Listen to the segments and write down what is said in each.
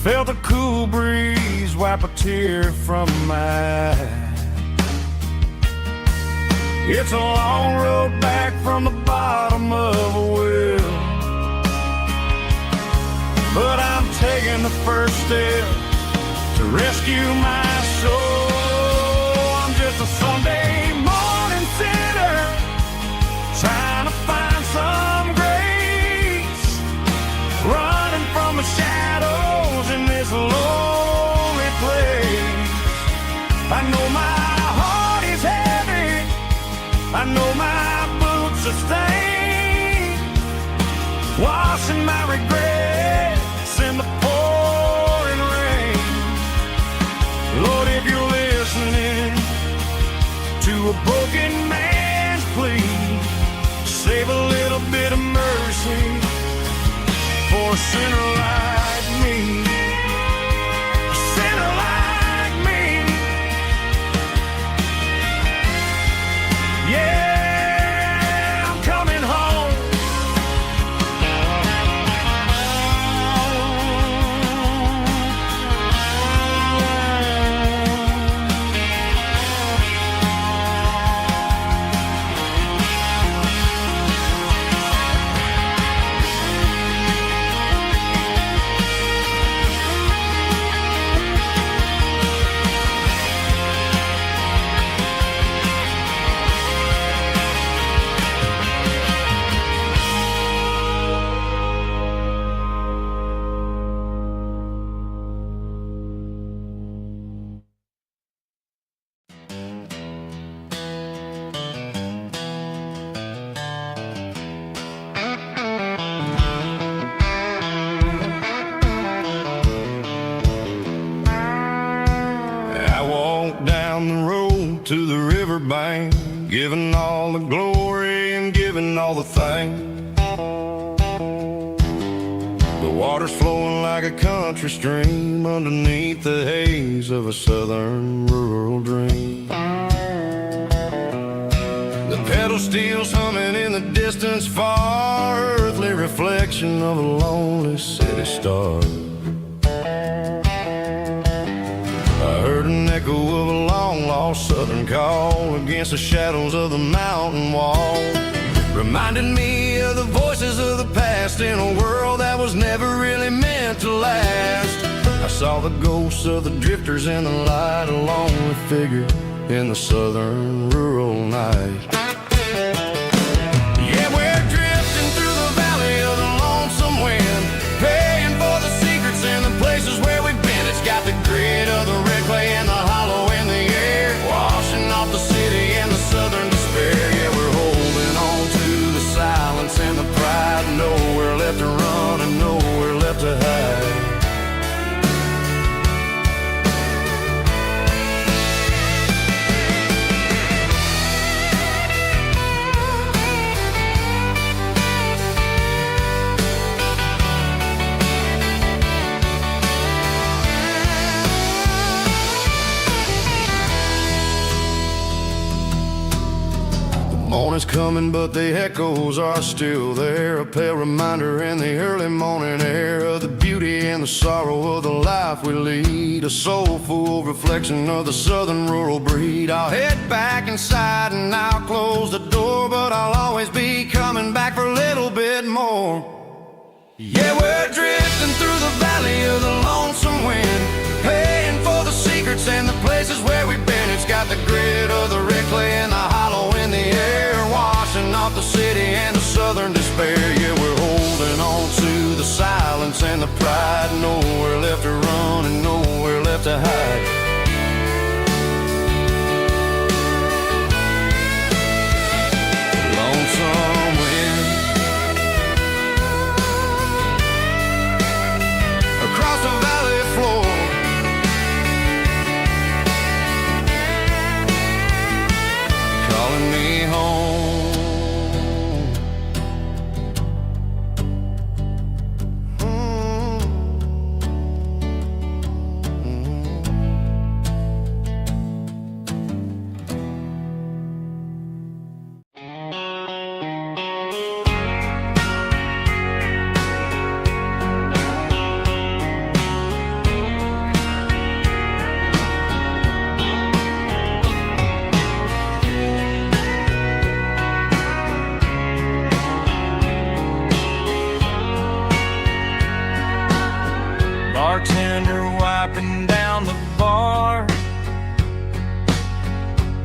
Felt the cool breeze wipe a tear from my eye. It's a long road back from the bottom of a well, but I'm taking the first step to rescue my soul. I'm just a Sunday morning sinner trying to find some grace, running from the shadows in this lonely place. I know my heart is heavy, I know my boots are stained, washing my regrets in the pouring rain. Lord, if you're listening to a broken man's plea, save a little bit of mercy for a sinner like me. A sinner like me. Yeah, I'm coming home. To the riverbank, giving all the glory and giving all the thanks. The water's flowing like a country stream underneath the haze of a southern rural dream. The pedal steel's humming in the distance far, earthly reflection of a lonely city star. I heard an echo of a long-lost southern call against the shadows of the mountain wall, reminded me of the voices of the past in a world that was never really meant to last. I saw the ghosts of the drifters in the light, a lonely figure in the southern rural night. Yeah, we're drifting through the valley of the lonesome wind, paying for the secrets and the places where we've been. It's got the grit of the red clay and the hollow in the air, washing off the city and the southern despair. Yeah, we're holding on to the silence and the pride, nowhere left to run and nowhere left to hide. Morning's coming, but the echoes are still there, a pale reminder in the early morning air of the beauty and the sorrow of the life we lead, a soulful reflection of the southern rural breed. I'll head back inside and I'll close the door, but I'll always be coming back for a little bit more. Yeah, we're drifting through the valley of the lonesome wind, paying for the secrets and the places where we've been. It's got the grit of the red clay and the hollow in the air, washing off the city and the southern despair. Yeah, we're holding on to the silence and the pride, nowhere left to run and nowhere left to hide. Lonesome wind across the valley floor, calling me home. bartender wiping down the bar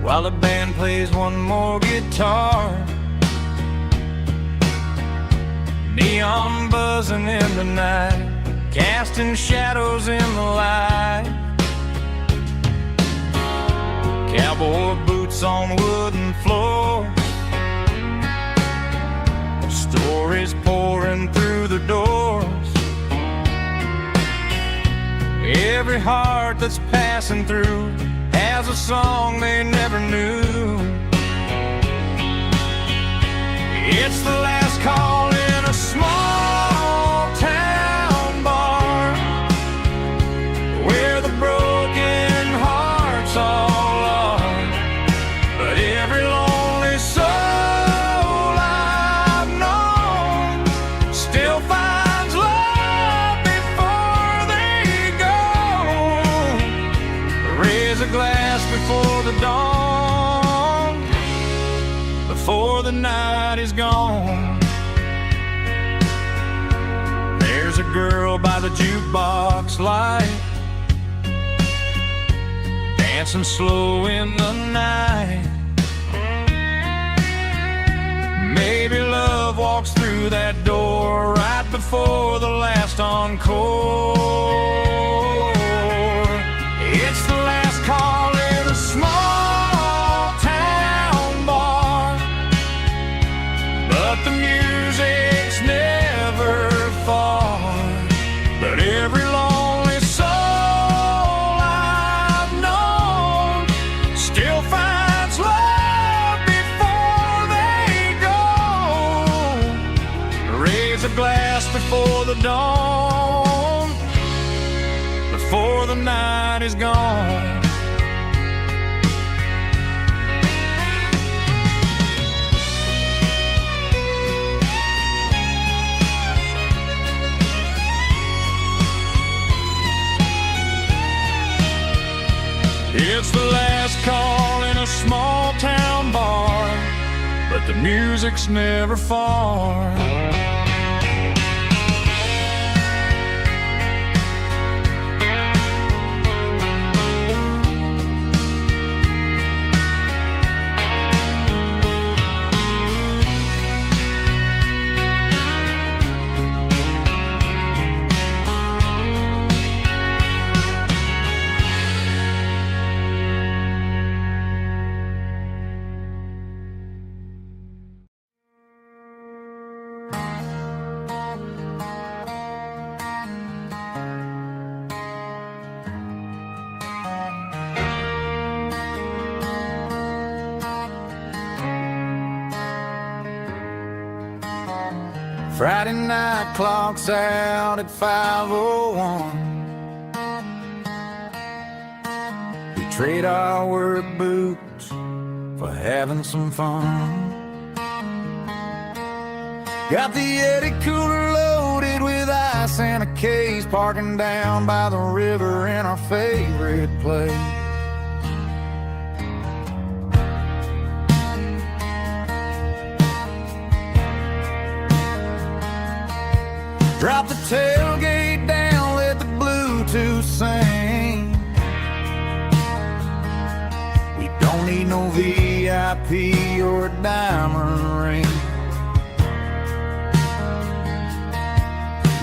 while the band plays one more guitar. Neon buzzing in the night, casting shadows in the light. Cowboy boots on wooden floors, stories pouring through the doors. Every heart that's passing through has a song they never knew. It's the last call in a small town bar where the broken hearts all are. But every lonely soul I've known still finds love before they go. Raise a glass before the dawn, before the night is gone. There's a girl by the jukebox light, dancing slow in the night. Maybe love walks through that door right before the last encore. It's the last call in a small town bar, but the music's never far. But every lonely soul I've known still finds love before they go. Raise a glass before the dawn, before the night is gone. It's the last call in a small town bar, but the music's never far. Friday night clock's out at 5:01. We trade our work boots for having some fun. Got the Eddie cooler loaded with ice and a case, parking down by the river in our favorite place. Drop the tailgate down, let the Bluetooth sing. We don't need no VIP or a diamond ring.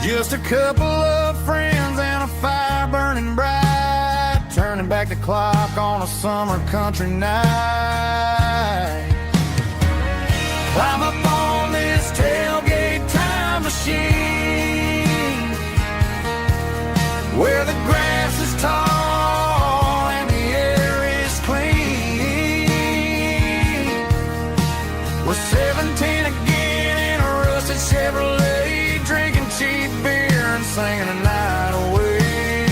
Just a couple of friends and a fire burning bright, turning back the clock on a summer country night. Climb up on this tailgate time machine, where the grass is tall and the air is clean. We're 17 again in a rusted Chevrolet, drinking cheap beer and singing the night away.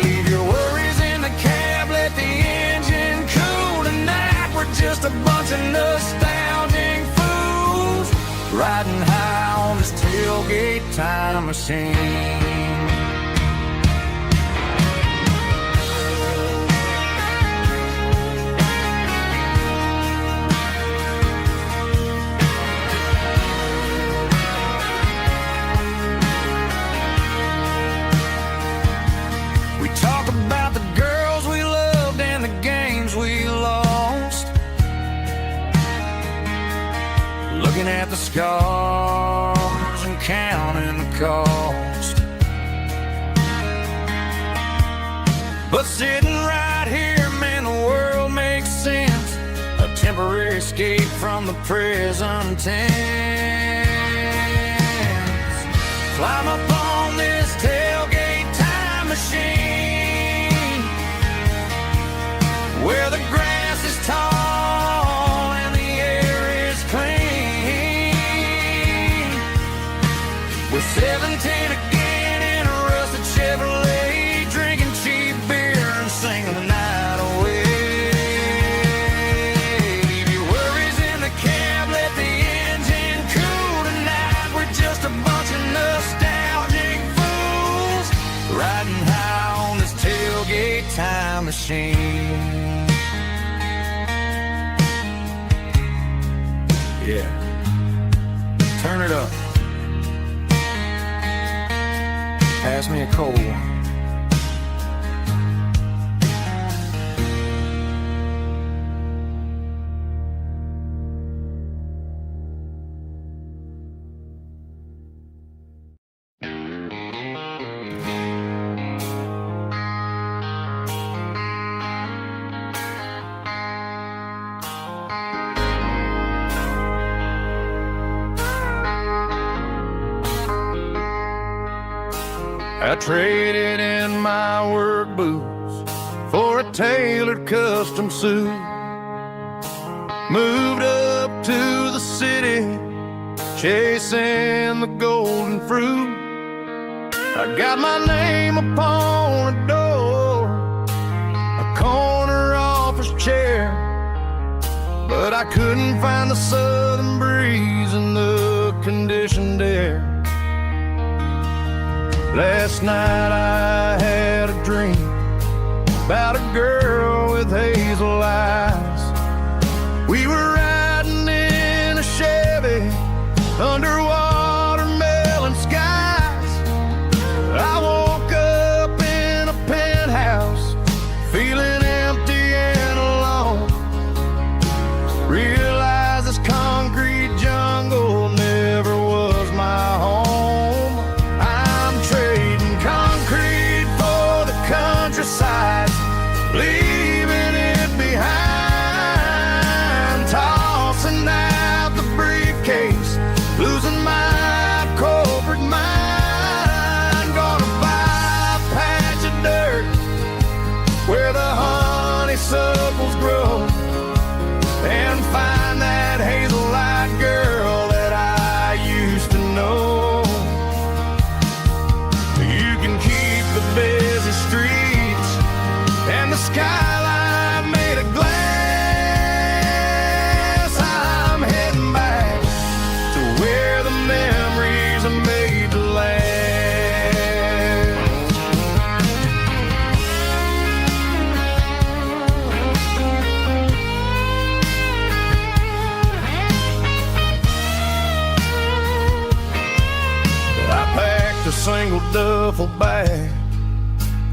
Leave your worries in the cab, let the engine cool tonight. We're just a bunch of nostalgic fools riding high on this tailgate time machine. the scars and counting the cost. But sitting right here, man, the world makes sense. A temporary escape from the present tense. Climb up on this tailgate time machine, where the grass is tall and the air is clean. With 17 again in a rusted Chevrolet, drinking cheap beer and singing the night away. Leave your worries in the cab, let the engine cool tonight. We're just a bunch of nostalgic fools riding high on this tailgate time machine. Yeah, turn it up. Pass me a cold one. I traded in my work boots for a tailored custom suit. Moved up to the city, chasing the golden fruit. I got my name upon a door, a corner office chair, but I couldn't find the southern breeze in the conditioned air. Last night I had a dream about a girl with hazel eyes. We were riding in a Chevy under watermelon skies. I woke up in a penthouse feeling empty and alone. Realized this concrete jungle never was my home. Countryside, leaving it behind, tossing out the briefcase, losing my corporate mind. Gonna buy a patch of dirt where the honeysuckles grow and find that hazel-eyed girl that I used to know. You can keep the busy streets and the skyline made of glass. I'm heading back to where the memories are made to last. I packed a single duffel bag,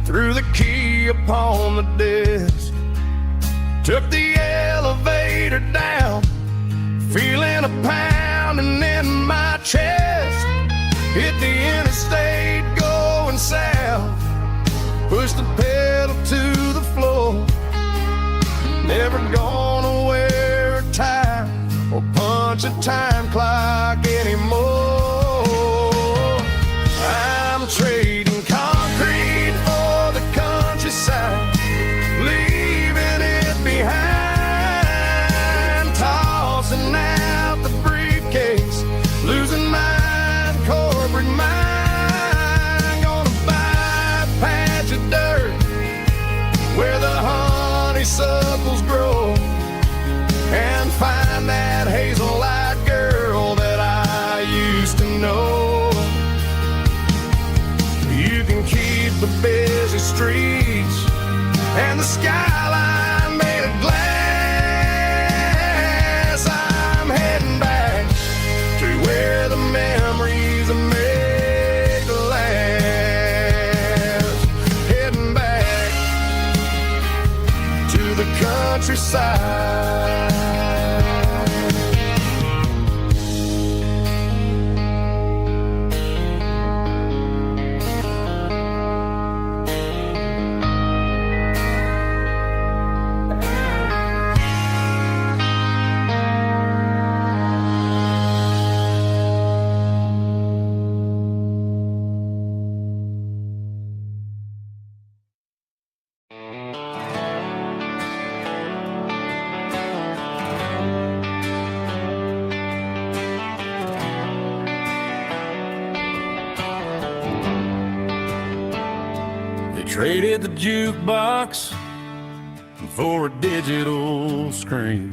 threw the key upon the desk, took the elevator down, feeling a pounding in my chest. Hit the interstate going south, pushed the pedal to the floor. Never gonna wear a tie or punch a time clock anymore. I'm trading concrete for the countryside, leaving it behind, tossing out the briefcase, losing my corporate mind. Gonna buy a patch of dirt where the honeysuckles grow and find that hazel-eyed girl that I used to know. You can keep the busy streets and the skyline made of glass. I'm heading back to where the memories are made to last. Heading back to the countryside. traded the jukebox for a digital screen.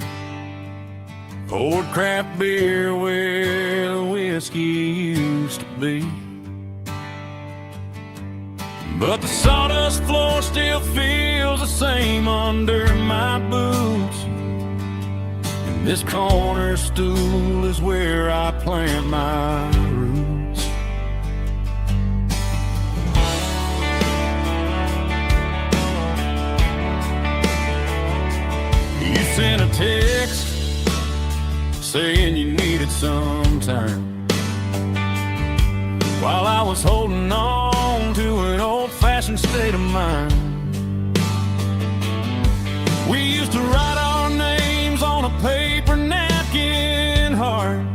Poured craft beer where the whiskey used to be. But the sawdust floor still feels the same under my boots. And this corner stool is where I plant my roots. You sent a text saying you needed some time, while I was holding on to an old-fashioned state of mind. We used to write our names on a paper napkin hard.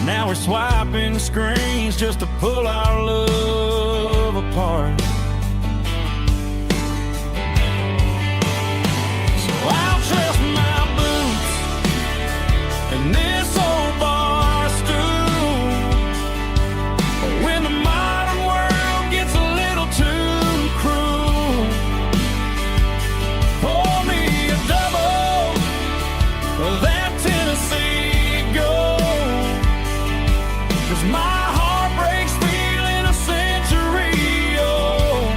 Now we're swiping screens just to pull our love apart. So I'll trust my boots and this old bar stool when the modern world gets a little too cruel. Pour me a double of that Tennessee Gold, 'cause my heart breaks feeling a century old.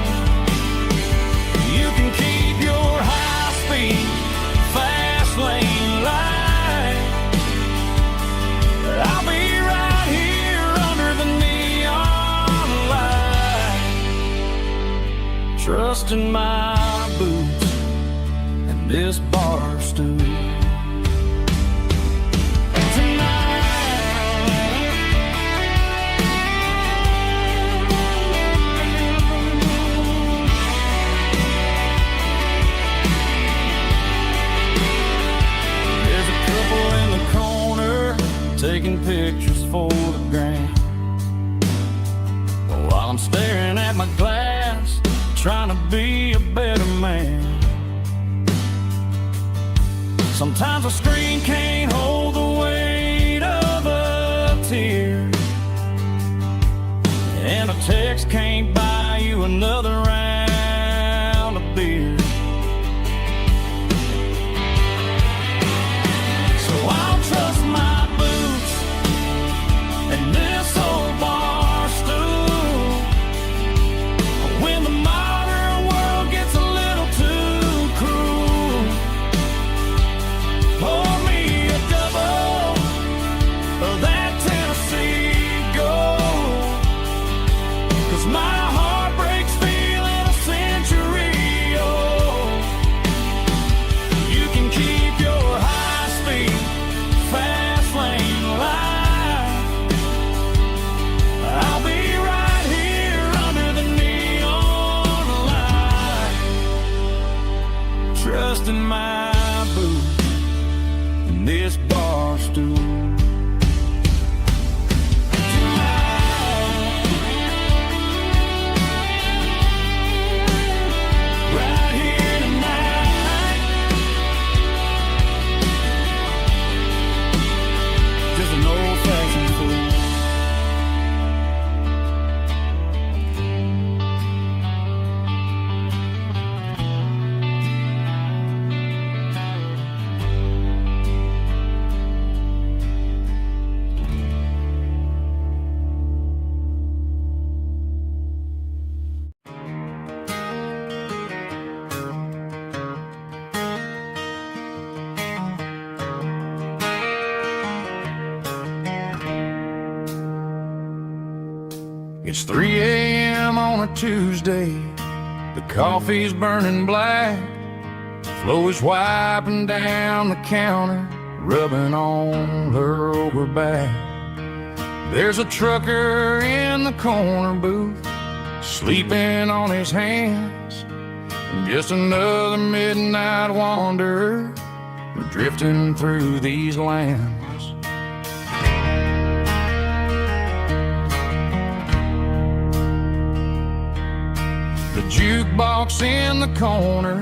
You can keep your high-speed fast lane light. I'll be right here under the neon light, trusting my boots and this bar stool. There's a couple in the corner taking pictures for the gram, while I'm staring at my glass, trying to be a better man. Sometimes a screen can't hold the weight of a tear, and a text can't buy you another round of beer. So I'll trust my boots and this old bar stool when the modern world gets a little too cruel. Pour me a double of that Tennessee Gold, 'cause my heart breaks feeling a century old. You can keep your high-speed fast lane light. I'll be right here under the neon light, trusting my boots and this bar stool. Right here tonight, just an old-fashioned fool. It's 3 a.m. on a Tuesday. The coffee's burning black. Flo is wiping down the counter, rubbing on her over back. There's a trucker in the corner booth, sleeping on his hands. Just another midnight wanderer, drifting through these lands. The jukebox in the corner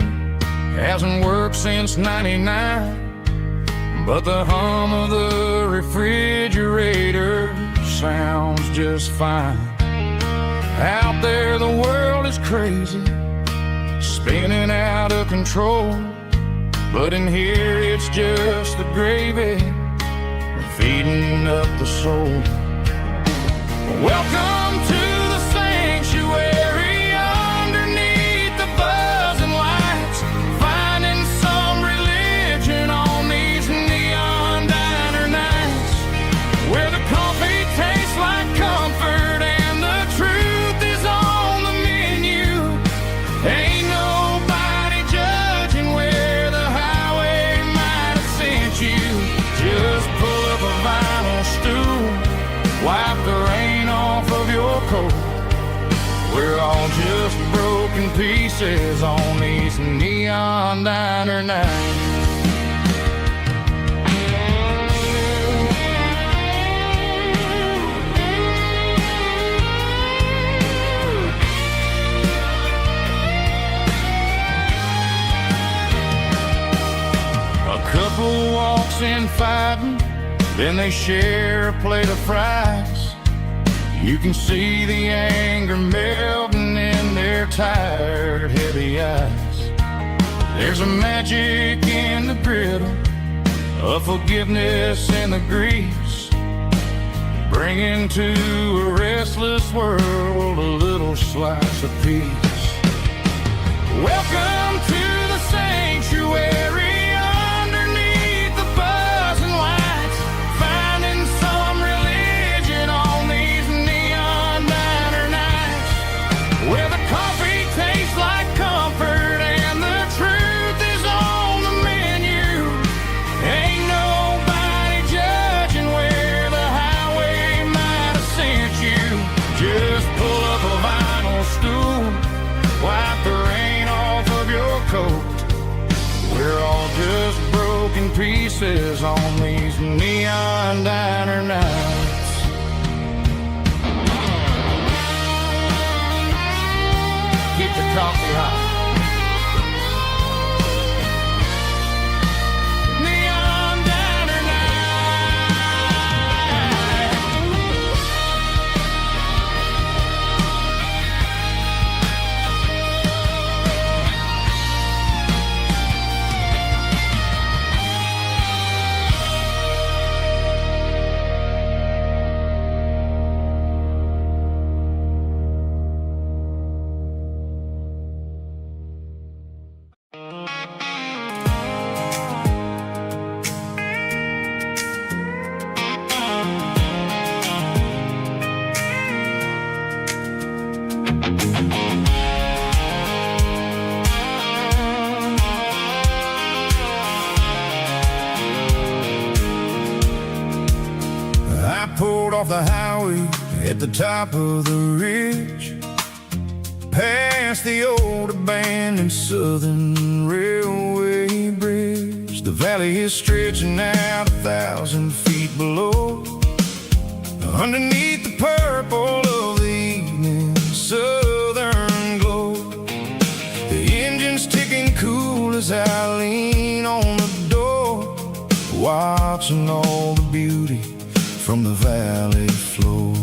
hasn't worked since '99, but the hum of the refrigerator sounds just fine. Out there the world is crazy, spinning out of control. But in here it's just the gravy, feeding up the soul. Welcome to the sanctuary, underneath the buzzing lights, finding some religion on these neon diner nights, where the coffee tastes like comfort and the truth is on the menu. Ain't nobody judging where the highway might have sent you. Just pull up a vinyl stool, wipe the rain off of your coat. We're all just broken pieces on these neon diner nights. A couple walks in fighting, then they share a plate of fries. You can see the anger melting in their tired, heavy eyes. There's a magic in the griddle, a forgiveness in the grease, bringing to a restless world a little slice of peace. Welcome to the sanctuary, where the coffee tastes like comfort and the truth is on the menu. Ain't nobody judging where the highway might have sent you. Just pull up a vinyl stool, wipe the rain off of your coat. We're all just broken pieces on these neon diner nights. Keep the coffee hot. Neon diner off the highway at the top of the ridge, past the old abandoned Southern Railway bridge. The valley is stretching out 1,000 feet below, underneath the purple of the evening southern glow. The engine's ticking cool as I lean on the door, watching all the beauty from the valley floor.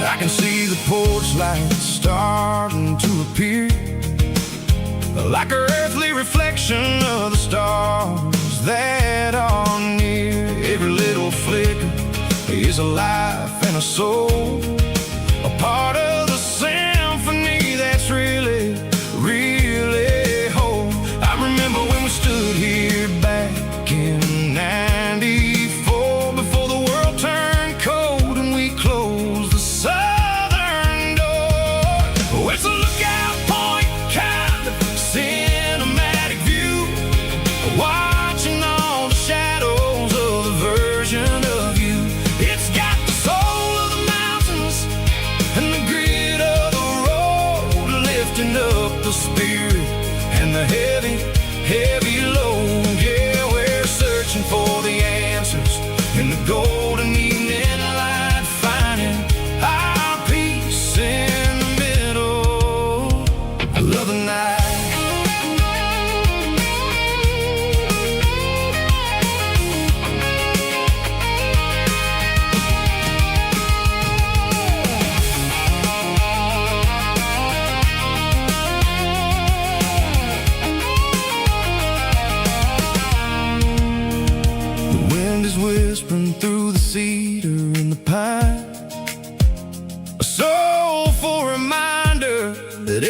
I can see the porch lights starting to appear, like an earthly reflection of the stars that are near. Every little flicker is a life and a soul, a part of the symphony that's really, really whole. I remember when we stood here back in '94, before the world turned cold and we closed the southern door. Well, it's a lookout point, kind of cinematic view, watching all the shadows of the version of you. It's got the soul of the mountains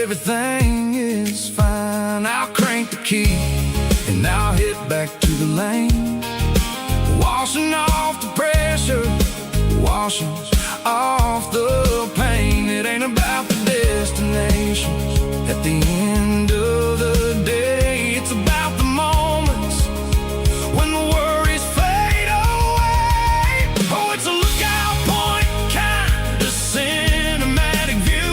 everything is fine. I'll crank the key and I'll head back to the lane, washing off the pressure, washing off the pain. It ain't about the destinations at the end of the day. It's about the moments when the worries fade away. Oh, it's a lookout point, kind of cinematic view,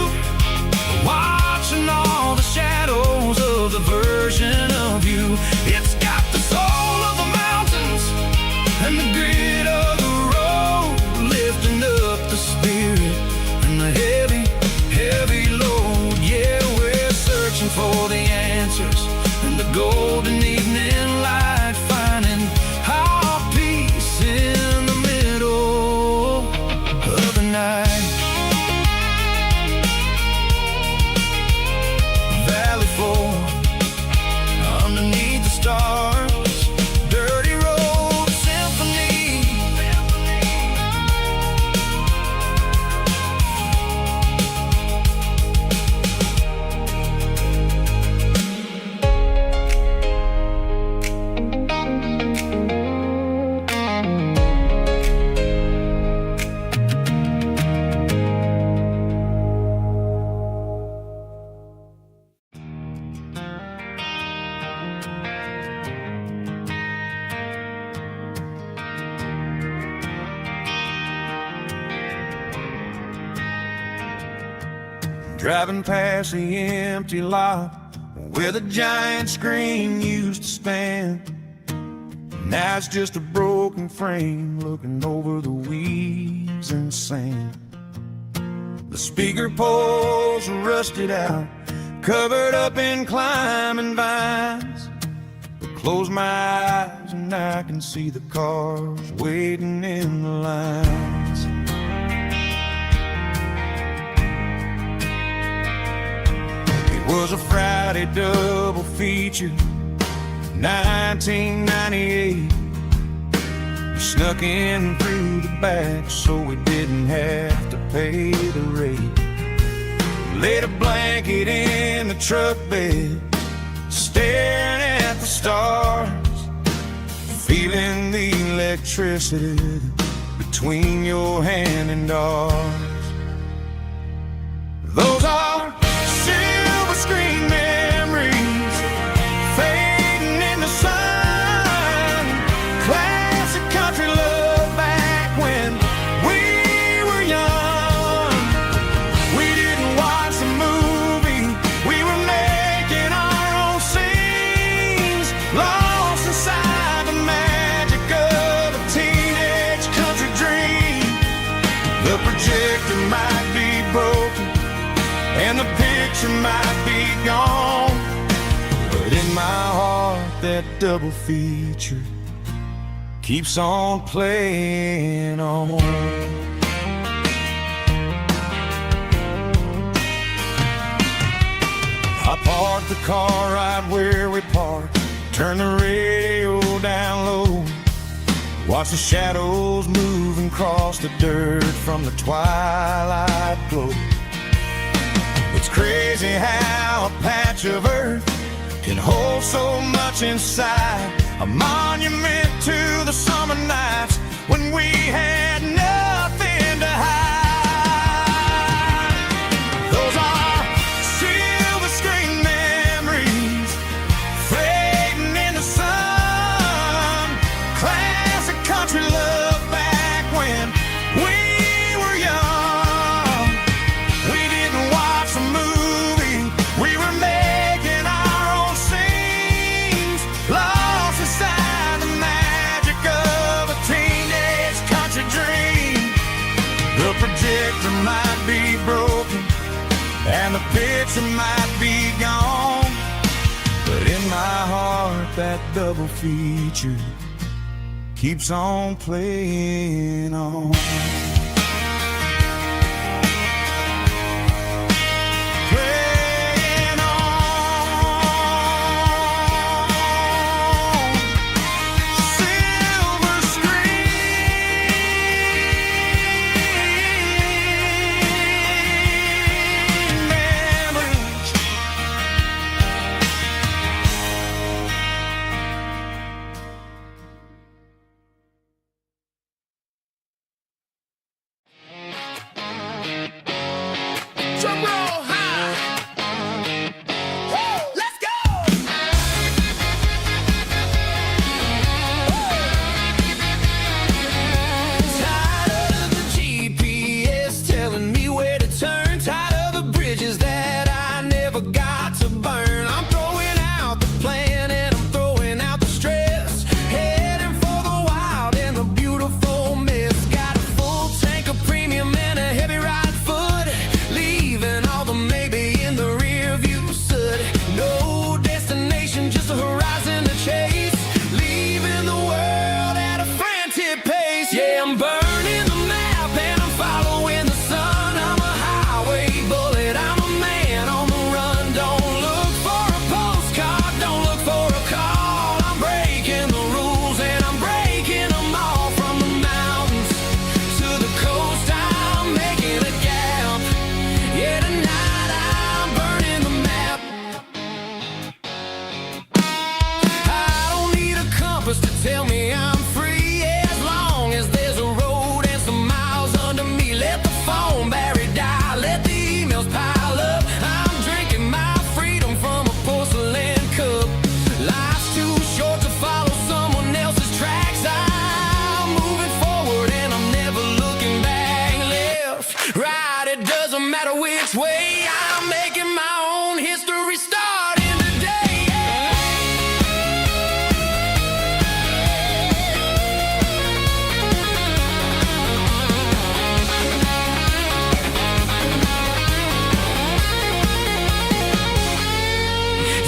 watching all the shadows of the version of you. It's got the soul of the mountains and the grit of the road, lifting up the spirit and the heavy, heavy load. Yeah, we're searching for the answers in the golden evening light, finding our peace in the middle of the night. Valley floor, underneath the stars, dirty road symphony. Driving past the empty lot where the giant screen used to stand. Now it's just a broken frame looking over the weeds and sand. The speaker poles are rusted out, covered up in climbing vines. But close my eyes and I can see the cars waiting in the lines. Was a Friday double feature, 1998. We snuck in through the back so we didn't have to pay the rate. Laid a blanket in the truck bed, staring at the stars, feeling the electricity between your hand and ours. Those are screen memories fading in the sun. Classic country love back when we were young. We didn't watch the movie, we were making our own scenes, lost inside the magic of a teenage country dream. The projector might be broken and the picture might be gone, but in my heart that double feature keeps on playing on. I parked the car right where we parked, turned the radio down low, watched the shadows move and cross the dirt from the twilight glow. It's crazy how a patch of earth can hold so much inside, a monument to the summer nights when we had nothing to hide. Those are silver screen memories fading in the sun. Classic country love back when we were young. We didn't watch the movie, we were making our own scenes, lost inside the magic of a teenage country dream. The projector might be broken and the picture might be gone, but in my heart that double feature keeps on playing on. Silver screen memories Drum roll high. Woo, let's go. Tired of the GPS telling me where to turn. Tired of the bridges that I never got to burn. I'm throwing out the plan and I'm throwing out the stress. Heading for the wild and the beautiful mist. Got a full tank of premium and a heavy right foot. Leaving all the maybe in the rear view soot. No destination, just a horizon to chase. Leaving the world at a frantic pace. Yeah, I'm burning the map and I'm following the sun. I'm a highway bullet, I'm a man on the run. Don't look for a postcard, don't look for a call. I'm breaking the rules and I'm breaking them all. From the mountains to the coast, I'm making a gap. Yeah, tonight I'm burning the map. I don't need a compass to tell me I'm free. As long as there's a road and some miles under me. Let the phone battery die, let the emails pile up. I'm drinking my freedom from a porcelain cup. Life's too short to follow someone else's tracks. I'm moving forward and I'm never looking back. Left, right, it doesn't matter which way. I'm making my own history starting today.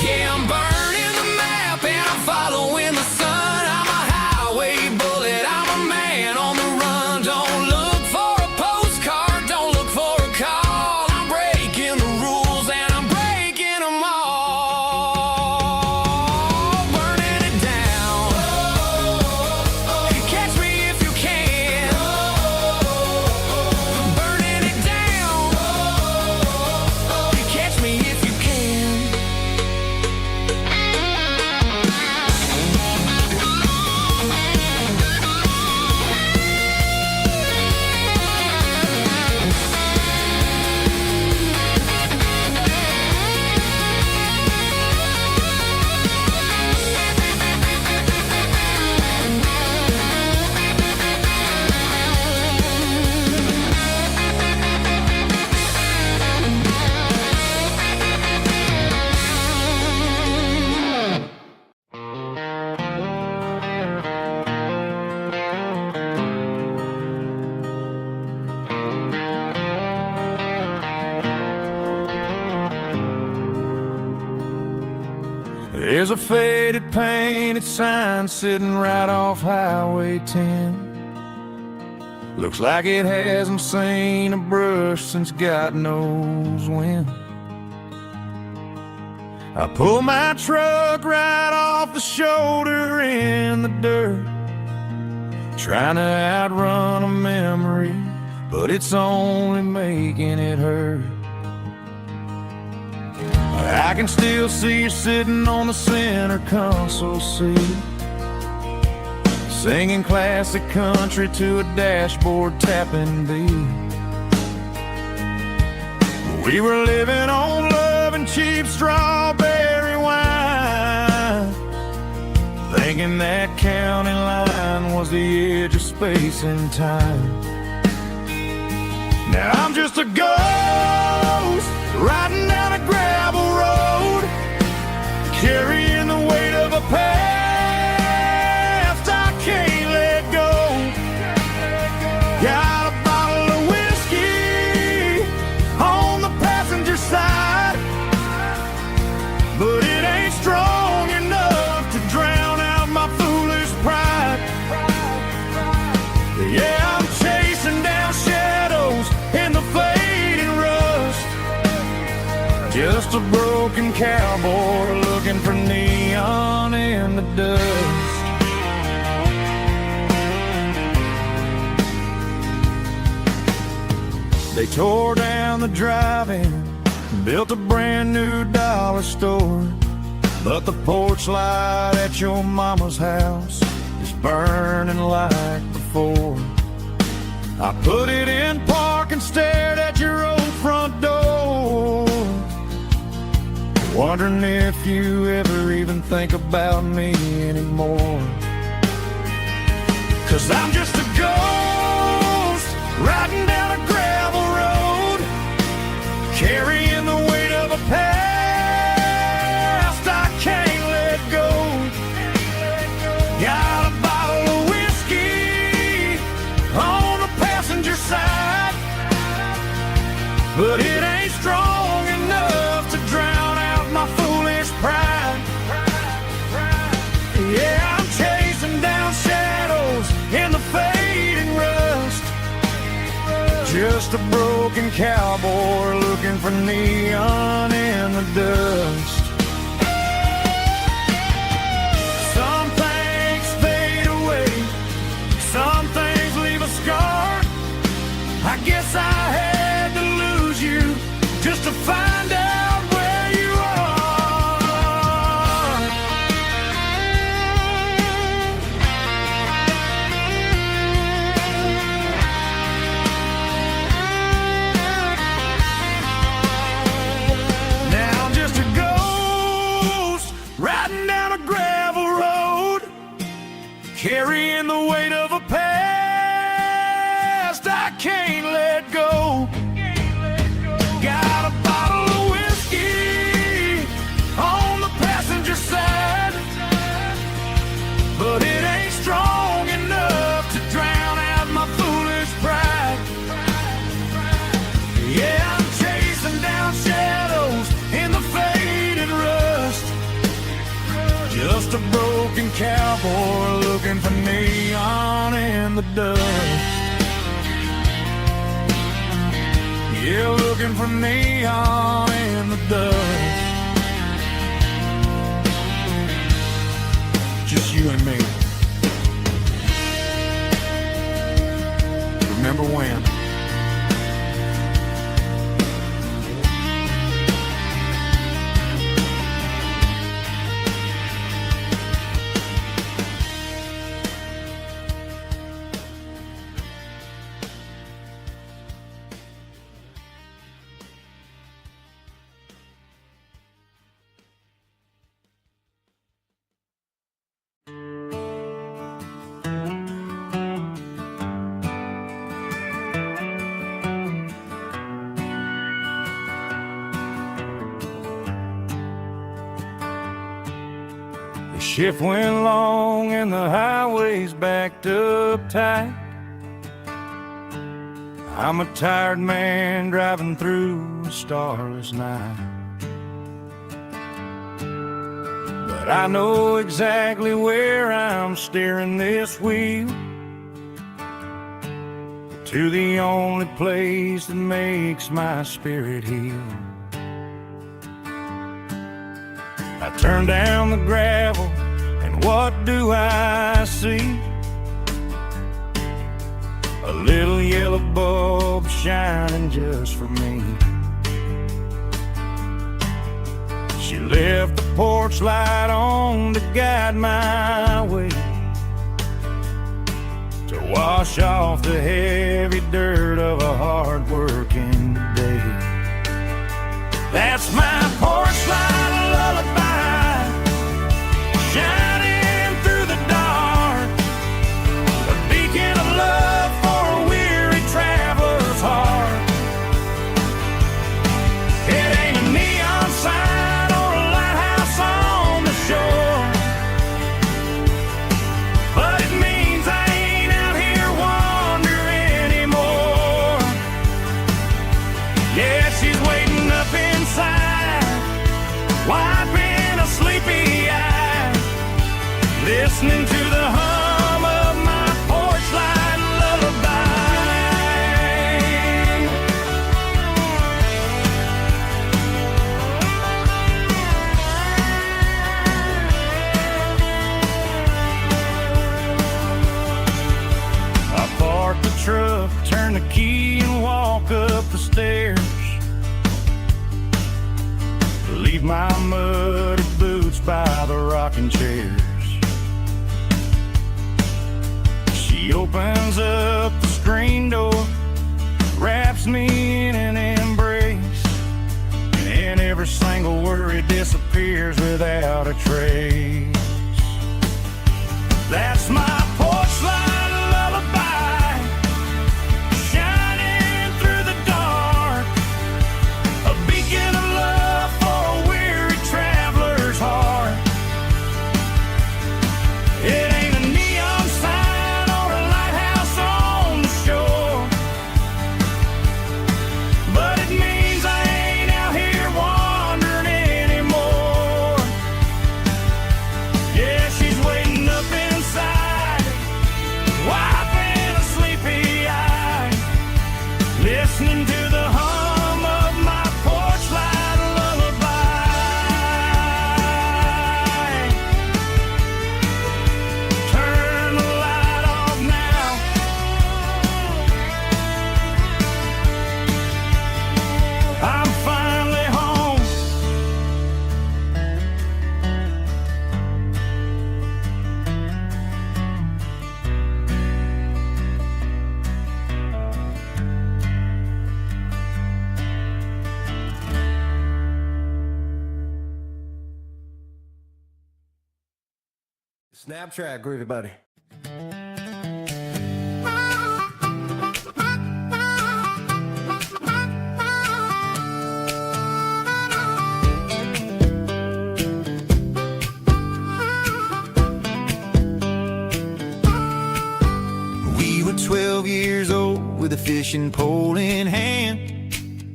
Yeah, I'm burning the map and I'm following the sun. I'm a highway bullet, I'm a man on the run. Don't look for a postcard, don't look for a call. I'm breaking the rules and I'm breaking them all. Burning it down. Catch me if you can. Burning it down. Catch me if you can. There's a faded painted sign sitting right off Highway 10. Looks like it hasn't seen a brush since God knows when. I pull my truck right off the shoulder in the dirt, trying to outrun a memory, but it's only making it hurt. I can still see you sitting on the center console seat, singing classic country to a dashboard tapping beat. We were living on love and cheap strawberry wine, thinking that county line was the edge of space and time. Now I'm just a ghost riding down a gravel road, carrying the weight of a past I can't let go. Got a bottle of whiskey on the passenger side, but it ain't strong enough to drown out my foolish pride. Yeah, I'm chasing down shadows in the fading rust, just a broken cowboy looking for neon in the dust. They tore down the drive-in, built a brand new dollar store, but the porch light at your mama's house is burning like before. I put it in park and stared at your old front door. wondering if you ever even think about me anymore. 'Cause I'm just a ghost riding down a gravel road, carrying the weight of a past I can't let go. Got a bottle of whiskey on the passenger side, but it ain't strong enough to drown out my foolish pride. Yeah, I'm chasing down shadows in the fading rust, just a broken cowboy looking for neon in the dust. Some things fade away, some things leave a scar. I guess I had to lose you just to find out where you are. Now I'm just a ghost riding down a gravel road, carrying the weight of a past I can't let go. Got a bottle of whiskey on the passenger side, but it ain't strong enough to drown out my foolish pride. Yeah, I'm chasing down shadows in the faded rust, just a broken cowboy looking for neon in the dust. Yeah, looking for neon in the dust. Just you and me. Remember when? The shift went long and the highway's backed up tight. I'm a tired man driving through a starless night, but I know exactly where I'm steering this wheel, to the only place that makes my spirit heal. I turn down the gravel, and what do I see? A little yellow bulb shining just for me. She left the porch light on to guide my way, to wash off the heavy dirt of a hard-working day. That's my porch light lullaby, shining through the dark, a beacon of love for a weary traveler's heart. It ain't a neon sign or a lighthouse on the shore, but it means I ain't out here wandering anymore. Yeah, she's waiting up inside, wiping a sleepy eye, listening to the hum of my porch light lullaby. I park the truck, turn the key and walk up the stairs, leave my muddy boots by the rocking chairs. She opens up the screen door, wraps me in an embrace, and in every single the worry disappears without a trace. That's my porch light lullaby, shining through the dark, a beacon of love for a weary traveler's heart. It ain't a neon sign or a lighthouse on the shore, but it means I ain't out here wandering anymore. Yeah, she's waiting up inside, wiping a sleepy eye, listening to the hum of my porch light lullaby. Turn the light off now. I'm finally home. Snap track, groovy buddy. We were 12 years old with a fishing pole in hand,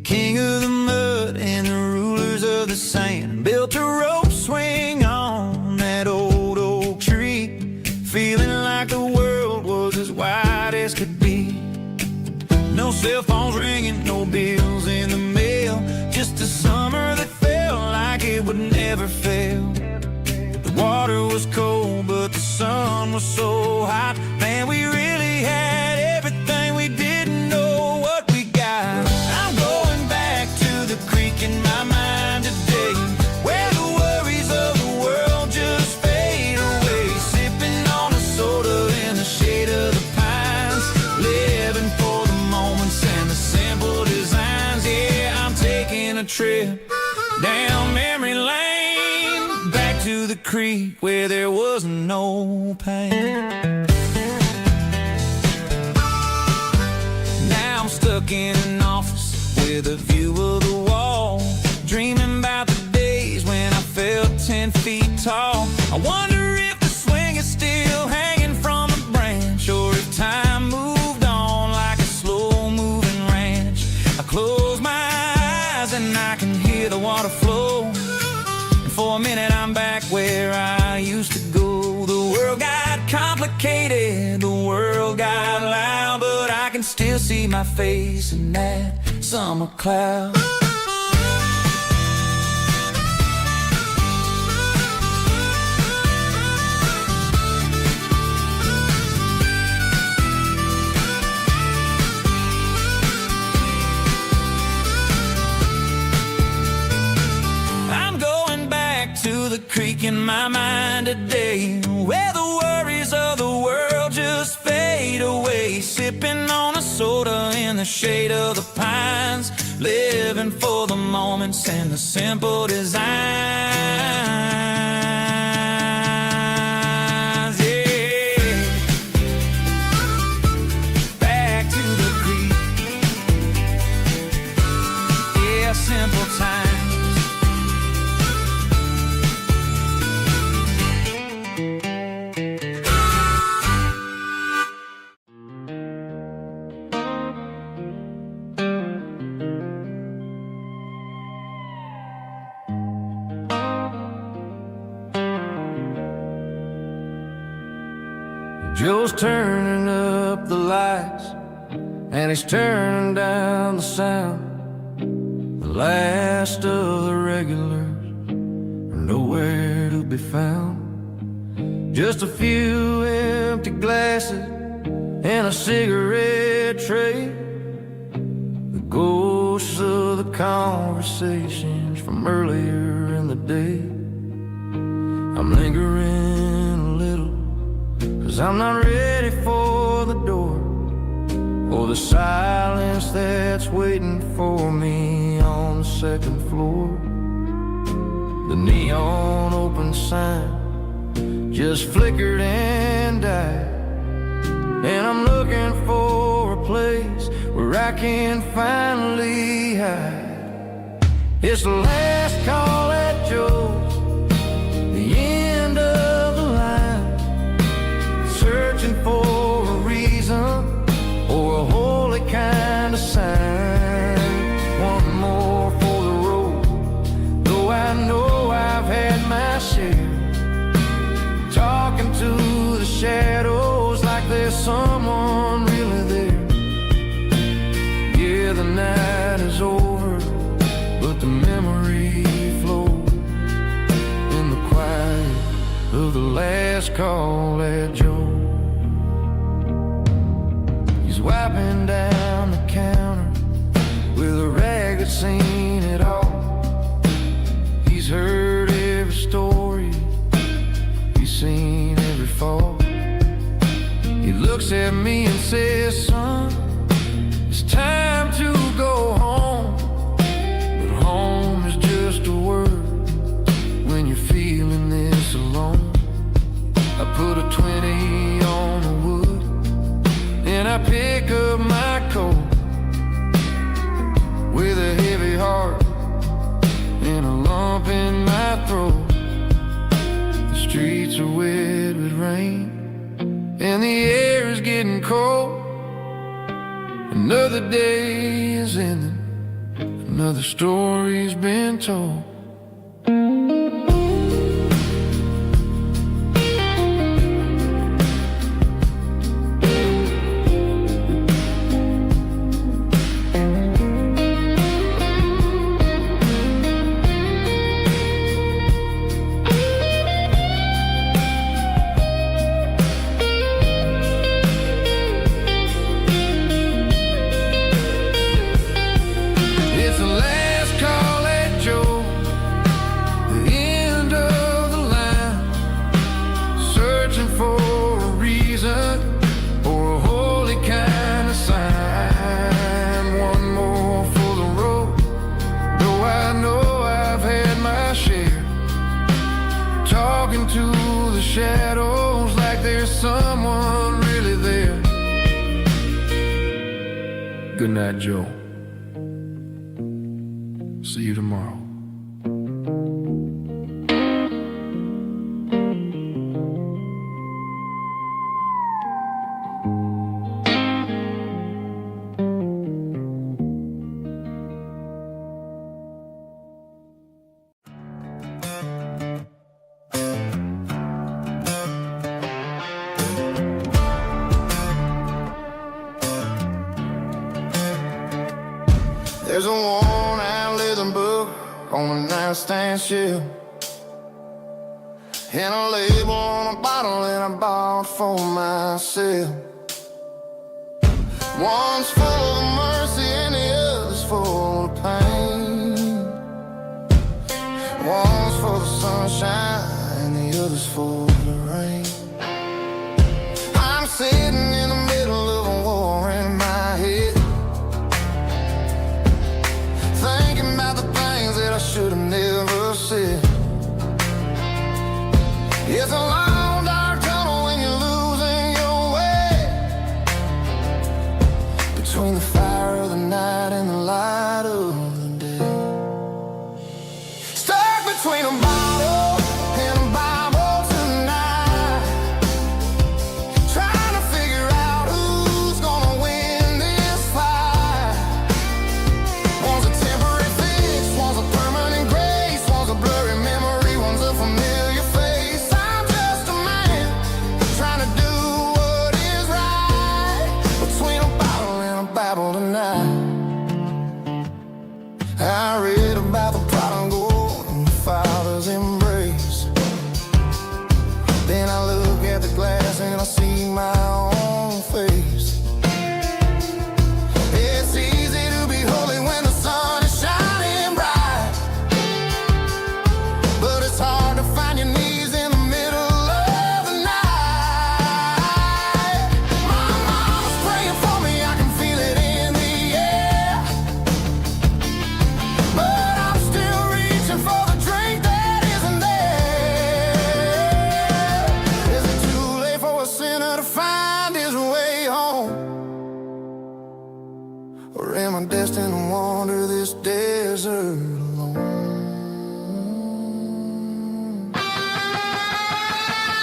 king of the mud and the rulers of the sand. Built a rope swing on that old oak tree, feeling like the world was as wide as could be. No cell phones ringing, no bills in the mail, just a summer that felt like it would never fail. The water was cold, but the sun was so hot. Man, we really had everything, we didn't know what we got. I'm going back to the creek in my mind today, where the worries of the world just fade away. Sipping on a soda in the shade of the pines, living for the moments and the simple designs. Yeah, I'm taking a trip down memory lane, back to the creek where there was no pain. Now I'm stuck in an office with a view of the wall, dreaming about the days when I felt 10 feet tall. I wonder if the swing is still hanging from a branch, or if time moved on like a slow-moving ranch. I close my eyes and I can hear the water flow, and for a minute I'm back where I used to go. The world got complicated, the world got loud, but I can still see my face in that summer cloud. I'm going back to the creek in my mind today, where the worries of the world just fade away. Sipping on a soda in the shade of the pines, living for the moments and the simple designs. Yeah, back to the creek. Yeah, simple times. Joe's turning up the lights, and he's turning down the sound. The last of the regulars are nowhere to be found. Just a few empty glasses and a cigarette tray, the ghosts of the conversations from earlier in the day. I'm lingering a little, 'cause I'm not ready for the door, or the silence that's waiting for me on the second floor. The neon open sign just flickered and died, and I'm looking for a place where I can finally hide. It's the last call at Joe's, the end of the line, searching for a reason or a holy kind of sign. One more for the road, though I know I've had my share, talking to the shadows like there's someone really there. Yeah, the night is over, but the memory flows in the quiet of the last call at Joe. He's wiping down the counter with a rag that's seen it all. He's heard every story, he's seen every fall. He looks at me and says, son, it's time to go home. But home is just a word when you're feeling this alone. I put a 20 on the wood and I pick up my coat with a heavy heart and a lump in my throat. The streets are wet with rain and the air is getting cold. Another day is ending, another story's been told. Shadows like there's someone really there. Good night, Joe. See you tomorrow. There's a worn-out leather book on the nightstand shelf, and a label on a bottle that I bought for myself. One's full of mercy and the other's full of pain. One's for the sunshine and the other's for the rain. I'm sitting in the middle of a war in my head, thinking about the things that I should have never said. It's a long dark tunnel when you're losing your way, between the fire of the night and the light of the day. Stuck between a bottle and a Bible tonight, trying to figure out who's gonna win this fight. One's a temporary fix, one's a permanent grace, one's a blurry memory, one's a familiar face. I'm just a man trying to do what is right, between a bottle and a Bible tonight. I read about the prodigal and the father's embrace. Then I look at the glass and I see my own face. It's easy to be holy when the sun is shining bright, but it's hard to find your knees in the middle of the night. My mama's praying for me, I can feel it in the air, but wander this desert alone.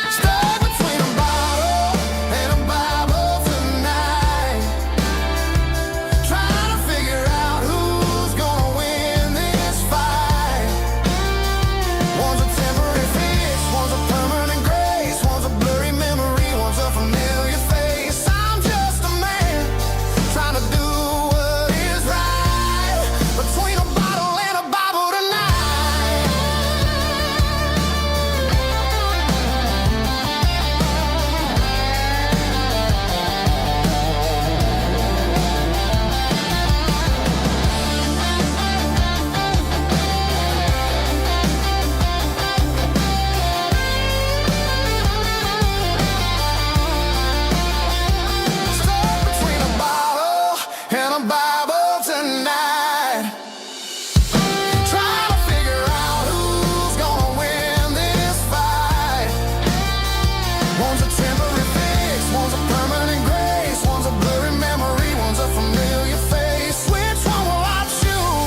Stuck between a bottle and a Bible tonight, trying to figure out who's gonna win this fight. One's a temporary fix, one's a permanent grace, one's a blurry memory, one's a familiar face. I'm just a man trying to do what is right, between a bottle and a Bible tonight. Stuck between a bottle and a Bible tonight, trying to figure out who's gonna win this fight. One's a temporary fix, one's a permanent grace, one's a blurry memory, one's a familiar face. Which one will I choose?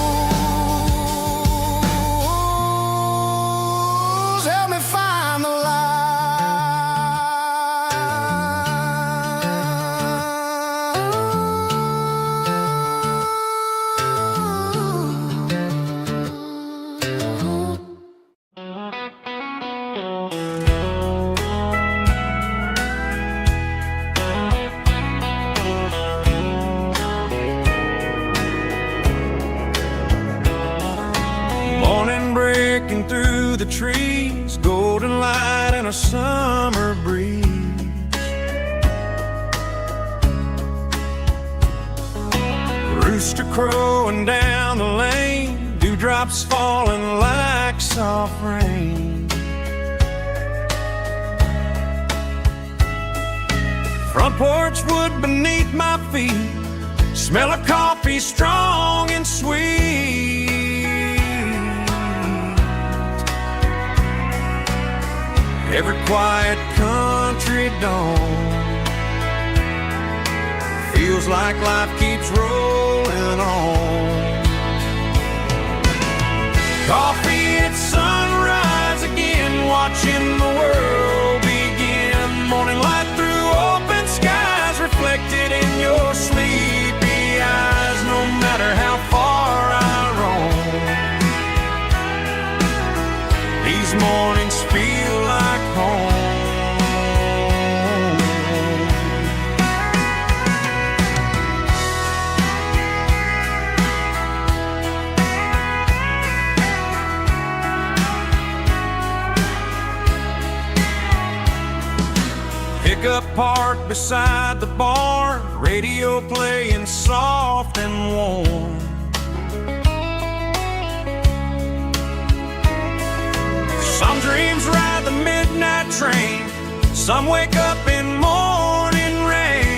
Help me find the morning breaking through the trees, golden light and a summer breeze. Rooster crowing down the lane, dewdrops falling like soft rain. Front porch wood beneath my feet, smell of coffee strong and sweet. Every quiet country dawn feels like life keeps rolling on. Coffee at sunrise again, watching the world begin. Morning light through open skies, reflected in your sleepy eyes. No matter how far I roam, these mornings feel like home. Pickup parked beside the barn, radio playing soft and warm. Some dreams ride the midnight train, some wake up in morning rain.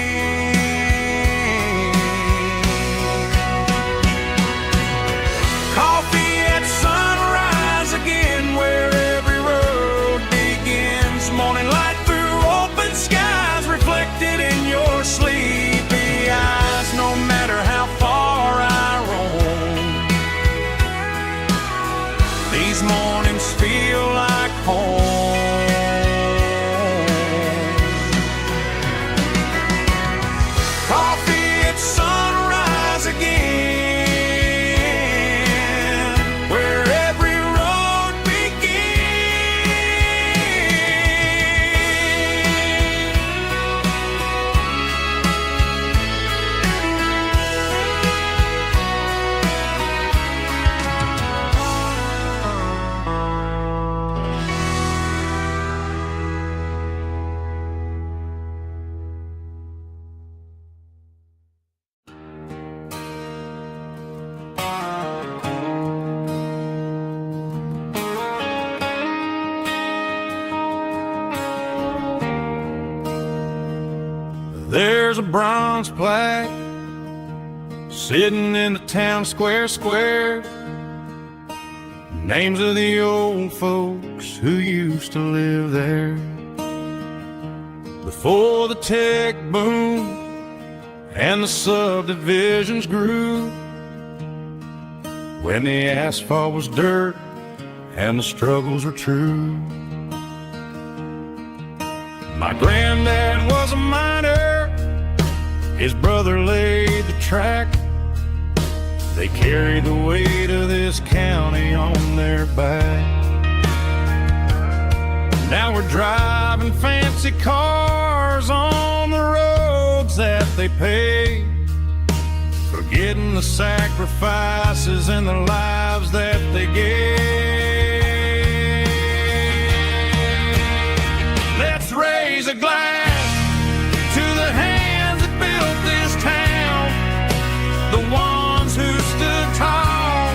Coffee at sunrise again, where every road begins. Morning light through open skies, reflected in your sleepy eyes. No matter how far I roam, these mornings feel like home. Coffee at sunrise again, where every road There's a bronze plaque sitting in the town square. Names of the old folks who used to live there before the tech boom and the subdivisions grew. when the asphalt was dirt and the struggles were true. My granddad was a miner, his brother laid the track. They carried the weight of this county on their back. Now we're driving fancy cars on the roads that they paved, forgetting the sacrifices and the lives that they gave. Let's raise a glass to the hands that built this town, the ones who stood tall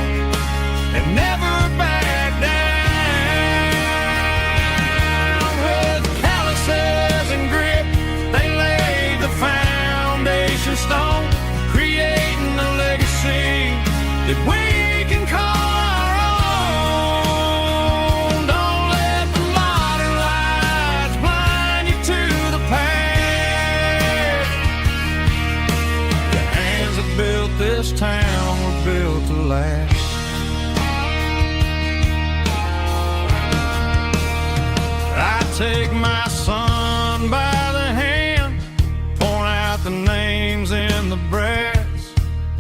and never backed down. With calluses and grit, they laid the foundation stone, creating a legacy that we can call our own. Don't let the modern lights blind you to the past. The hands that built this town were built to last. I take my son by the hand, point out the names in the brass.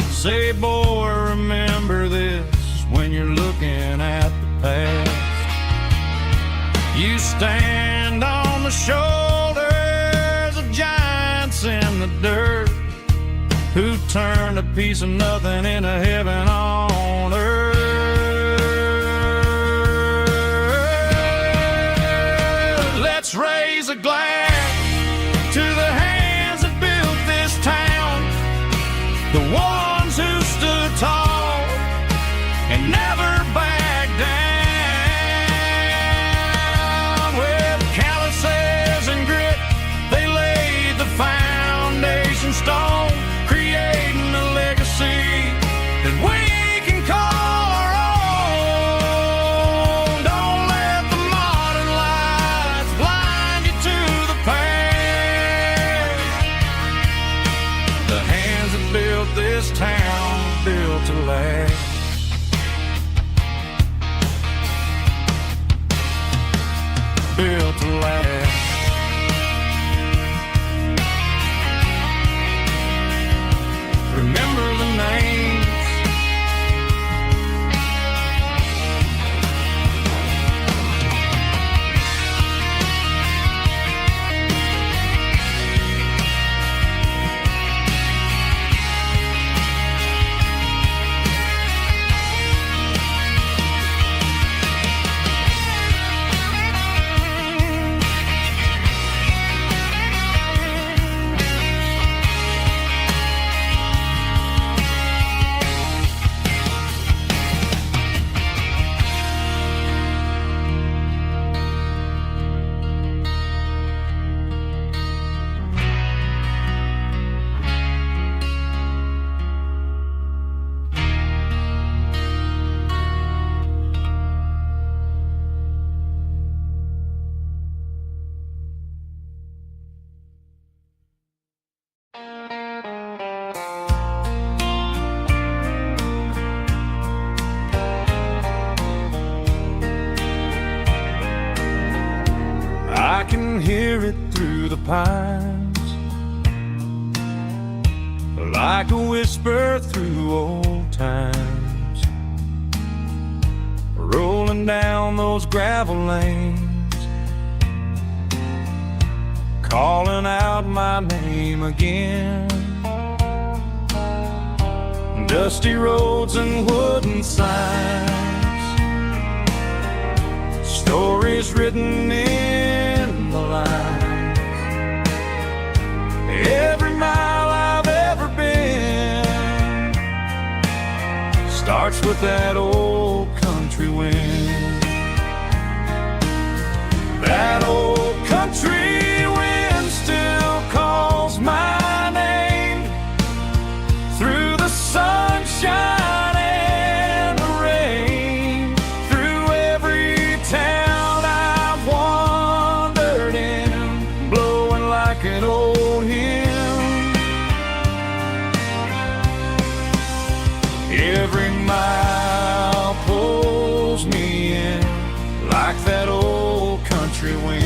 Say, boy, remember this when you're looking at the past. You stand on the shoulders of giants in the dirt, who turned a piece of nothing into heaven on earth. Let's raise a glass to the hands that built this town, the ones who stood tall and never backed down. With calluses and grit, they laid the foundation stone, creating a legacy that we can call our own. Don't let the modern lights blind you to the past. The hands that built this town built to last. Built to last. Remember the names. I can hear it through the pines, like a whisper through old times, rolling down those gravel lanes, calling out my name again. Dusty roads and wooden signs, stories written in the lines. Every mile I've ever been starts with that old country wind. That old country wind still calls my name through the sunshine and the rain, through every town I've wandered in, blowing like an old hymn. Every mile country wind.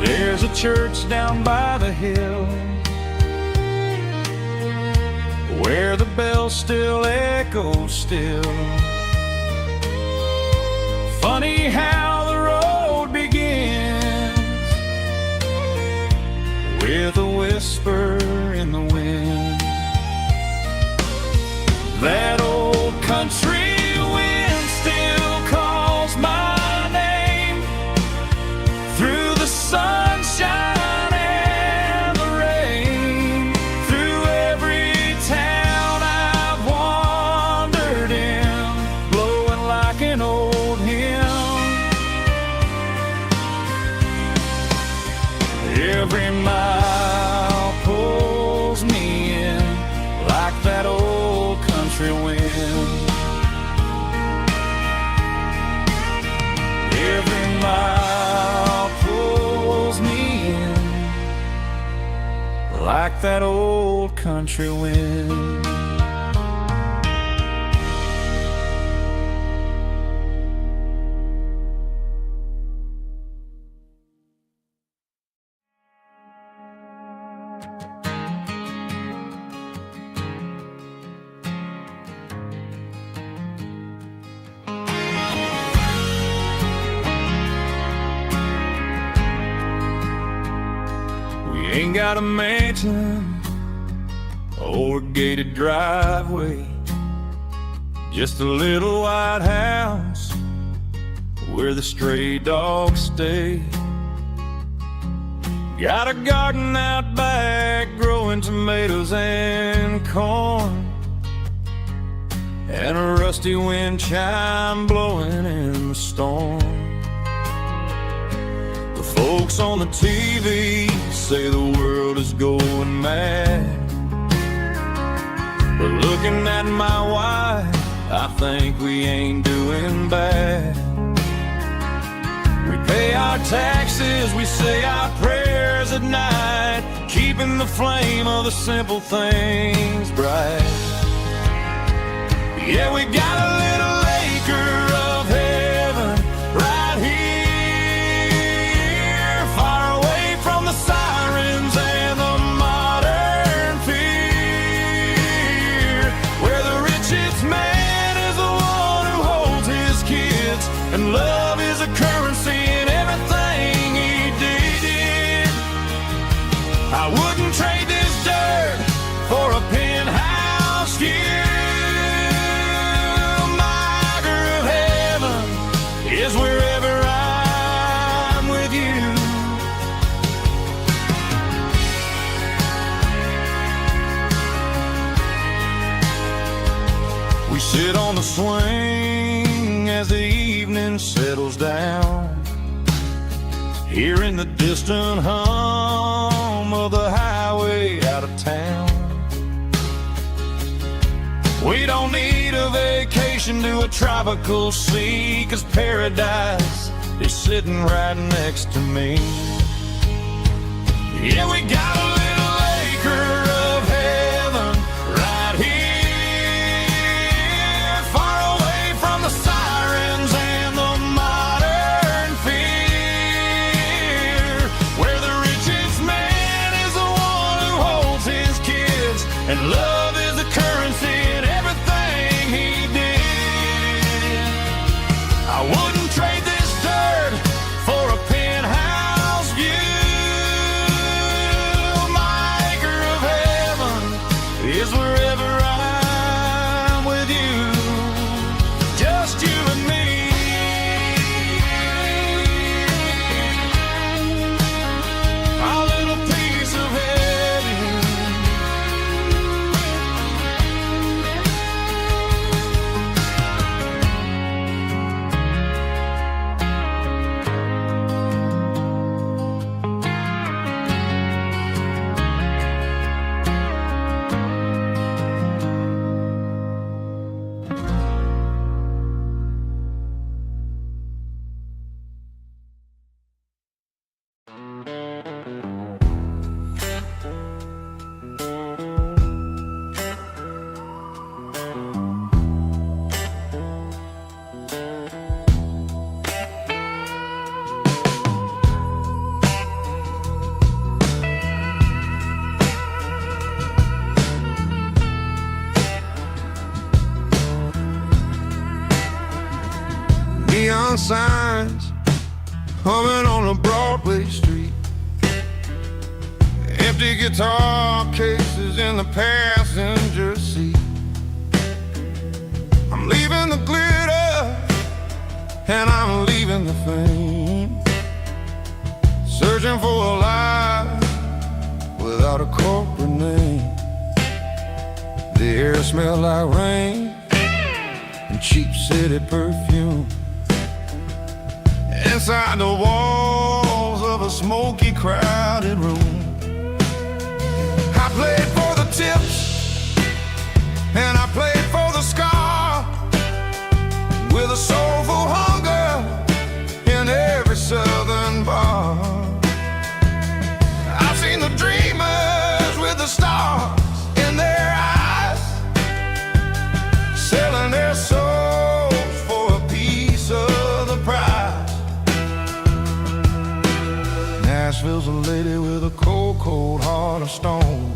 There's a church down by the hill where the bell still echoes still. Funny how the road begins with a whisper in the wind. That old country wind still calls my name through the sunshine and the rain, through every town I've wandered in, blowing like an old hymn. Every mile pulls me in like that old country wind. Every mile pulls me in like that old country wind. Ain't got a mansion or a gated driveway, just a little white house where the stray dogs stay. Got a garden out back growing tomatoes and corn, and a rusty wind chime blowing in the storm. The folks on the TV say the world is going mad, but looking at my wife, I think we ain't doing bad. We pay our taxes, we say our prayers at night, keeping the flame of the simple things bright. Yeah, we got a little acre of heaven right here, far away from the sirens and the modern fear, where the richest man is the one who holds his kids, and love is a currency in everything he did. I wouldn't trade this dirt for a penthouse view. Is wherever I'm with you. We sit on the swing as the evening settles down, hearing the distant hum of the highway out of town. We don't need a vacation to a tropical sea, 'cause paradise is sitting right next to me. Yeah, we got a little acre of heaven right here, far away from the sirens and the modern fear, where the richest man is the one who holds his kids, and love is a currency in everything he did. I wouldn't trade this dirt for a penthouse view. neon signs humming on a Broadway street, empty guitar cases in the passenger seat. I'm leaving the glitter and I'm leaving the fame, searching for a life without a corporate name. The air smells like rain and cheap city perfume. Inside the walls of a smoky, crowded room, I played for the tips and I played for the scar, with a soulful hunger in every southern bar. I've seen the dreamers with the stars in their eyes, selling their souls for a piece of the prize. Nashville's a lady with a cold, cold heart of stone.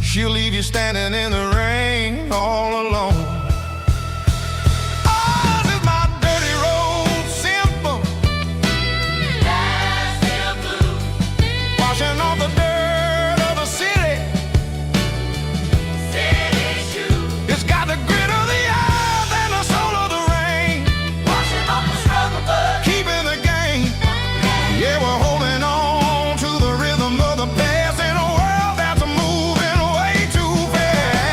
She'll leave you standing in the rain all alone. Oh, this is my dirty road symphony, Nashville blues, washing off the dirt of the city, city shoes. It's got the grit of the earth and the soul of the rain, washing off the struggle but keeping the game. Yeah, we're holding on to the rhythm of the past in a world that's moving way too fast.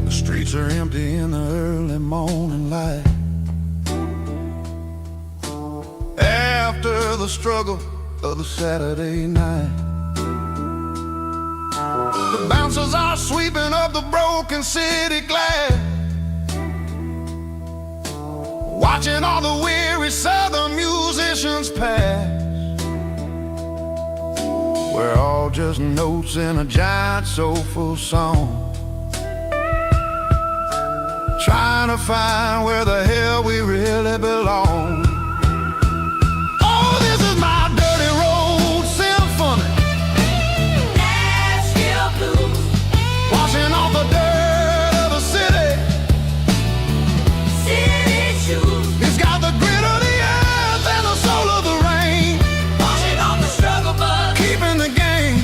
The streets are empty in the early morning light, after the struggle of the Saturday night. The bouncers are sweeping up the broken city glass, watching all the weary southern musicians pass. We're all just notes in a giant soulful song, trying to find where the hell we really belong. Oh, this is my dirty road symphony, Nashville blues, washing off the dirt of the city, city shoes. It's got the grit of the earth and the soul of the rain, washing off the struggle but keeping the game.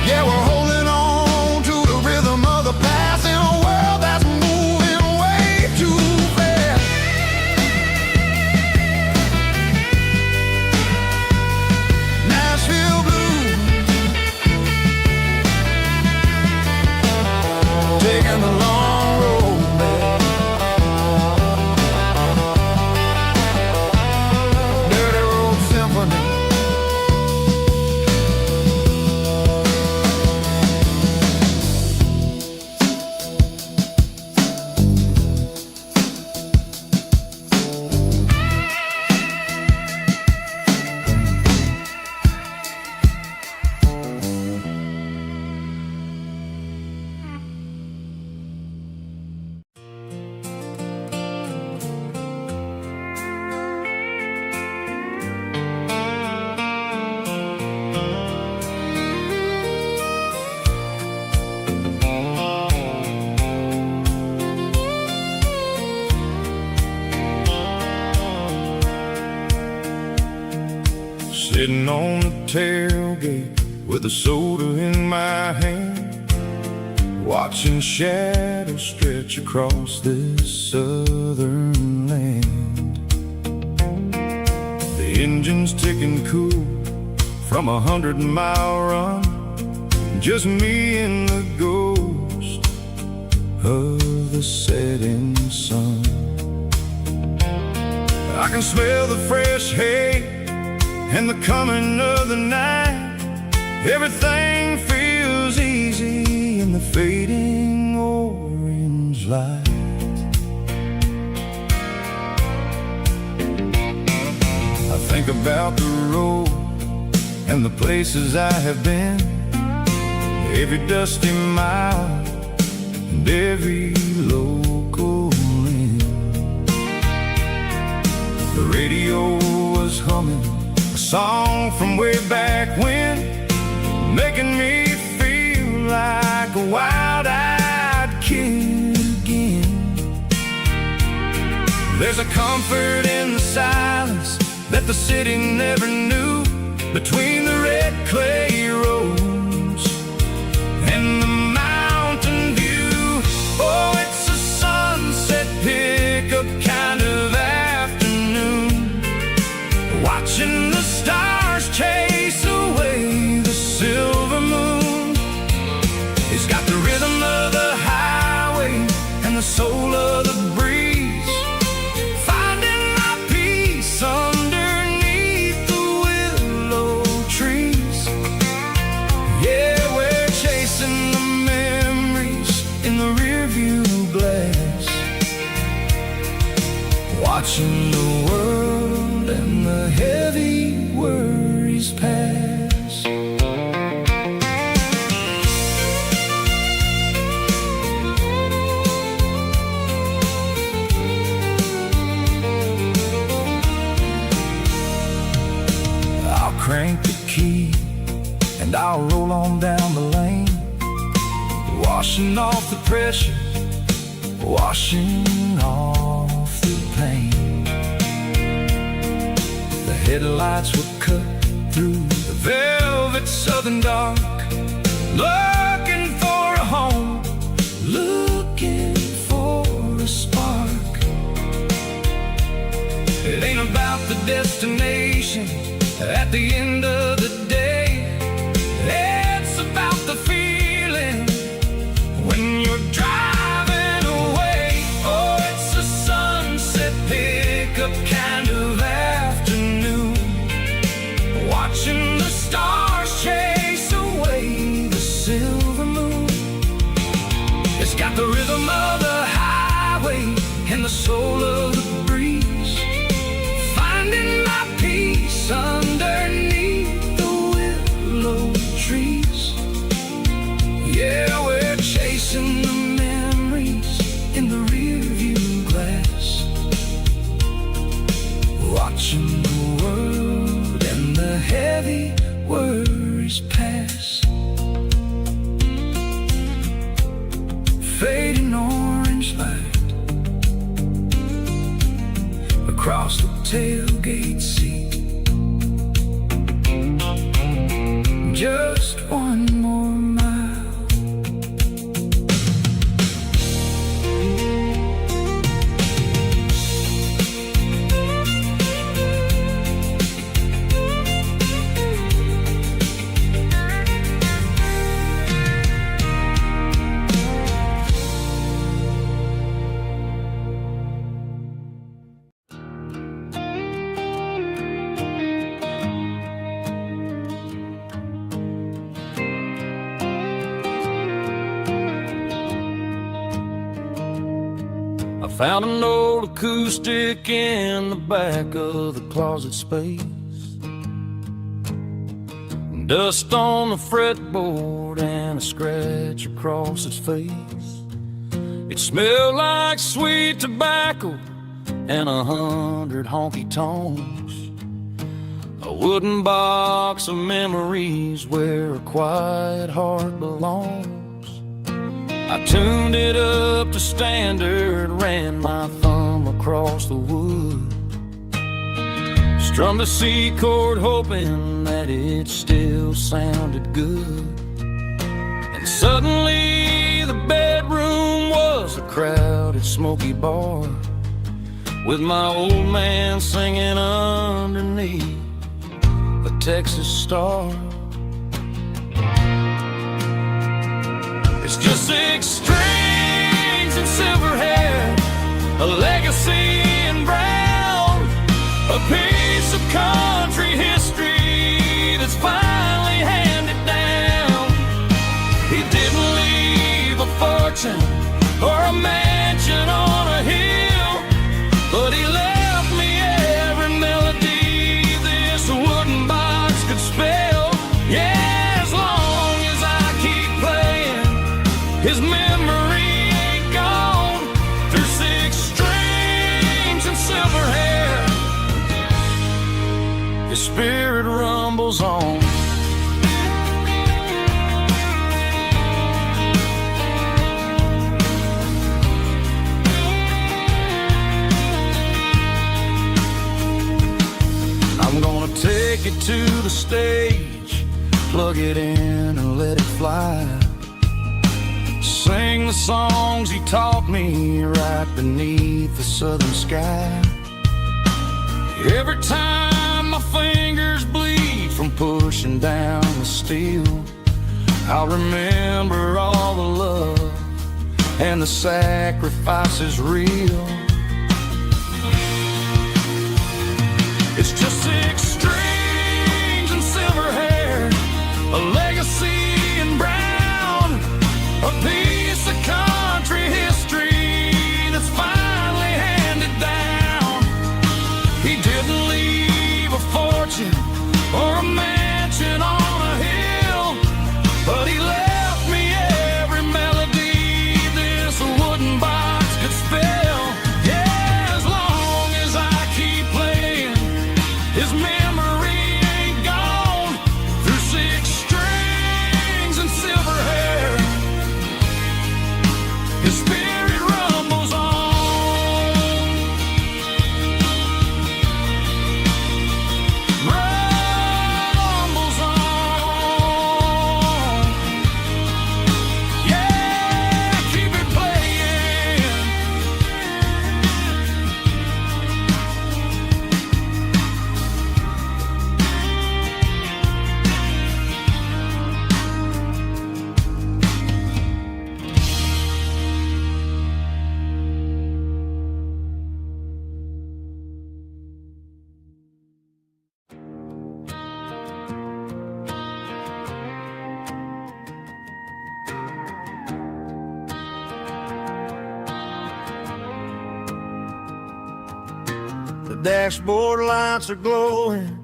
Yeah, we're holding on to the rhythm of the past in a world that's moving way too fast. Nashville blues, taking the long road back. Dirty road symphony. Sitting on the tailgate with a soda in my hand, watching shadows stretch across this southern land. The engine's ticking cool from 100-mile run, just me and the ghost of the setting sun. I can smell the fresh hay and the coming of the night. Everything feels easy in the fading orange light. I think about the road and the places I have been, every dusty mile and every local inn. The radio was humming a song from way back when, making me feel like a wild-eyed kid again. There's a comfort in the silence that the city never knew, between the red clay roads and the mountain view. Oh, it's a sunset pickup kind of afternoon, watching the stars chase away the silver moon. It's got the rhythm of the highway and the soul of the breeze, finding my peace underneath the willow trees. Yeah, we're chasing the memories in the rearview glass, watching the world and the heavy worries pass. I'll crank the key and I'll roll on down the lane, washing off the pressure, washing off the pain. The headlights were cut through the velvet southern dark, looking for a home, looking for a spark. It ain't about the destination at the end of the day, it's about the feeling when you're driving away. Oh, it's a sunset pickup kind of afternoon, watching the stars chase away the silver moon. It's got the rhythm of the highway and the soul of the breeze, finding my peace underneath the willow trees. Yeah, we're chasing the memories in the rearview glass, watching the world and the heavy worries pass. Fading orange light across the tailgate seat, just one more mile. I found an old acoustic in the back of the closet space, dust on the fretboard and a scratch across its face. It smelled like sweet tobacco and 100 honky tonks, a wooden box of memories where a quiet heart belongs. I tuned it up to standard, ran my thumb across the wood, strummed a C chord hoping that it still sounded good. And suddenly the bedroom was a crowded smoky bar, with my old man singing underneath the Texas star. It's just 6 strings and silver hair, a legacy in brown, a piece of country history that's finally handed down. He didn't leave a fortune or a mansion on a hill, but he left me every melody His spirit rumbles on. I'm gonna take it to the stage, plug it in and let it fly. Sing the songs he taught me right beneath the southern sky. Every time my fingers bleed from pushing down the steel, I'll remember all the love and the sacrifices real. It's just 6 strings and silver hair, a legacy in brown, a piece of country history that's finally handed down. He didn't leave a fortune or a mansion on a hill, but he left me every melody this wooden box could spell. Yeah, as long as I keep playing, his memory ain't gone. Through 6 strings and silver hair, his spirit rumbles on. Rumbles on. Yeah, keep it playing. The dashboard lights are glowing,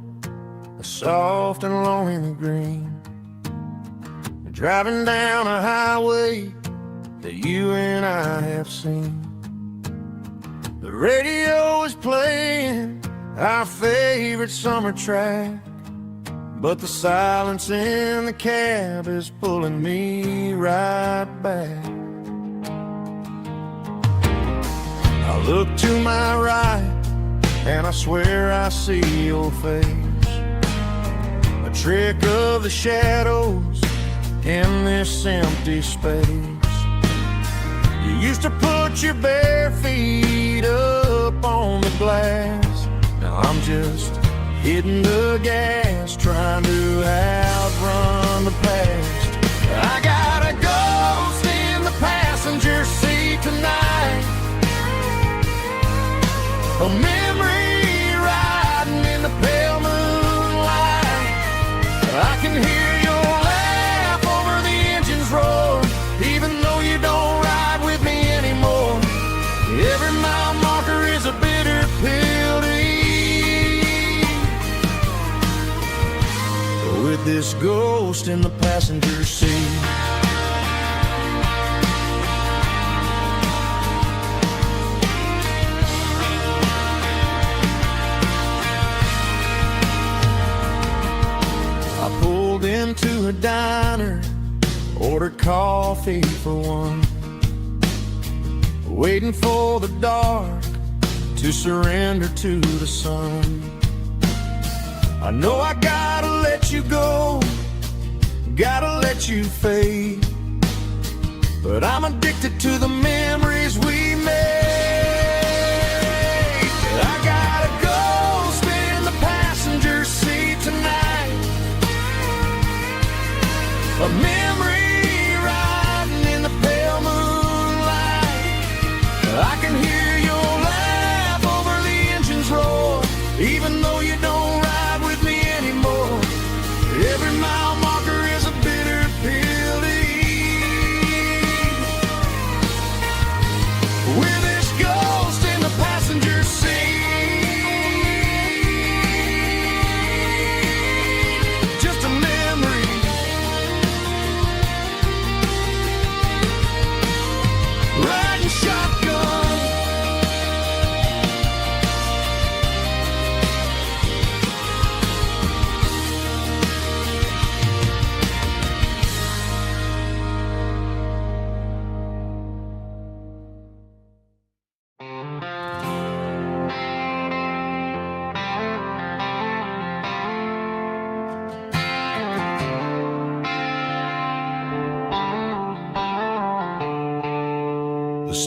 a soft and lonely green. Driving down a highway that you and I have seen. The radio is playing our favorite summer track, but the silence in the cab is pulling me right back. I look to my right and I swear I see your face, a trick of the shadows in this empty space. You used to put your bare feet up on the glass. Now I'm just hitting the gas, trying to outrun the past. I got a ghost in the passenger seat tonight, a memory riding in the pale moonlight. I can hear your laugh over the engine's roar, even though you don't ride with me anymore. Every mile marker is a bitter pill to eat. With this ghost in the passenger seat, into a diner, ordered coffee for one, waiting for the dark to surrender to the sun. I know I gotta let you go, gotta let you fade, but I'm addicted to the memories we made. I got a ghost in the passenger seat tonight, a memory riding in the pale moonlight. I can hear your laugh over the engine's roar, even though you don't ride with me anymore. Every mile marker is a bitter pill to eat. With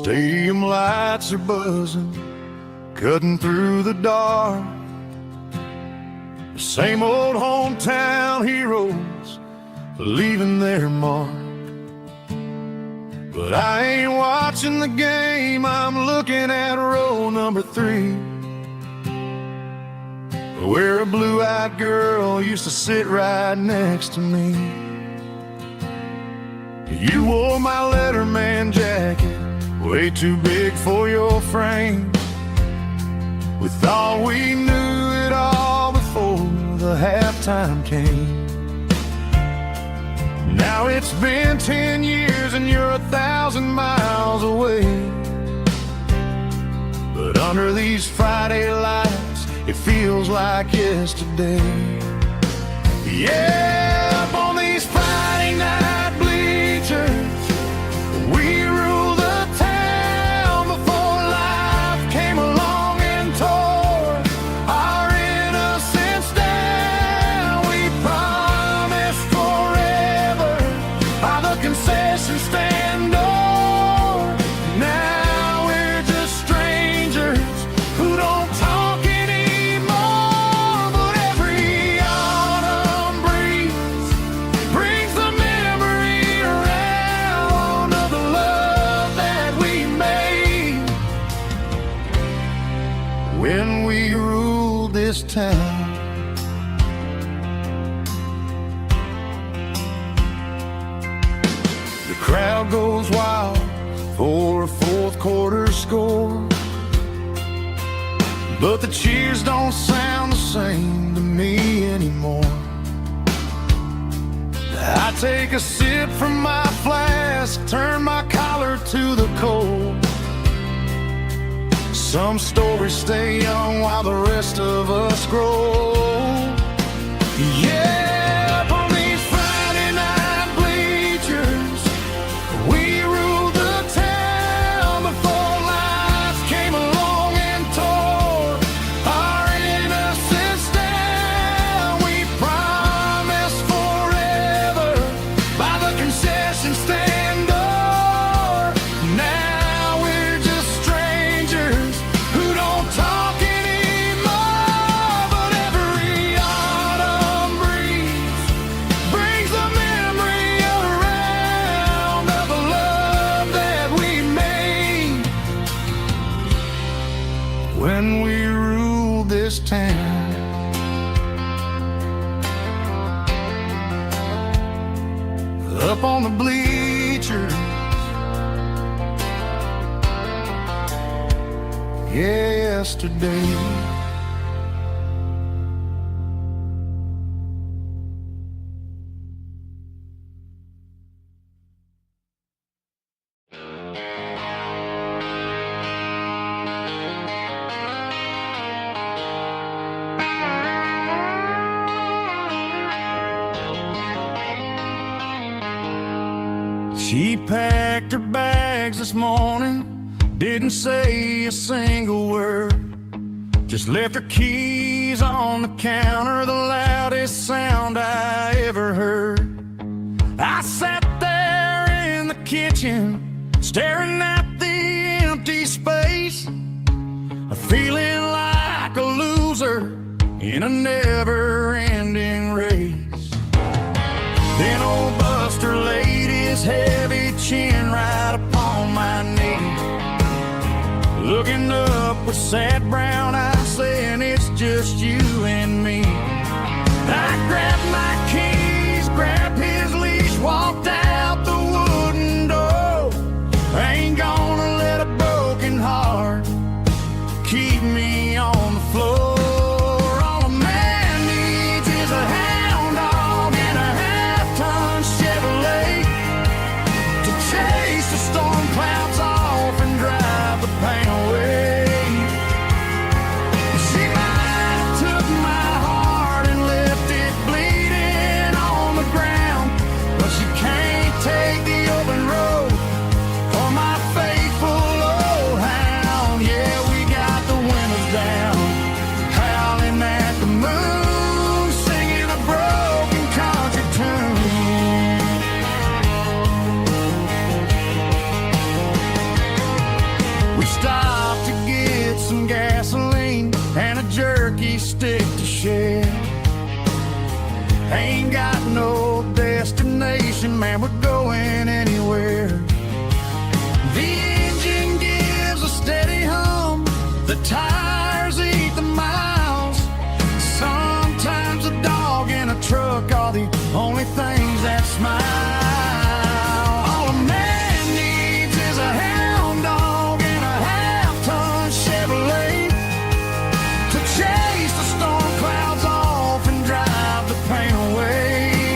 Stadium lights are buzzing, cutting through the dark. The same old hometown heroes leaving their mark. But I ain't watching the game, I'm looking at row number 3, where a blue-eyed girl used to sit right next to me. You wore my Letterman jacket, way too big for your frame. We thought we knew it all before the halftime came. Now it's been 10 years and you're 1,000 miles away. But under these Friday lights, it feels like yesterday. Yeah, up on these Friday night bleachers, we rule the town before life came along and tore our innocence down. We promised forever by the concession stand door. Now we're just strangers who don't talk anymore. But every autumn breeze brings the memory around of the love that we made when we ruled this town. The crowd goes wild for a fourth quarter score, but the cheers don't sound the same to me anymore. I take a sip from my flask, turn my collar to the cold. Some stories stay young while the rest of us grow. Yeah, up on these Friday night bleachers, we ruled the town before life came along and tore our innocence down. We promised forever by the concession stand door. Now we're just strangers who don't talk anymore. But every autumn breeze brings the memory around of the love that we made when we ruled this town. Up on the bleachers, yesterday. She packed her bags this morning, didn't say a single word, just left her keys on the counter, the loudest sound I ever heard. I sat there in the kitchen, staring at the empty space, feeling like a loser in a never-ending race. Then old Buster laid his heavy chin right upon my knee, looking up with sad brown eyes, saying it's just you and me. I grabbed my keys, grabbed his leash, walked out the wooden door. I ain't gonna let a broken heart keep me on the floor. All a man needs is a hound dog and a half-ton Chevrolet to chase the storm clouds off and drive the pain away. smile. All a man needs is a hound dog and a half-ton Chevrolet to chase the storm clouds off and drive the pain away.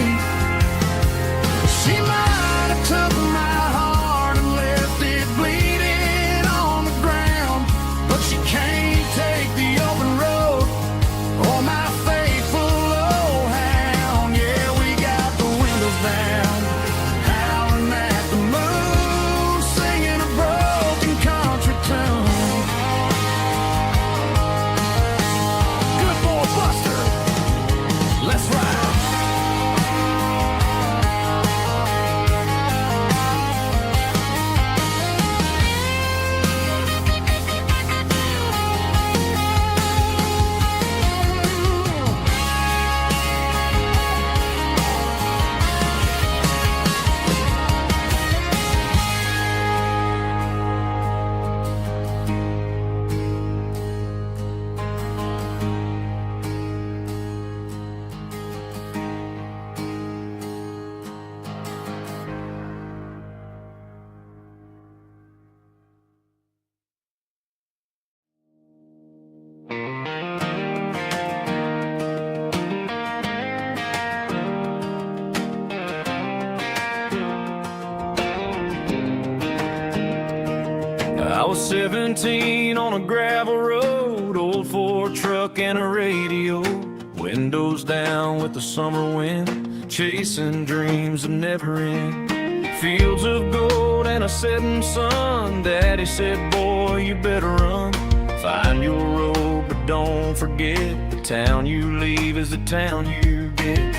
She might have took my heart and left it bleeding on the ground, but she can't take the open road or my faithful old hound. Yeah, we got the windows down, howling at the moon, singing a broken country tune. Good boy Buster, let's ride. I was 17 on a gravel road, old Ford truck and a radio, windows down with the summer wind, chasing dreams that never end. Fields of gold and a setting sun. Daddy said, boy, you better run. Find your road, but don't forget, the town you leave is the town you get.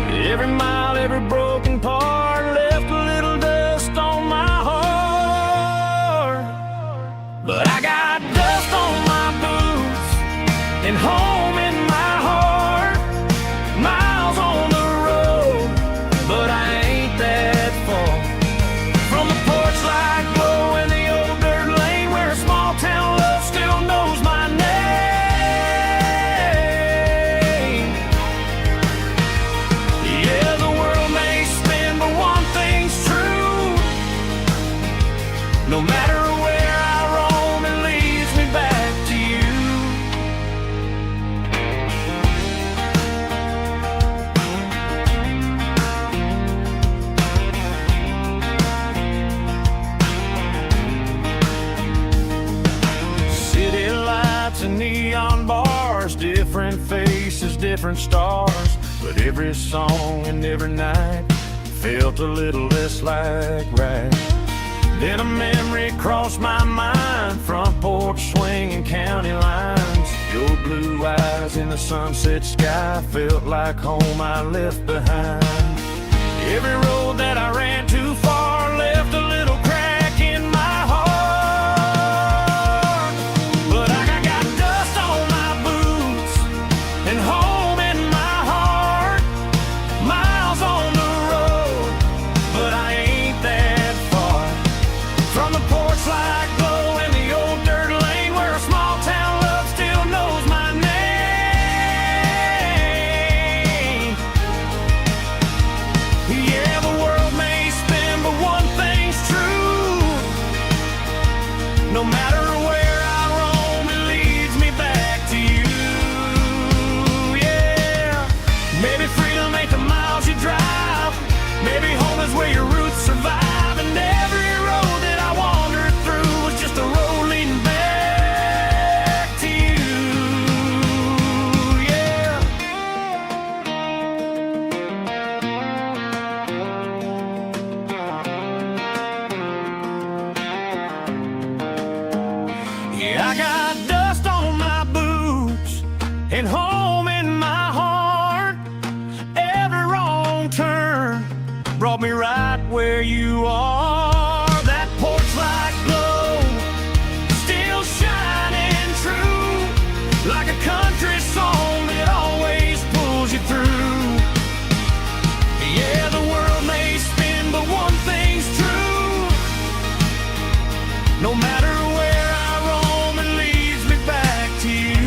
Every mile, every broken part left a little dust on my heart. But I got dust on my boots and home in my heart. Miles on the road, but I ain't that far from the porch light glow and the old dirt lane where a small town love still knows my name. Yeah, the world may spin, but one thing's true. No matter where I roam, it leads me back to you. City lights and neon bars, different faces, different stars, but every song and every night felt a little less like right. Then a memory crossed my mind, front porch swinging county lines. Your blue eyes in the sunset sky felt like home I left behind. Every road that I ran too far left a little crack in my heart. But I got dust on my boots and home in my heart. Miles on the road, but I ain't that far from the porch light glow and the old dirt lane where a small town love still knows my name. Yeah, the world may spin, but one thing's true. No matter where I roam, it leads me back to you. Yeah, maybe freedom ain't the miles you drive. Maybe home is where your roots survive. And every road that I wandered through was just a road leading back to you. Yeah. Yeah, I got dust on my boots and home in my heart. Every wrong turn brought me right where you are. That porch light glow still shining true, like a country song that always pulls you through. Yeah, the world may spin, but one thing's true. No matter where I roam, it leads me back to you.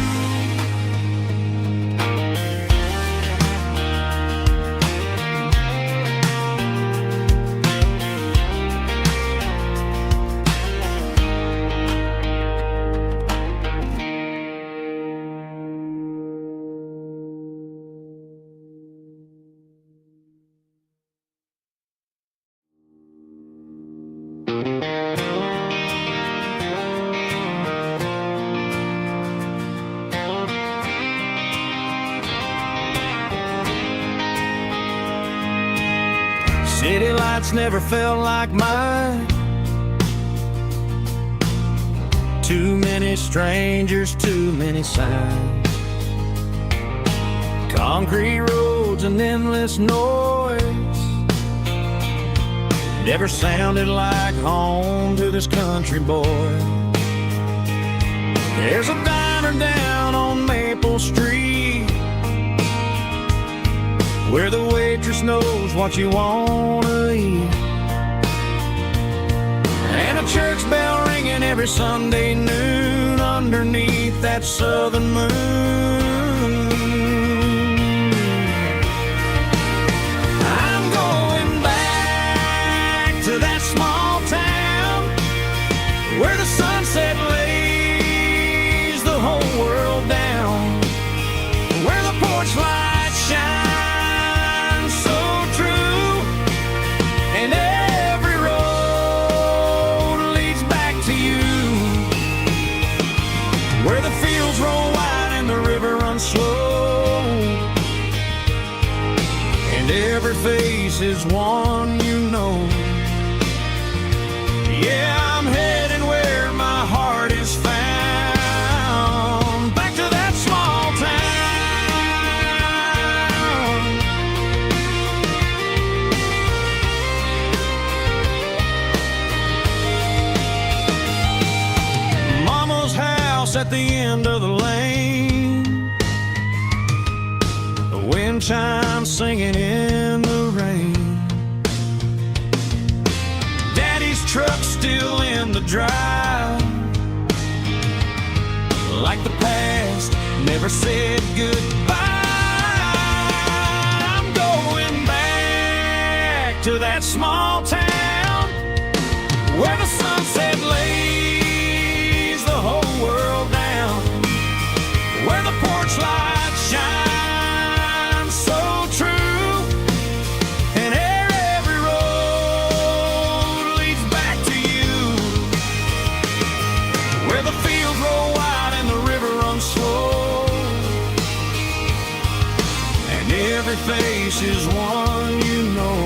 City lights never felt like mine. Too many strangers, too many signs. Concrete roads and endless noise never sounded like home to this country boy. There's a diner down on Maple Street where the waitress knows what you wanna eat, and a church bell ringing every Sunday noon underneath that southern moon. I'm going back to that small town where the sunset lays the whole world down, where the porch lights shine so true, and every road leads back to you, where the fields roll wide and the river runs slow, and every face is one you know. Yeah, I'm heading where my heart is found, back to that small town. Mama's house at the end of the lane, the wind chimes singing in the rain, Daddy's truck still in the drive, like the past never said goodbye. I'm going back to that small town where the sunset lays the whole world down, where the porch lights shine so true, and every road leads back to you, where the fields roll wide and the river runs slow, and every face is one you know.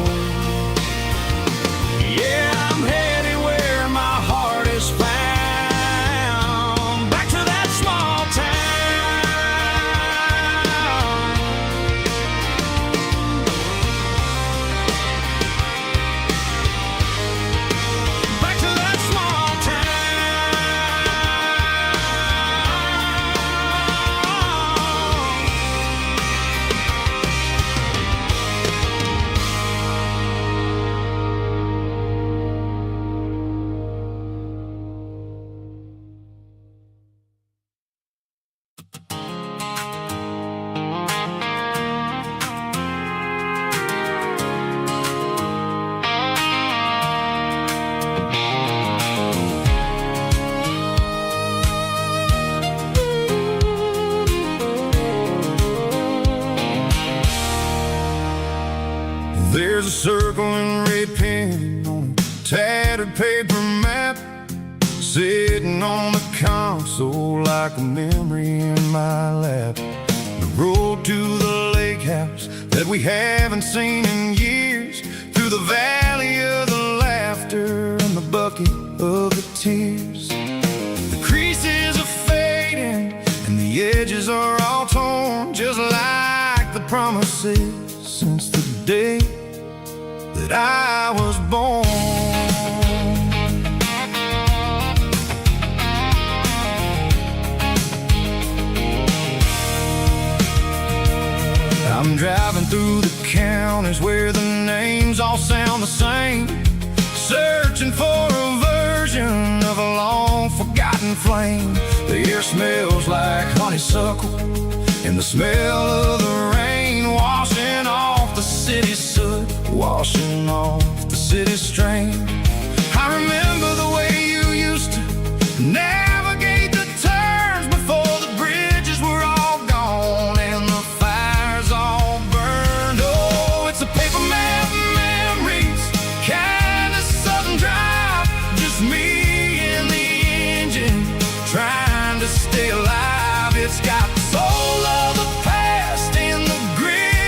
Yeah, I'm heading where my heart is found, back to that small town. Back to that small There's a circle and red pen on a tattered paper map, sitting on the console like a memory in my lap. The road to the lake house that we haven't seen in years, through the valley of the laughter and the bucket of the tears. The creases are fading and the edges are all torn, just like the promises since the day that I was born. I'm driving through the counties where the names all sound the same, searching for a version of a long forgotten flame. The air smells like honeysuckle and the smell of the rain washing off the city's soot, washing off the city's strain. I remember the way you used to navigate the turns before the bridges were all gone and the fires all burned. Oh, it's a paper map memories, kind of southern drive, just me and the engine trying to stay alive. It's got the soul of the past and the grit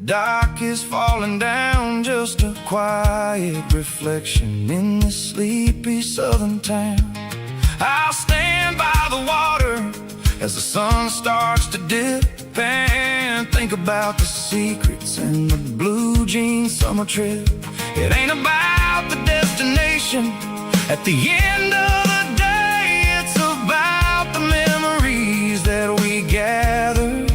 dock is falling down, just a quiet reflection in this sleepy southern town. I'll stand by the water as the sun starts to dip and think about the secrets and the blue jean summer trip. It ain't about the destination at the end of the day, it's about the memories that we gather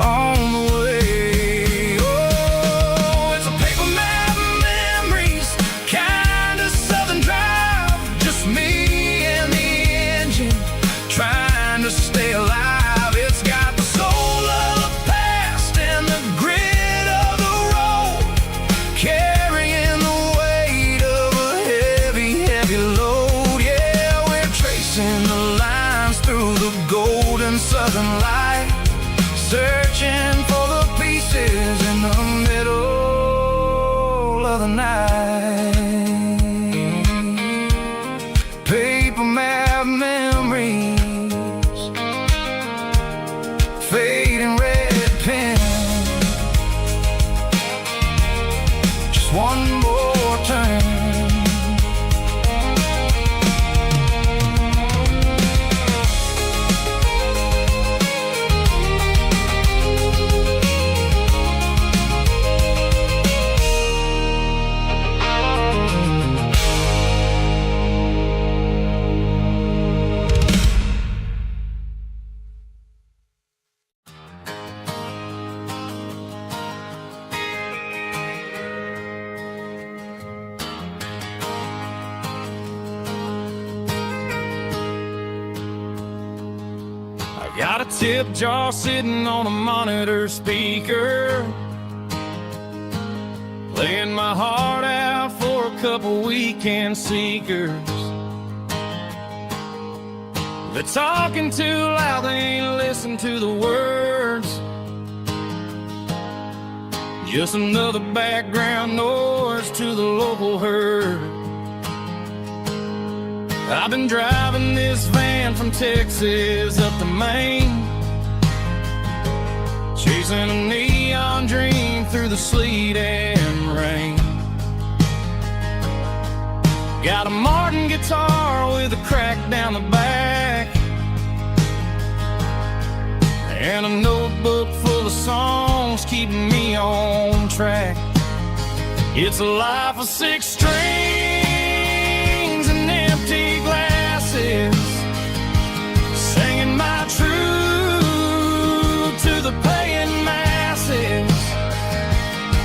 on the way. Oh, it's a paper map of memories, kind of southern drive, just me and the engine trying to stay alive. It's got the soul of the past and the grit of the road, carrying the weight of a heavy, heavy load. Yeah, we're tracing the lines through the golden southern light, searching for the pieces in the middle of the night. Paper map memories, fading red pen, just one more turn. Got a tip jar sitting on a monitor speaker, playing my heart out for a couple weekend seekers. They're talking too loud, they ain't listen to the words. Just another background noise to the local herd. I've been driving this van from Texas up to Maine, chasing a neon dream through the sleet and rain. Got a Martin guitar with a crack down the back, and a notebook full of songs keeping me on track. It's a life of 6 strings and empty glasses, singing my truth to the paying masses.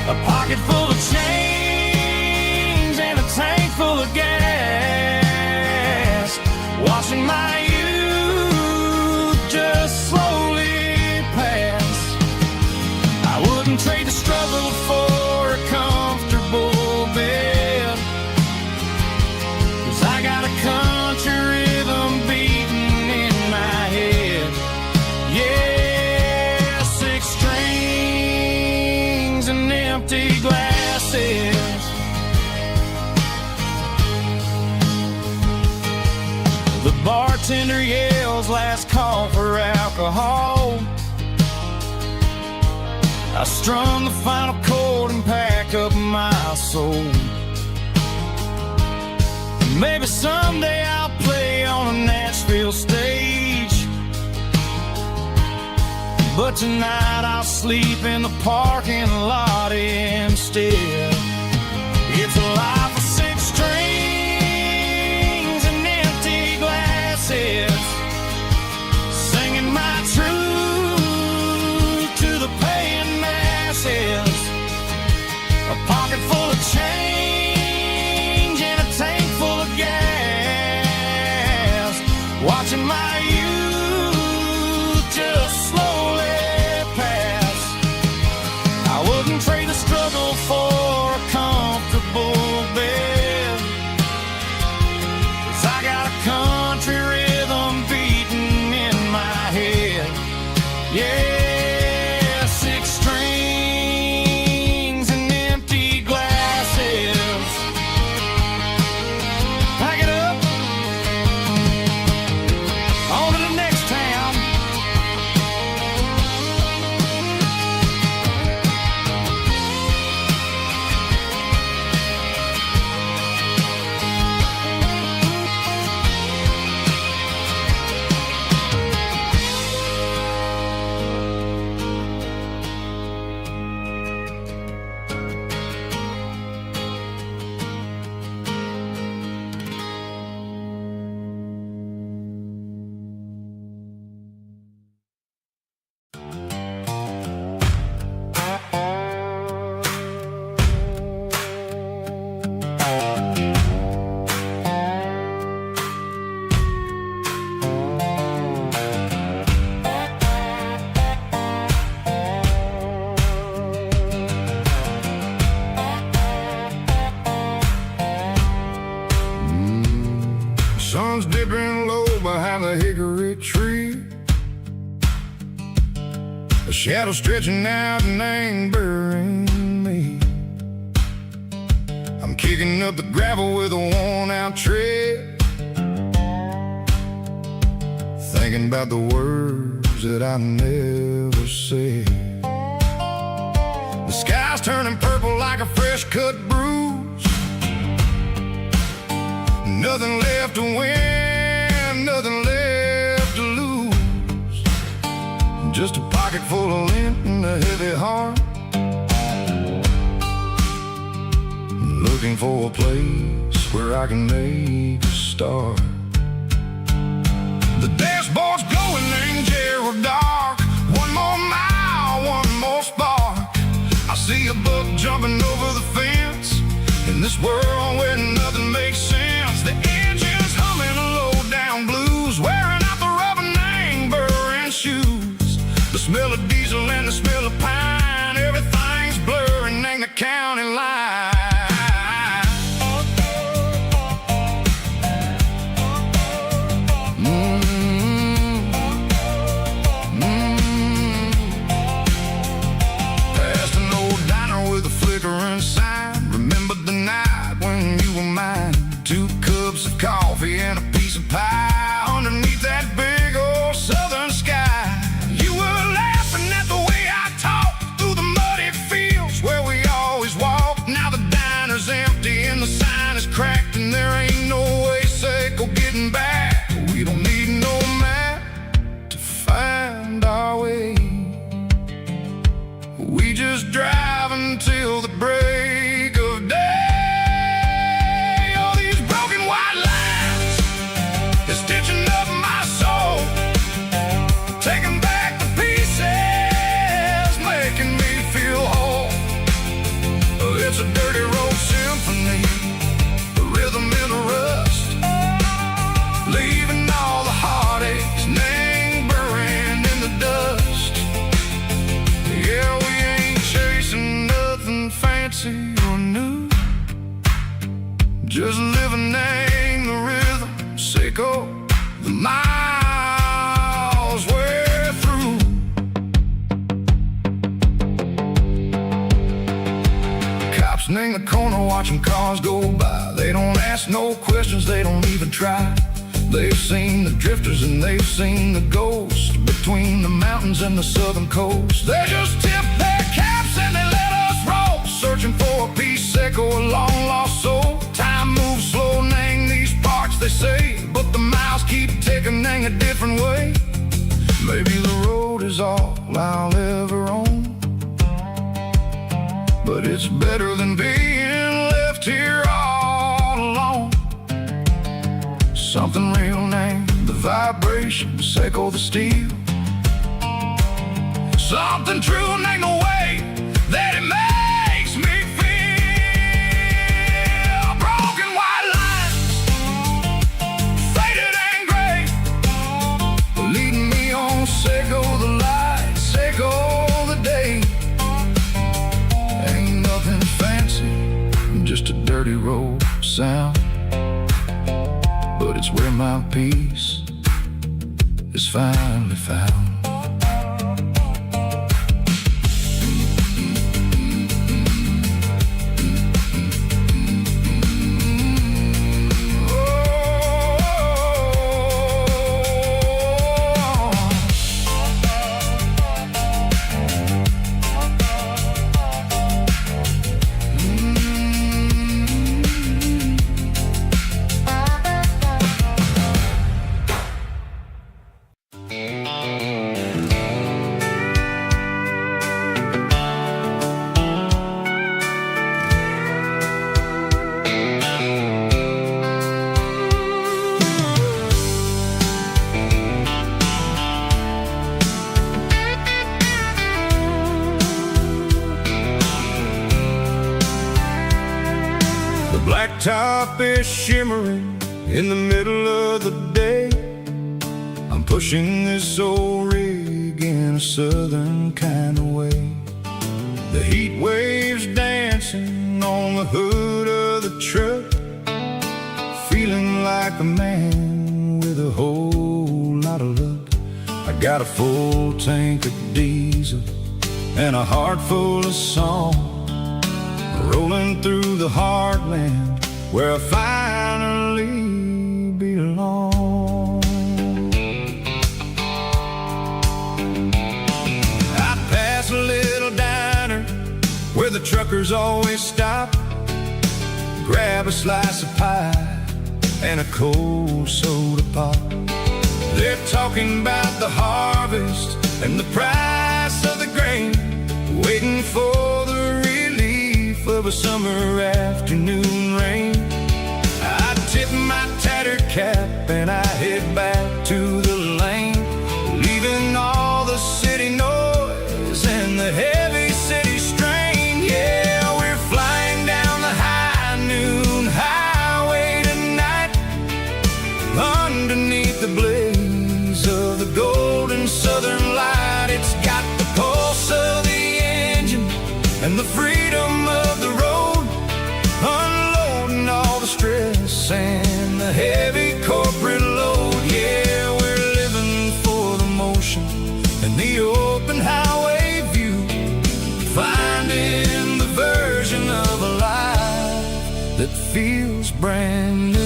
A pocket full of change and a tank full of gas, watching my youth just slowly pass. I wouldn't trade the struggle for a comfortable bed, 'cause I got a country rhythm beating in my head. Yeah, 6 strings and empty glasses. The bartender yells last call for alcohol. I strum the final chord and pack up my soul. Maybe someday I'll play on a Nashville stage, but tonight I'll sleep in the parking lot instead. It's a life of 6 strings and empty glasses, singing my truth to the paying masses. A pocket full of change and a tank full of gas, watching my youth just slowly pass. I wouldn't trade the struggle for a comfortable bed, 'cause I got a country rhythm beating in my head. Yeah, 6 strings and empty glasses. Pack it up. Sun's dipping low behind the hickory tree. A shadow stretching out and angering me. I'm kicking up the gravel with a worn-out tread, thinking about the words that I never said. The sky's turning purple like a fresh-cut bruise. Nothing left to win, nothing left to lose. Just a pocket full of lint and a heavy heart, looking for a place where I can make a start. The dashboard's glowing angel dark. One more mile, one more spark. I see a buck jumping over the fence in this world where nothing makes sense. The engine's humming a low-down blues, wearing out the rubber-name burring shoes. The smell of diesel and the smell of pine, everything's blurring, ain't the county line. Past an old diner with a flickering sign. Remember the night when you were mine. 2 cups of coffee and a piece of pie underneath that big old southern sky. You were laughing at the way I talked through the muddy fields where we always walked. Now the diner's empty and the sign is cracked, and there ain't no way safe or getting back. We don't need no map to find our way. We just drive until the break of day. All these broken white lines is stitching up my soul, taking back the pieces, making me feel whole. It's a dirty road symphony, the rhythm in the rust, leaving all the heartaches, name buried in the dust. Yeah, we ain't chasing nothing fancy or new, just living in the rhythm, sicko, the miles we're through. Cops in the corner watching cars go by. They don't ask no questions, they don't even try. They've seen the drifters and they've seen the ghosts between the mountains and the southern coast. They just tip their caps and they let us roll, searching for a piece seco, a long lost soul. Time moves slow, nang these parts they say, but the miles keep ticking, nang a different way. Maybe the road is all I'll ever own, but it's better than being left here all alone. Something real name, the vibration, seco the steel. Something true name, the way that it makes me feel. Broken white lines, faded and gray, leading me on, seco the light, seco the day. Ain't nothing fancy, just a dirty road sound, but it's where my peace is finally found. Blacktop is shimmering in the middle of the day. I'm pushing this old rig in a southern kind of way. The heat waves dancing on the hood of the truck, feeling like like the man with a whole lot of luck. I got a full tank of diesel and a heart full of song, rolling through the heartland where I finally belong. I pass a little diner where the truckers always stop, grab a slice of pie and a cold soda pop. They're talking about the harvest and the price of the grain, waiting for the relief of a summer afternoon rain. I tip my tattered cap and I head back to the lane, leaving all the city noise and the heavy city strain. Yeah, we're flying down the high noon highway tonight, underneath the blaze of the golden southern light. It's got the pulse of the engine and the freedom of the road, unloading all the stress and the heavy corporate load. Yeah, we're living for the motion and the open highway view, finding the version of a life that feels brand new.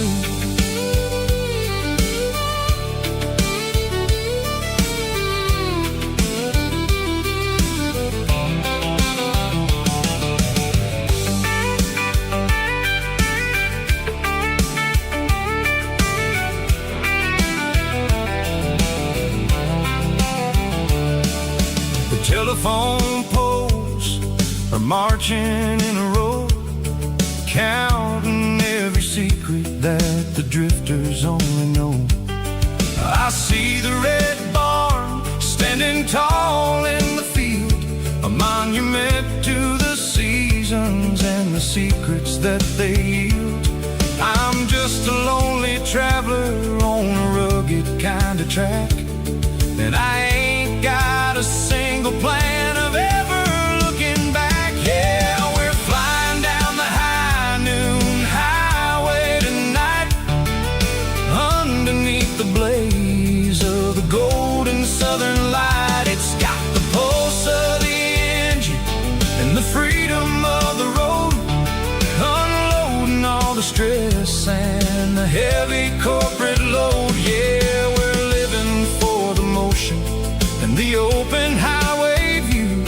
Telephone poles are marching in a row, counting every secret that the drifters only know. I see the red barn standing tall in the field, a monument to the seasons and the secrets that they yield. I'm just a lonely traveler on a rugged kind of track, and I ain't got a single plan of ever looking back. Yeah, we're flying down the high noon highway tonight, underneath the blaze of the golden southern light. It's got the pulse of the engine and the freedom of the road, unloading all the stress and the heavy corporate load. Yeah, we're living for the motion and the open highway view,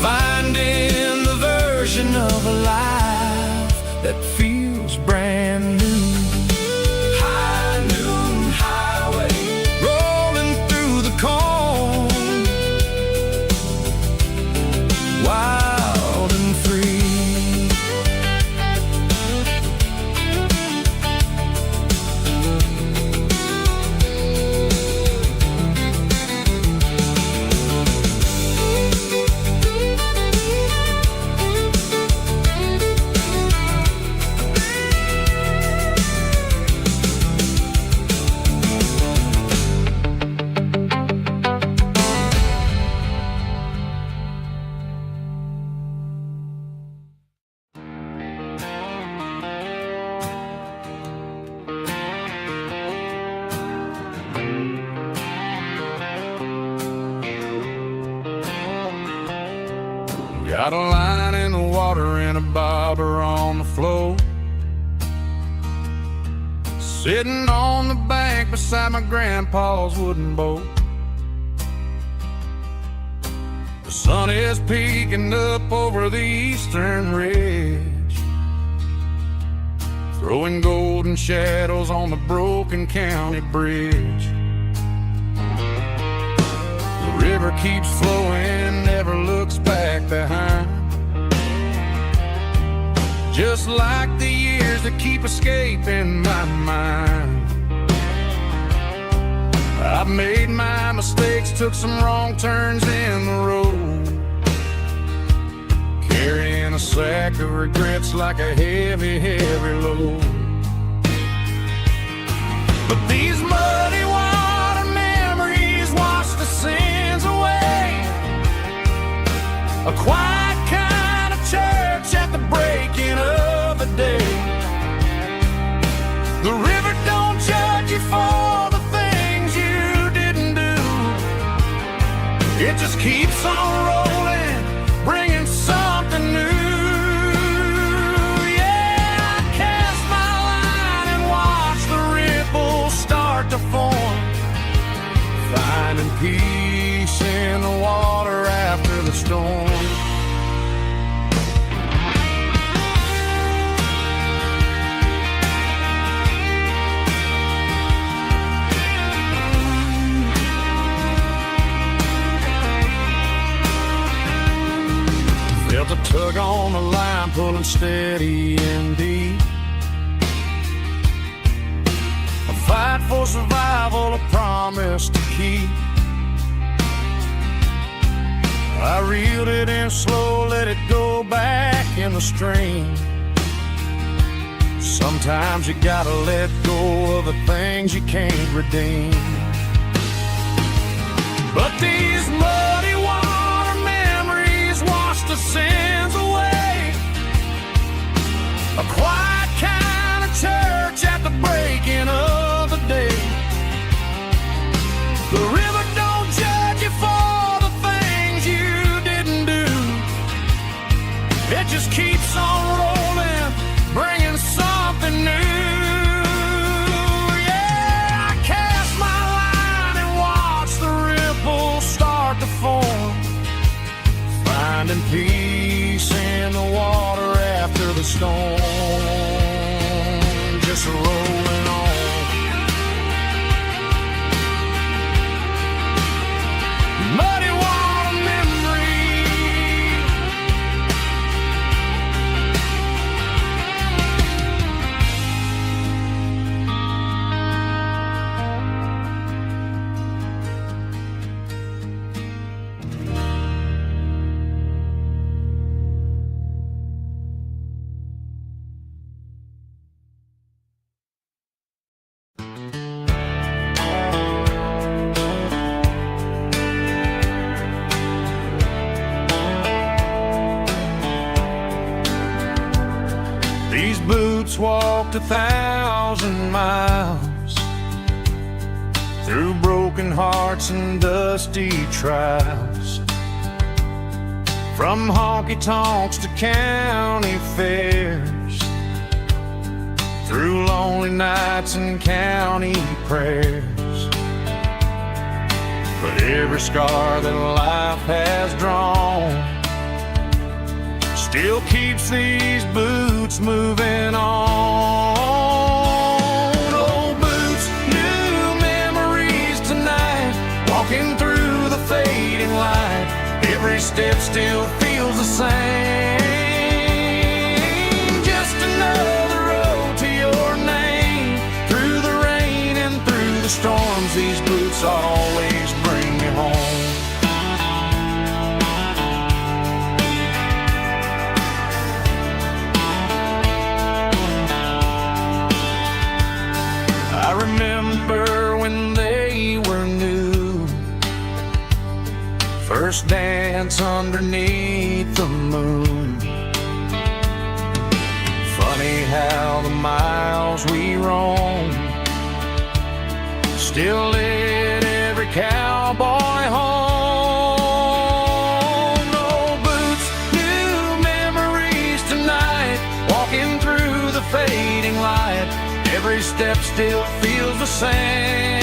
finding the version of a life that feels brand new. High noon highway, rolling through the corn, wild and free. Got a line in the water and a bobber on the floor, sitting on the bank beside my grandpa's wooden boat. The sun is peeking up over the eastern ridge, throwing golden shadows on the broken county bridge. The river keeps flowing, never looks back behind, just like the years that keep escaping my mind. I've made my mistakes, took some wrong turns in the road, carrying a sack of regrets like a heavy, heavy load. But these muddy water memories wash the sins away, a quiet kind of church at the breaking of the day. The river don't It just keeps on rolling, bringing something new. Yeah, I cast my line and watch the ripples start to form, finding peace in the water after the storm. Felt a tug on the line, pulling steady and deep. A fight for survival, a promise to keep. I reeled it in slow, let it go back in the stream. Sometimes you gotta let go of the things you can't redeem. But these muddy water memories wash the sins away. A quiet kind of church at the breaking of the day. The river don't judge you for the things you didn't do. It just keeps on rolling, bringing something new. Yeah, I cast my line and watch the ripples start to form, finding peace in the water after the storm. Just rolling on. Muddy water memory. These boots walked 1,000 miles through broken hearts and dusty trials, from honky-tonks to county fairs, through lonely nights and county prayers. But every scar that life has drawn still keeps these boots moving on. Old boots, new memories tonight, walking through the fading light. Every step still feels the same. Just another road to your name. Through the rain and through the storms, these boots always bring me home. I remember when they were new, first dance underneath the moon. Funny how the miles we roam still lit every cowboy home. Old boots, new memories tonight, walking through the fading light. Every step still feels the same.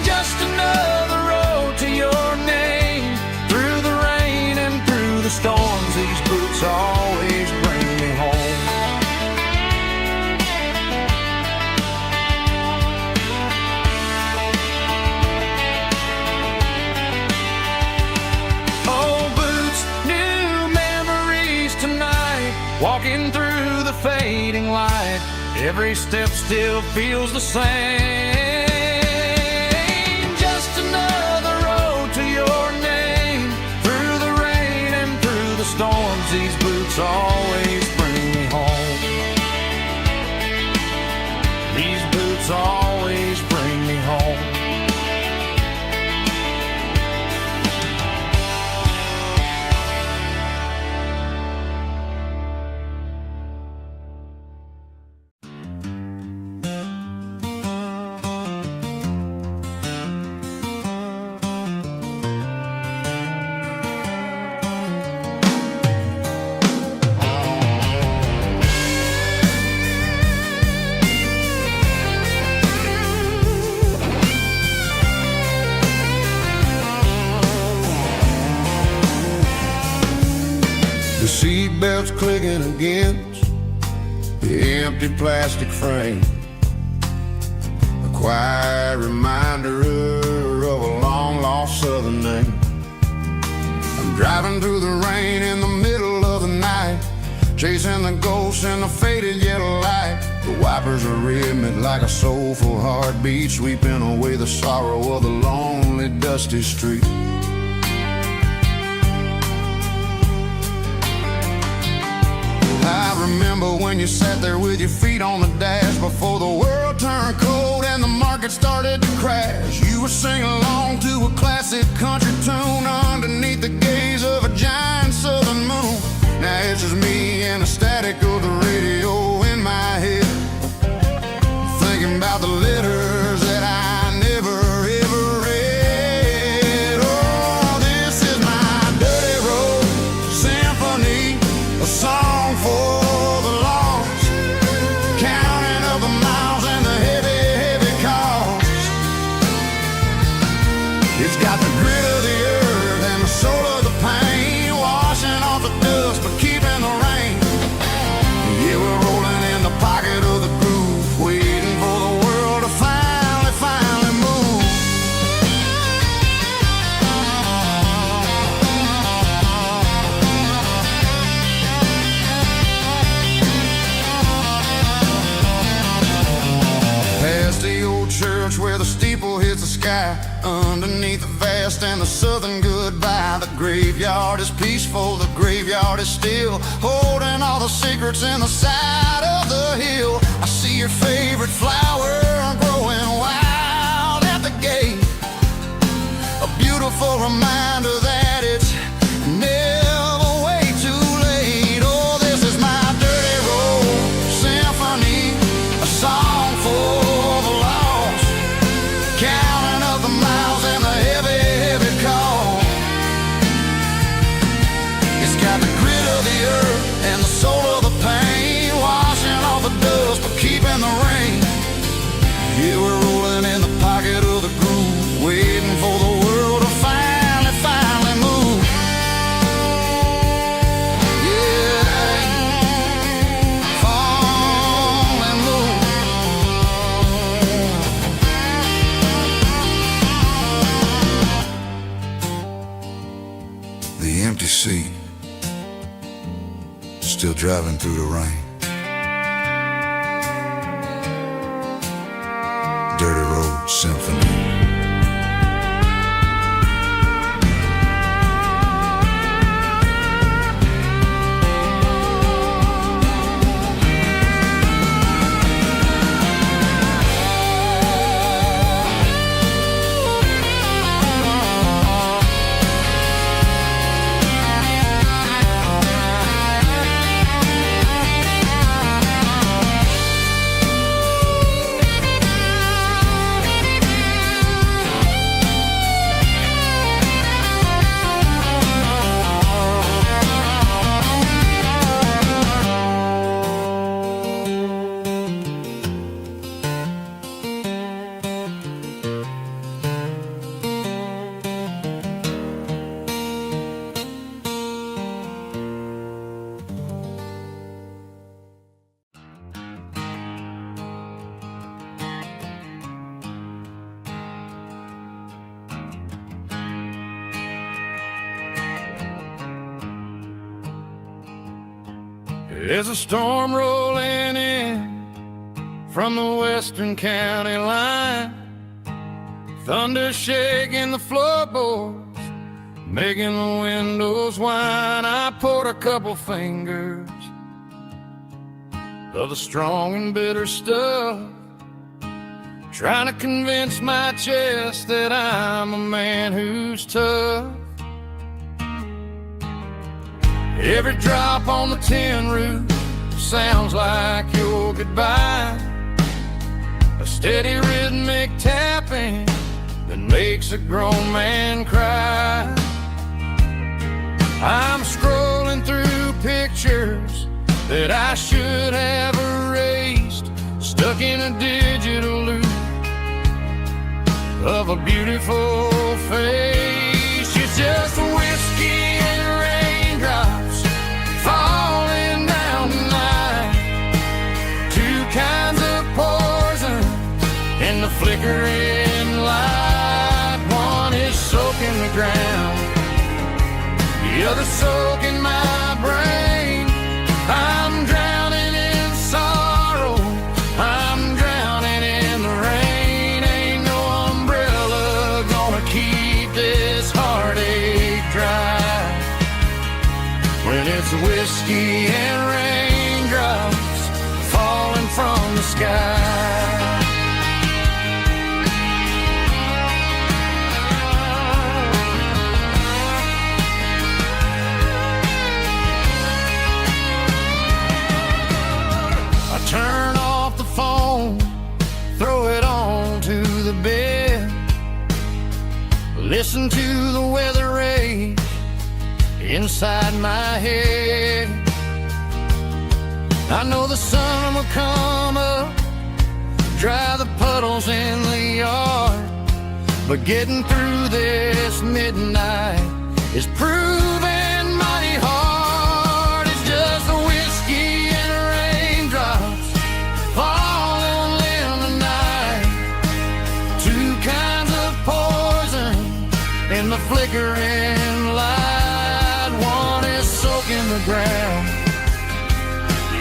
Just another road to your name. Through the rain and through the storms, these boots always bring me home. Old boots, new memories tonight, walking through the fading light. Every step still feels the same. Just another road to your name. Through the rain and through the storms, these boots always bring me home. These boots always bring me home. footsteps clicking against the empty plastic frame. A quiet reminder of a long-lost southern name. I'm driving through the rain in the middle of the night, chasing the ghosts in the faded yellow light. The wipers are rhythmic like a soulful heartbeat, sweeping away the sorrow of the lonely, dusty street. I remember when you sat there with your feet on the dash before the world turned cold and the market started to crash. You were singing along to a classic country tune underneath the gaze of a giant southern moon. Now it's just me and the static of the radio in my head, thinking about the letters that I never ever read. Oh, this is my dirty road symphony, a song for the lost, counting up the miles and the heavy, heavy cost. It's got the grit of the earth and the soul of the pain, washing off the dust but keeping the rain. Yeah, we're rolling in the pocket of the groove, waiting for the world to finally move. Past the old church where the steeple hits the sky, underneath the vast and the southern goodbye. The graveyard is peaceful, the graveyard is still, holding all the secrets in the side of the hill. I see your favorite flower growing wild at the gate, a beautiful reminder that it's never way too late. Oh, this is my dirty road symphony, a song for the lost, counting up the miles and the heavy, heavy call. It's got the grit of the earth and the soul of the pain, washing off the dust but keeping the rain. Yeah, we're rolling in the pocket of the groove, waiting for the world to finally move. Yeah, finally move. The empty seat, still driving through the rain. Dirty Road Symphony. There's a storm rolling in from the western county line, thunder shaking the floorboards, making the windows whine. I poured a couple fingers of the strong and bitter stuff, trying to convince my chest that I'm a man who's tough. Every drop on the tin roof sounds like your goodbye, a steady rhythmic tapping that makes a grown man cry. I'm scrolling through pictures that I should have erased, stuck in a digital loop of a beautiful face. It's just whiskey and raindrops falling flickering light. One is soaking the ground, the other soaking my brain. I'm drowning in sorrow, I'm drowning in the rain. Ain't no umbrella gonna keep this heartache dry when it's whiskey and raindrops falling from the sky. Turn off the phone, throw it on to the bed, listen to the weather rage inside my head. I know the sun will come up, dry the puddles in the yard, but getting through this midnight is proving mighty hard. It's just a whiskey and raindrops falling in the night, two kinds of poison in the flickering light. One is soaking the ground,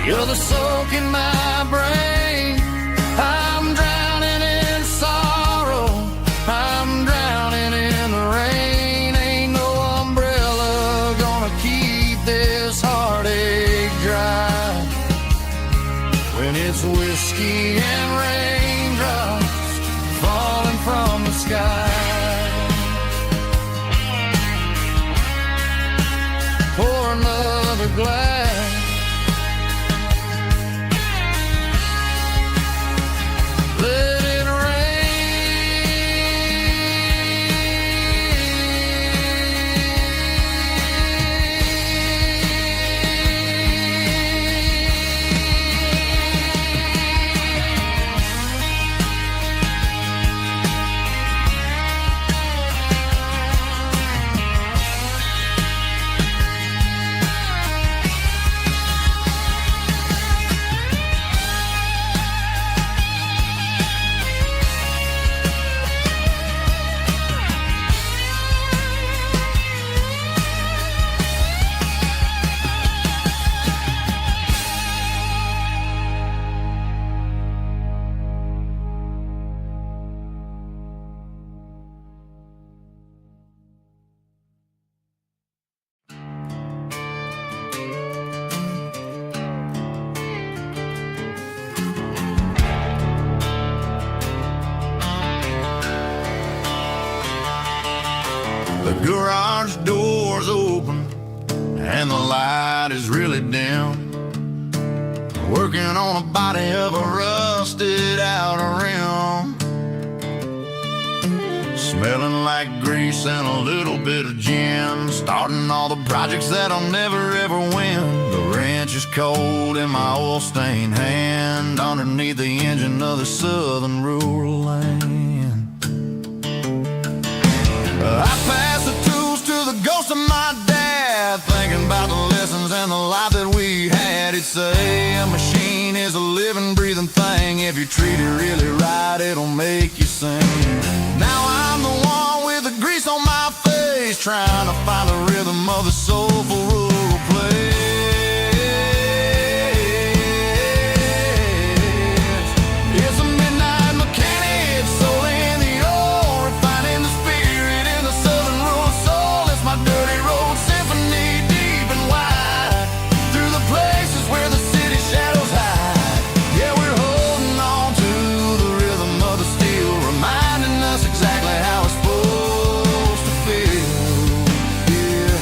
the other soaking my brain. I'm drowning in sorrow, I'm drowning in the rain. Ain't no umbrella gonna keep this heartache dry when it's whiskey and raindrops falling from the sky. Pour another glass, let it the garage door's open and the light is really dim. Working on a body of a rusted out rim, smelling like grease and a little bit of gin. Starting all the projects that'll never ever win. The wrench is cold in my oil-stained hand underneath the engine of the southern rural land. I pass the tools to the ghost of my dad, thinking about the lessons and the life that we had. He'd say a machine is a living, breathing thing. If you treat it really right, it'll make you sing. Now I'm the one with the grease on my face, trying to find the rhythm of the soulful rural place. It's a midnight mechanic, soul in the ore, refining the spirit in the southern rural soul. It's my dirty road symphony, deep and wide, through the places where the city shadows hide. Yeah, we're holding on to the rhythm of the steel, reminding us exactly how it's supposed to feel. Yeah.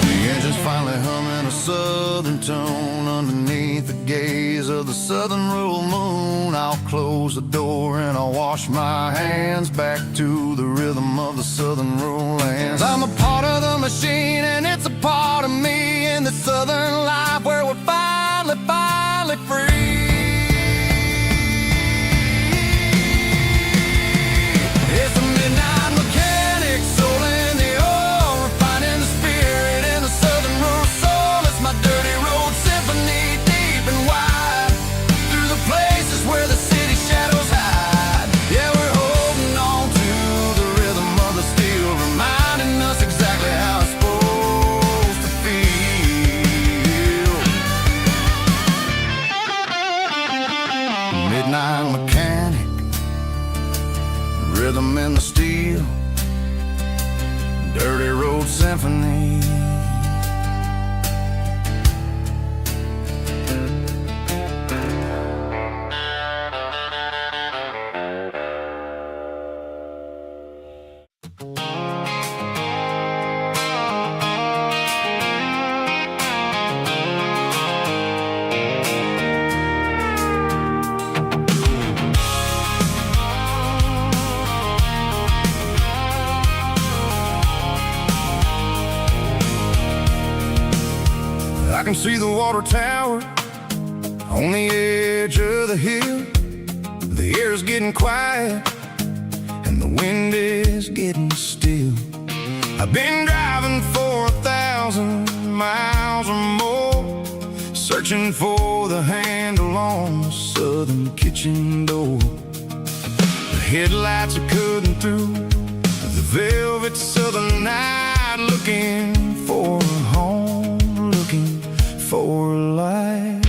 The engine's finally humming a southern tone underneath the gaze of the southern rural moon. I'll close the door and I'll wash my hands back to the rhythm of the southern rural lands. I'm a part of the machine and it's a part of me in the southern life where we're finally free. can see the water tower on the edge of the hill. The air is getting quiet and the wind is getting still. I've been driving for 1,000 miles or more, searching for the handle on the southern kitchen door. The headlights are cutting through the velvet southern night, looking for a home, looking for a life.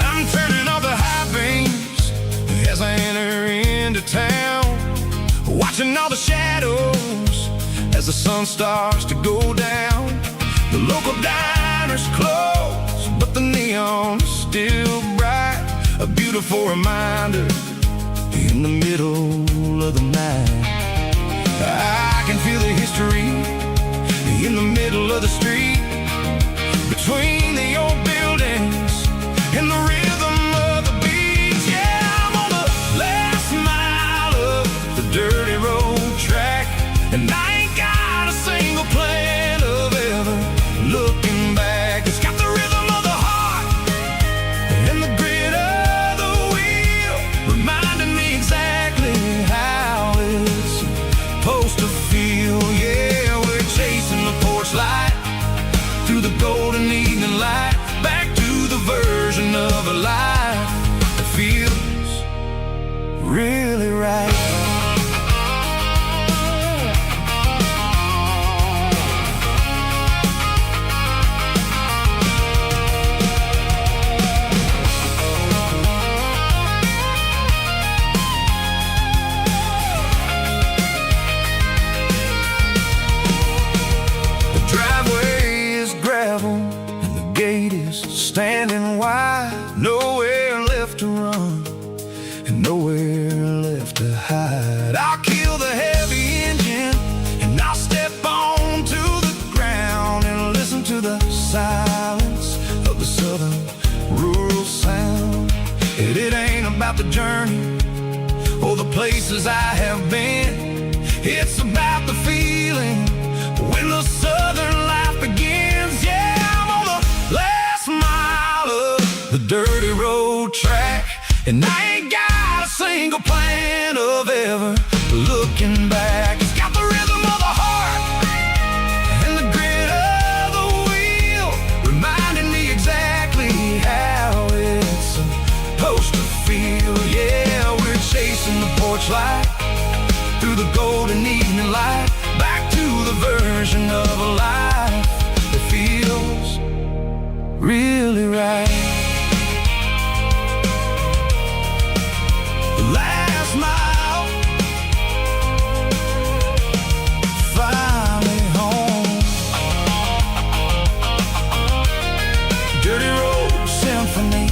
I'm turning off the high beams as I enter into town, watching all the shadows as the sun starts to go down. The local diner's closed, but the neon is still bright, a beautiful reminder in the middle of the night. I can feel the history in the middle of the street, between the old buildings and the rhythm of the beat. Yeah, I'm on the last mile of the dirty road track, and I ain't got a single plan of ever looking back. It's got the rhythm of the heart and the grit of the wheel, reminding me exactly how it's supposed to feel. Yeah, we're chasing the porch light through the golden evening light, back to the version of a life that feels really right. Standing wide, nowhere left to run and nowhere left to hide. I'll kill the heavy engine and I'll step onto the ground and listen to the silence of the southern rural sound. It ain't about the journey or the places I have been, it's about the feeling when the southern life begins. Yeah, I'm on the last mile of the dirty road track, and I ain't got a single plan of ever looking back. It's got the rhythm of the heart and the grit of the wheel, reminding me exactly how it's supposed to feel. Yeah, we're chasing the porch light through the golden evening light, back to the version of a life that feels really right. The last mile, finally home. Dirty road symphony.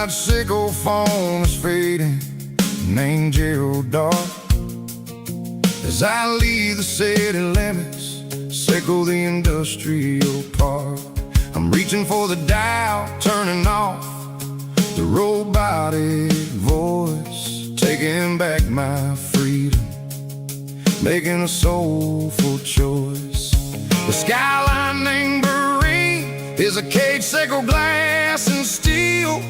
Sickle foam is fading, named Gerald dark. As I leave the city limits, sickle the industrial park. I'm reaching for the dial, turning off the robotic voice, taking back my freedom, making a soulful choice. The skyline named Marine is a cage, sickle glass and steel,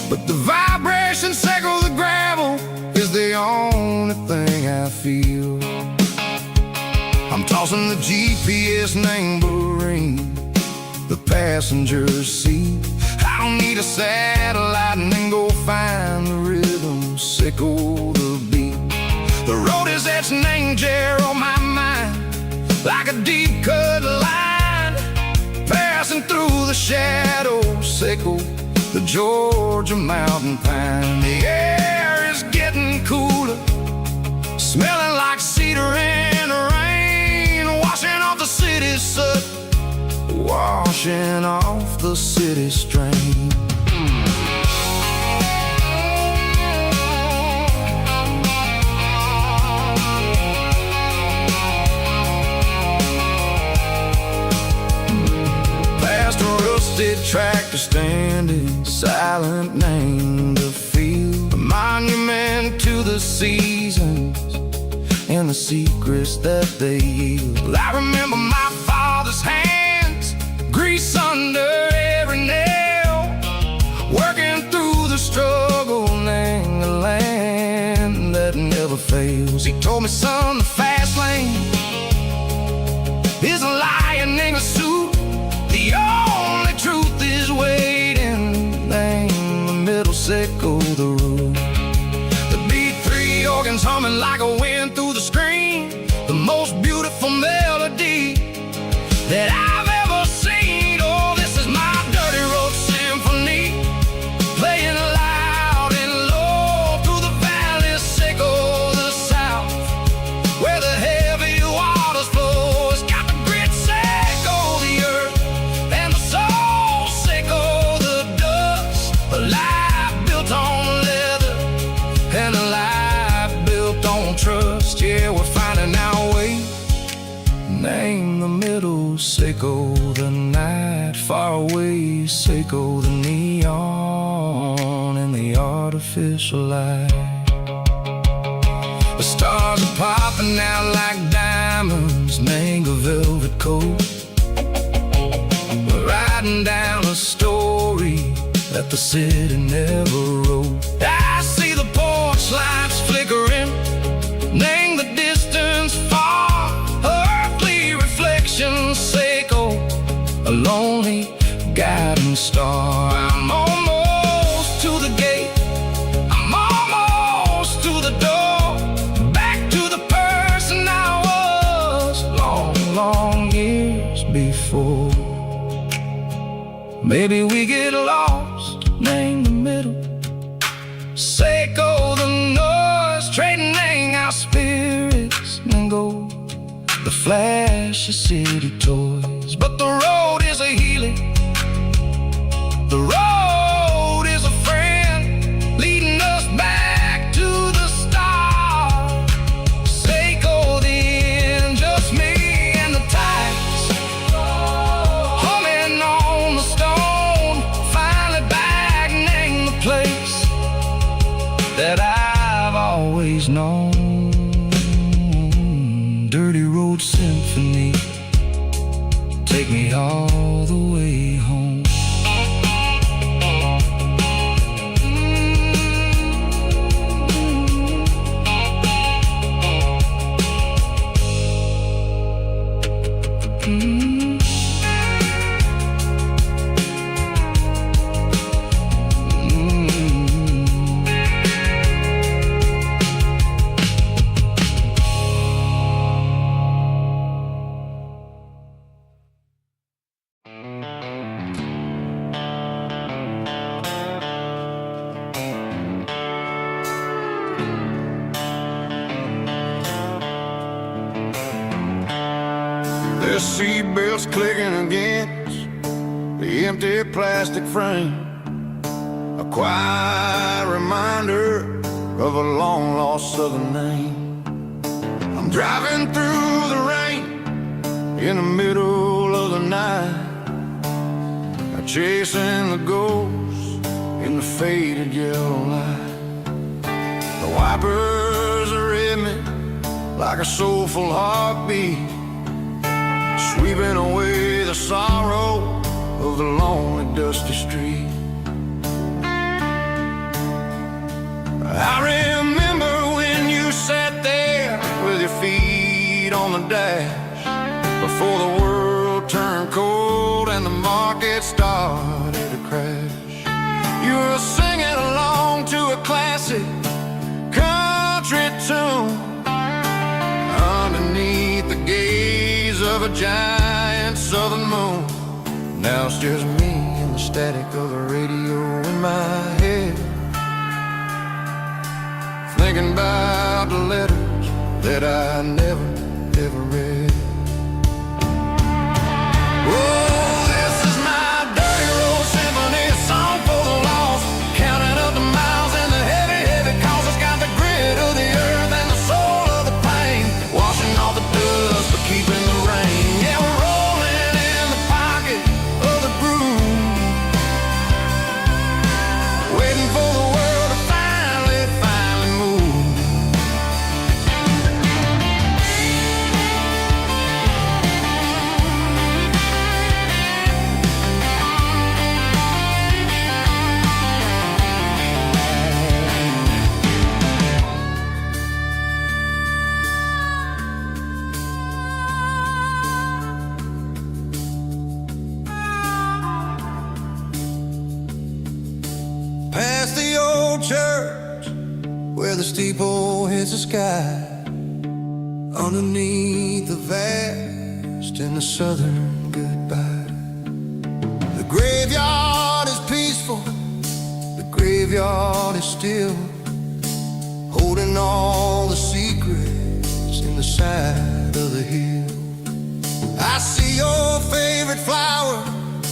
but the vibration sickle the gravel is the only thing I feel. I'm tossing the GPS named Bahrain, the passenger seat. I don't need a satellite and then go find the rhythm, sickle the beat. The road is etched named Jer on my mind, like a deep cut line, shadow sickle, the Georgia mountain pine. The air is getting cooler, smelling like cedar in the rain, washing off the city's soot, washing off the city strain. Past a rusted tractor standing silent, named a field, a monument to the seasons and the secrets that they yield. I remember my father's hands, grease under every nail, working through the struggle, name the land that never fails. He told me, son, the fast lane is a lion in a suit. The only truth is waiting. Name the middle, sickle the root. The B3 organs humming like a wind through the screen, the most beautiful melody that I've ever seen. Oh, this is my dirty road symphony, playing loud and low through the valley, sickle the south, where the heavy waters flow. It's got the grit, sickle the earth, and the soul, sickle the dust. A life built on leather and a life built on trust. Yeah, we're finding our way. Name the middle, sickle the night, far away, sickle the neon and the artificial light. The stars are popping out like diamonds, mango velvet coat. We're riding down a story that the city never wrote. I see the porch lights flickering, name the distance far, earthly reflections, sickle a lonely guiding star. I'm almost to the gate, I'm almost to the door, back to the person I was long, long years before. Maybe we get lost, name the middle, sickle the noise, trading our spirits and gold, the flash of city toys. But the road is a healing, the road is a friend, leading us back to the start. Sickle the end, just me and the tides, humming on the stone, finally back, name the place that I've always known. Dirty road symphony, take me all the way home. The seatbelts clicking against the empty plastic frame, a quiet reminder of a long-lost southern name. I'm driving through the rain in the middle of the night, chasing the ghosts in the faded yellow light. The wipers are in me like a soulful heartbeat, sweeping away the sorrow of the lonely, dusty street. I remember when you sat there with your feet on the dash, before the world turned cold and the market started to crash. You were singing along to a classic country tune underneath the gaze of a giant southern moon. Now it's just me the static of the radio in my head, thinking about the letters that I never, ever read. Oh, this is my dirty road symphony, a song for the lost, counting up the miles and the heavy, heavy calls. It's got the grit of the earth and the soul of the pain, washing off the dust but keeping the rain. Yeah, we're rolling in the pocket of the groove, waiting for the world to finally move. Past the old church where the steeple hits the sky, underneath the vast and the southern goodbye. The graveyard is peaceful, the graveyard is still, holding all the secrets in the side of the hill. I see your favorite flower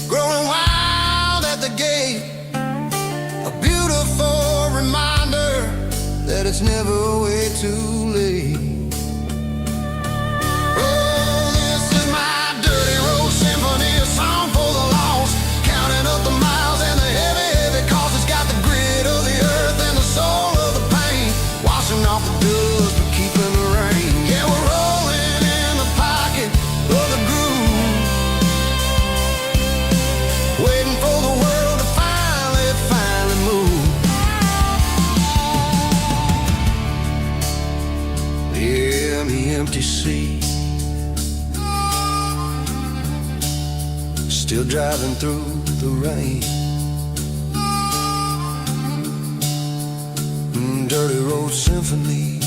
growing wild at the gate, a beautiful reminder that it's never way too late. Oh, this is my dirty road symphony, a song for the lost, counting up the miles and the heavy, heavy calls. It's got the grit of the earth and the soul of the pain, washing off the dust but keeping the rain. Yeah, we're rolling in the pocket of the groove, waiting for the world to finally move. Yeah, the empty sea, still driving through the rain. Dirty road symphony.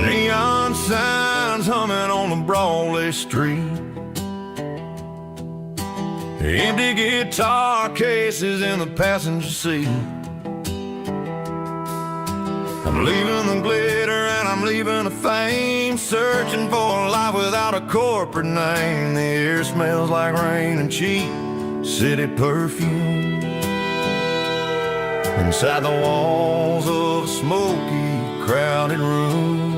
Neon signs humming on the Broadway street, empty guitar cases in the passenger seat. I'm leaving the glitter and I'm leaving the fame, searching for a life without a corporate name. The air smells like rain and cheap city perfume inside the walls of a smoky, crowded room.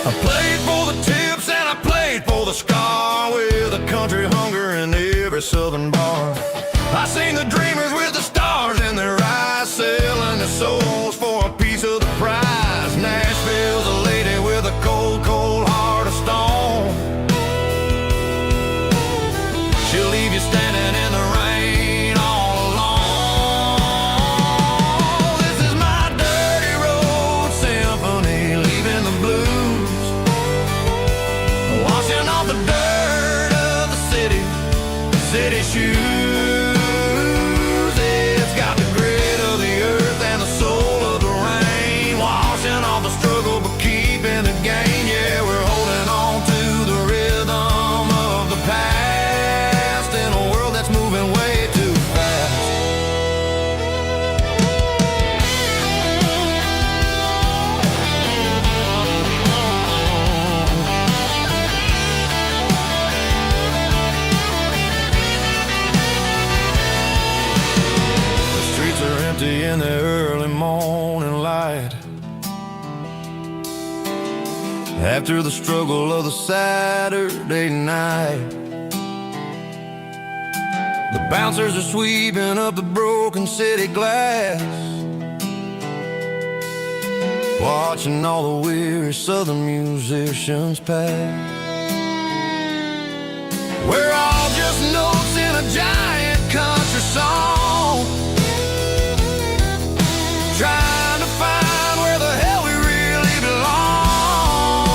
I played for the tips and I played for the scar, with a country hunger in every southern bar. I seen the dreamers with the stars in their eyes, selling their souls for a piece of the prize. Nashville's a lady with a cold, cold heart of stone. She'll leave you standing in the rain all alone. This is my dirty road symphony, leaving the blues, washing off the dirt of the city shoes. empty in the early morning light. After the struggle of the Saturday night, the bouncers are sweeping up the broken city glass, watching all the weary southern musicians pass. We're all just notes in a giant country song, trying to find where the hell we really belong.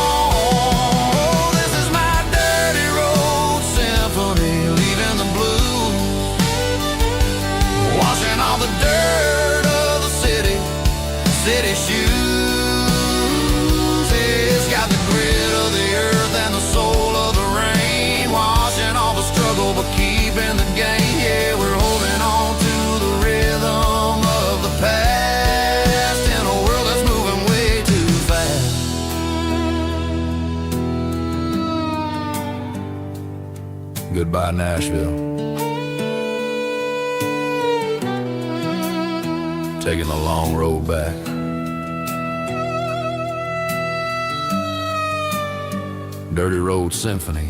Oh, this is my dirty road symphony, leaving the blues, washing all the dirt of the city shoes. It's got the grit of the earth and the soul of the rain, washing all the struggle but keeping the game. Yeah, we're holding on to the rhythm of the past in a world that's moving way too fast. Goodbye, Nashville. Taking the long road back. Dirty Road Symphony.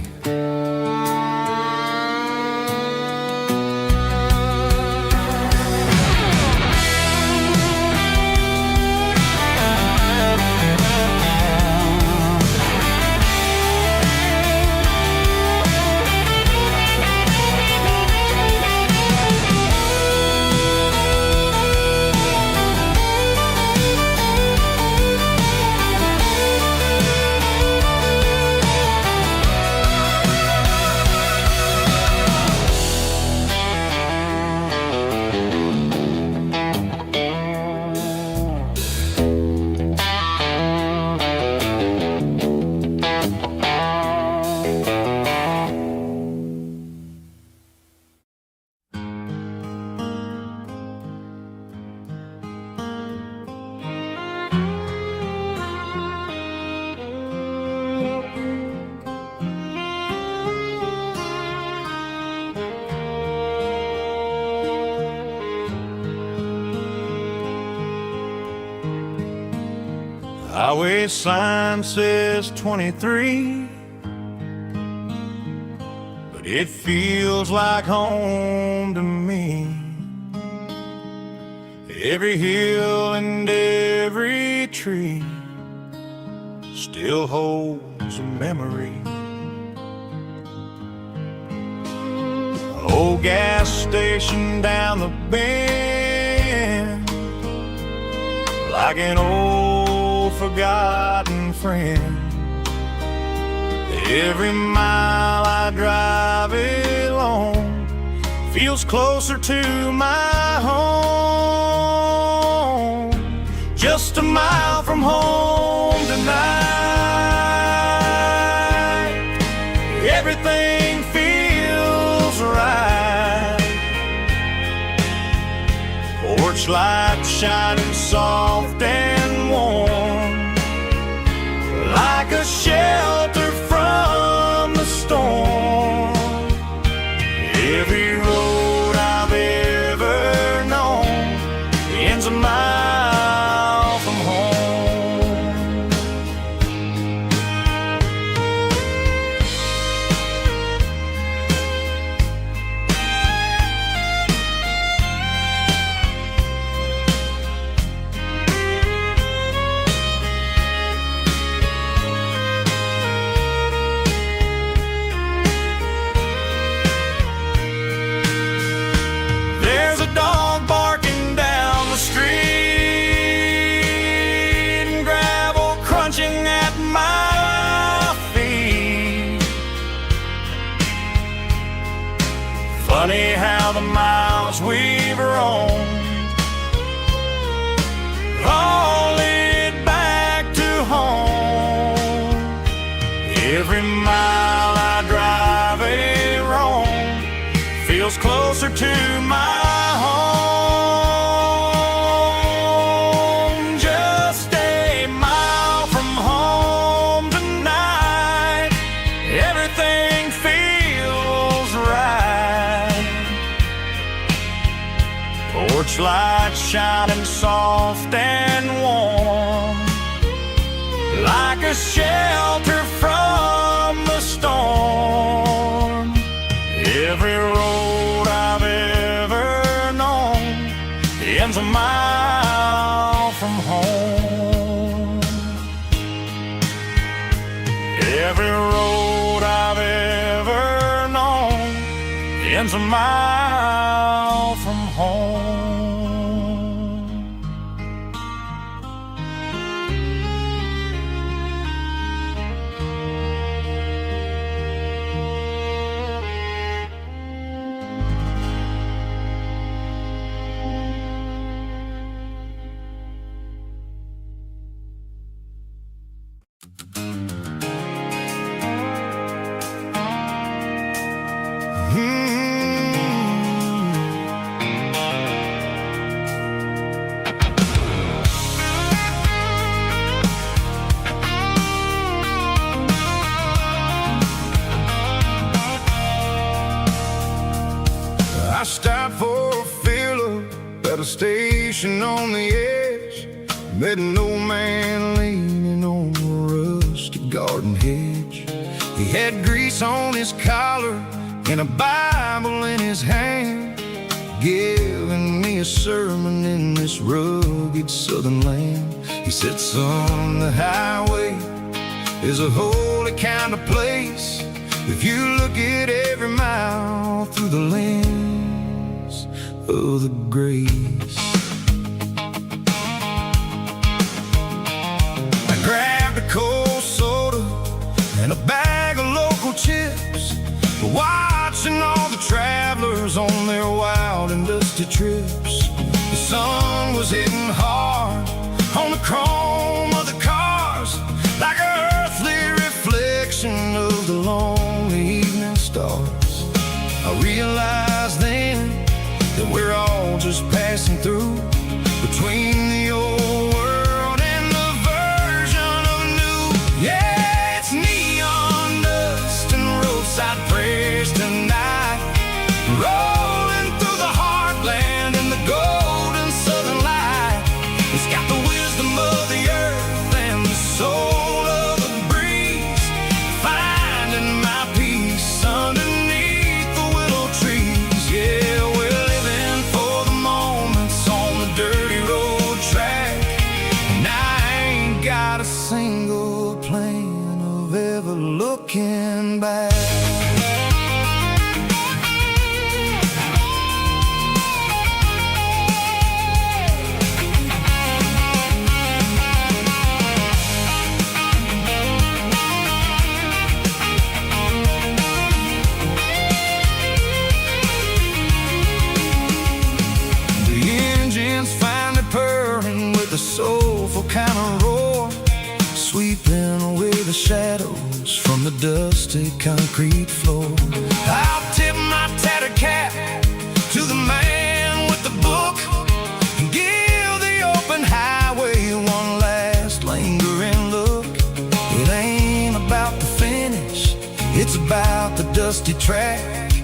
Highway sign says 23, but it feels like home to me. Every hill and every tree still holds a memory. Old gas station down the bend, like an old forgotten friend. Every mile I drive along feels closer to my home. Just a mile from home tonight, everything feels right. Porch light shining soft and warm, like a shelter from the storm. Every road I've ever known ends a mile from home. There's a dog barking down the street and gravel crunching at my feet. Funny how the miles we've roamed all lead back to home. Every mile I drive roam feels closer to my home. Just a mile from home tonight, everything feels right. Porch light light shining soft and warm, like a shelter from the storm. Every road I've ever known ends a mile from home. Every road I've ever known ends a mile from home. I stopped for a fill-up at a station on the edge. Met an old man leaning on a rusty garden hedge. He had grease on his collar and a Bible in his hand, giving me a sermon in this rugged southern land. He said, son, the highway is a holy kind of place if you look at every mile through the lens of the grace. I grabbed a cold soda and a bag of local chips, watching all the travelers on their wild and dusty trips. The sun was hitting hard on the chrome of the cars, like an earthly reflection of the lonely evening stars. I realized then that we're all just passing through, between the old world and the version of new. Yeah, it's neon dust and roadside prayers tonight, rolling through the heartland in the golden southern light. It's got the wisdom of the earth and the soul of the breeze, finding my peace underneath the willow trees. Yeah, we're living for the moments on the dirty road track, and I ain't got a single plan of ever looking back. A soulful kind of roar, sweeping away the shadows from the dusty concrete floor. I'll tip my tattered cap to the man with the book and give the open highway one last lingering look. It ain't about the finish, it's about the dusty track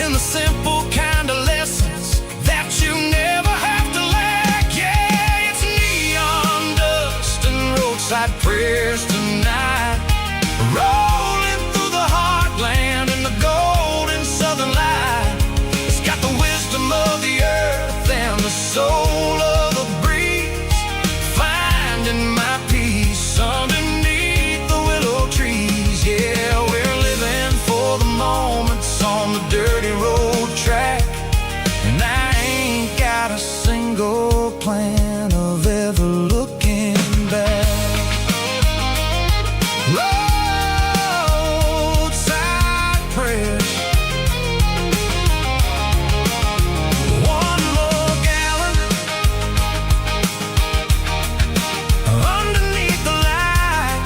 and the simple kind of lessons that you never have to lack. Yeah, it's neon dust and roadside prayers tonight, rolling through the heartland in the golden southern light. It's got the wisdom of the earth and the soul of the breeze, finding my peace underneath the willow trees. Yeah, we're living for the moments on the dirty road track, and I ain't got a single plan of ever looking back. Roadside prayers, one more gallon underneath the light.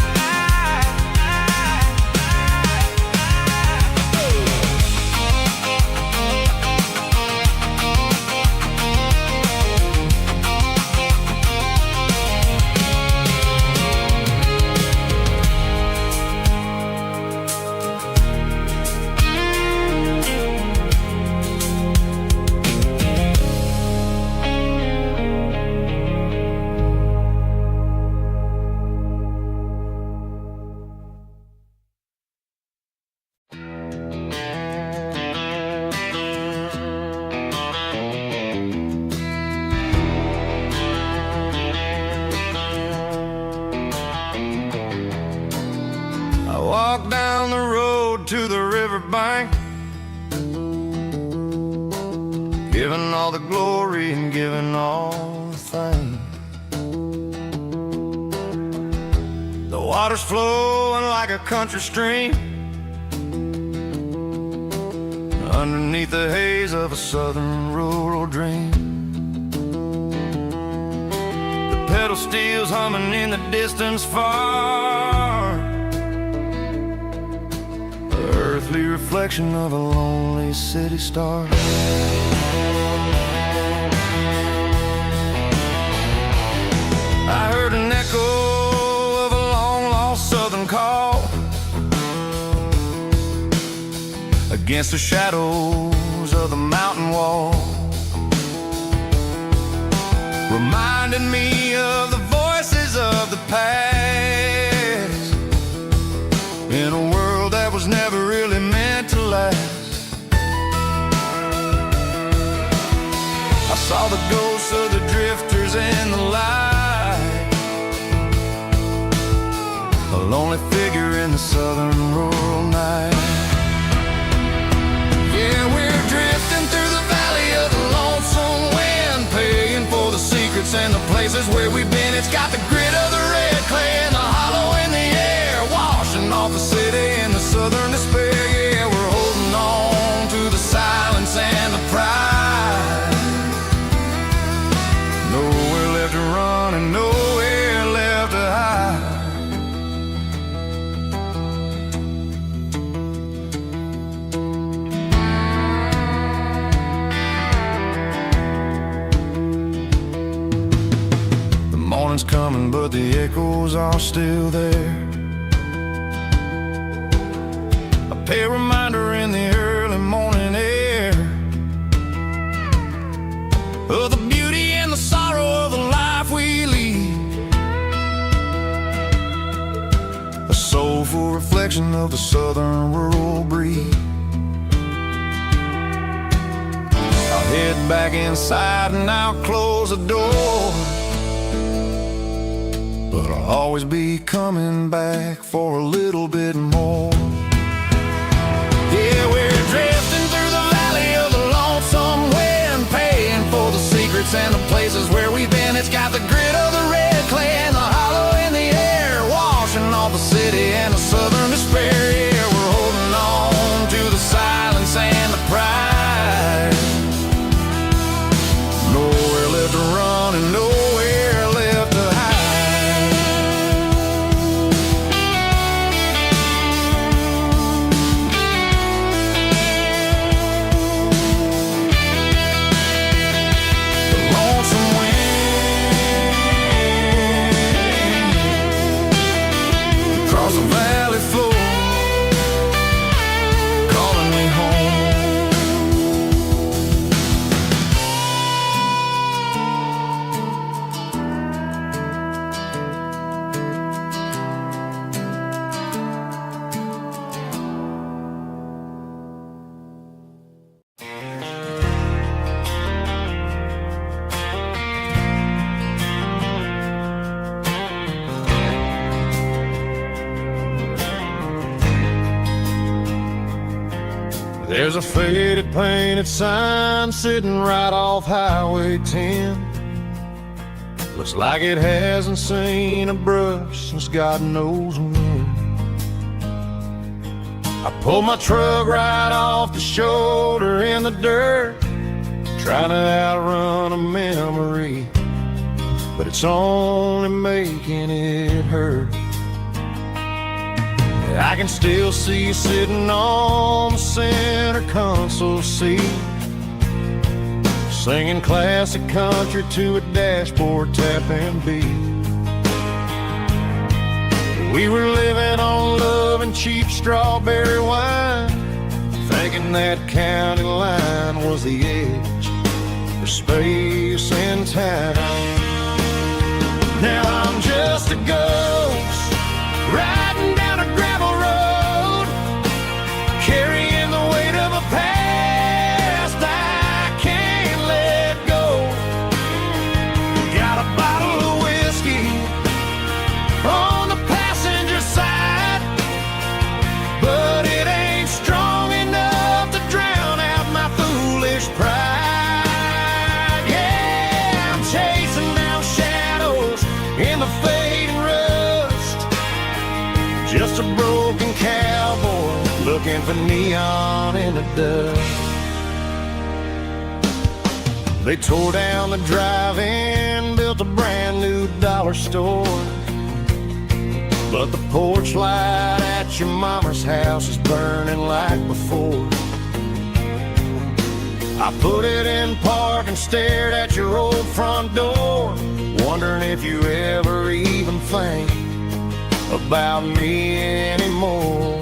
giving all the thanks. The water's flowing like a country stream underneath the haze of a southern rural dream. The pedal steel's humming in the distance far, the earthly reflection of a lonely city star. I heard an echo of a long-lost southern call against the shadows of the mountain wall, reminding me of the voices of the past in a world that was never really meant to last. I saw the ghosts of the drifters in the light, a lonely figure in the southern rural night. Yeah, we're drifting through the valley of the lonesome wind, paying for the secrets and the places where we've been. It's got the grit of the red clay and the hollow in the air, washing off the city and the southern despair. Yeah, we're holding on to the silence and the pride. Nowhere left to run and nowhere left to hide. The morning's coming, but the echoes are still there. A pale reminder in the early morning air of the beauty and the sorrow of the life we lead, a soulful reflection of the southern rural breed. I'll head back inside and I'll close the door, but I'll always be coming back for a little bit more. Yeah, we're drifting through the valley of the lonesome wind, paying for the secrets and the places where we've been. It's got the grit of the red clay and the hollow in the air, washing off the city and the southern despair. Yeah, we're holding on to the silence and the pride. Nowhere left to run and nowhere left to hide. Across the valley floor, calling me home. There's a faded painted sign sitting right off Highway 10. Looks like it hasn't seen a brush since God knows when. I pulled my truck right off the shoulder in the dirt, trying to outrun a memory, but it's only making it hurt. I can still see you sitting on the center console seat, singing classic country to a dashboard tapping beat. We were living on love and cheap strawberry wine, thinking that county line was the edge for space and time. Now I'm just a ghost riding down a gravel road, carrying the weight of a past I can't let go. Got a bottle of whiskey on the passenger side, but it ain't strong enough to drown out my foolish pride. Yeah, looking for neon in the dust. They tore down the drive-in, built a brand new dollar store, but the porch light at your mama's house is burning like before. I put it in park and stared at your old front door, wondering if you ever even think about me anymore.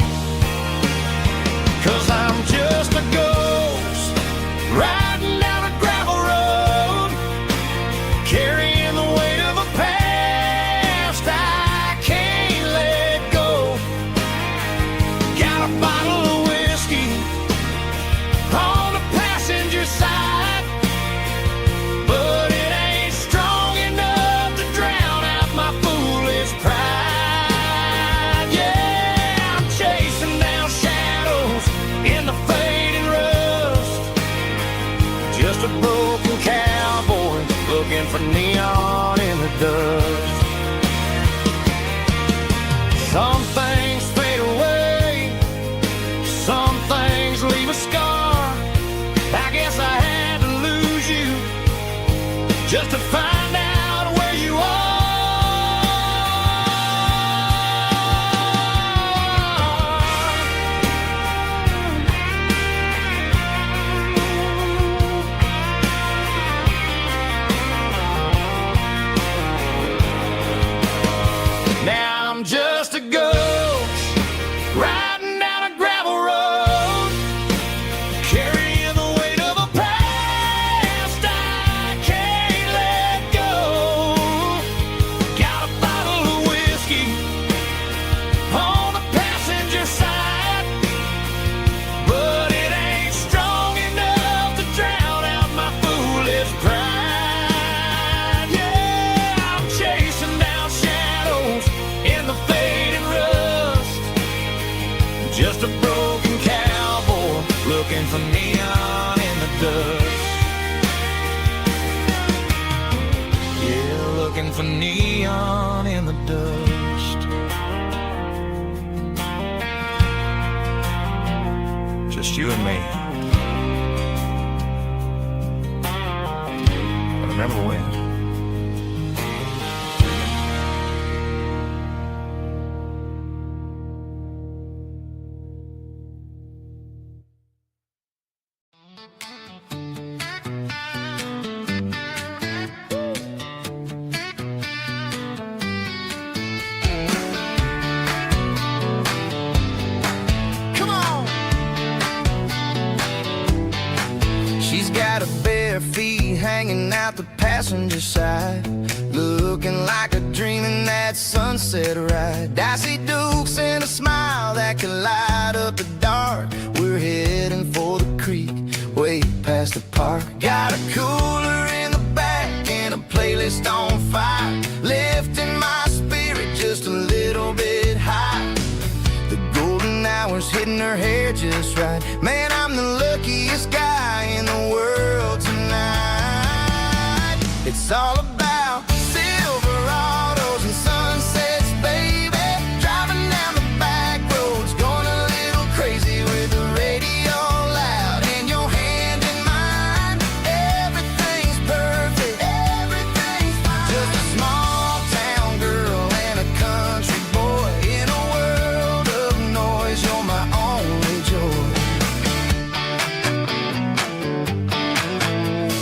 'Cause I'm just a ghost riding down a gravel road, carrying the weight of a past I can't let go. Got a bottle of whiskey on the passenger side, but it ain't strong enough to drown out my foolish pride. Yeah, I'm chasing down shadows in the fading rust, just a broken cowboy looking for neon in the dust. Some things fade away, some things leave a scar. I guess I had to lose you just to find out where you are. Now I'm just a ghost riding down a gravel road, carrying the weight of a past I can't let go. Got a bottle of whiskey on the passenger side, but it ain't strong enough to drown out my foolish pride. Yeah, I'm chasing down shadows in the fading rust, just a broken cowboy looking for neon in the dust. Yeah, looking for neon in the dust. Just you and me. But remember when? Come on! She's got her bare feet hanging out the passenger side, looking like a dream in that sunset ride. Dicey dukes and a smile that can light up the dark. We're heading for the creek, way past the park. Got a cooler in the back and a playlist on fire, lifting my spirit just a little bit high. The golden hours hitting her hair just right. Man, I'm the luckiest guy in the world tonight. It's all about Silverados and sunsets, baby. Driving down the back roads, going a little crazy with the radio loud and your hand in mine. Everything's perfect, everything's fine. Just a small town girl and a country boy in a world of noise. You're my only joy.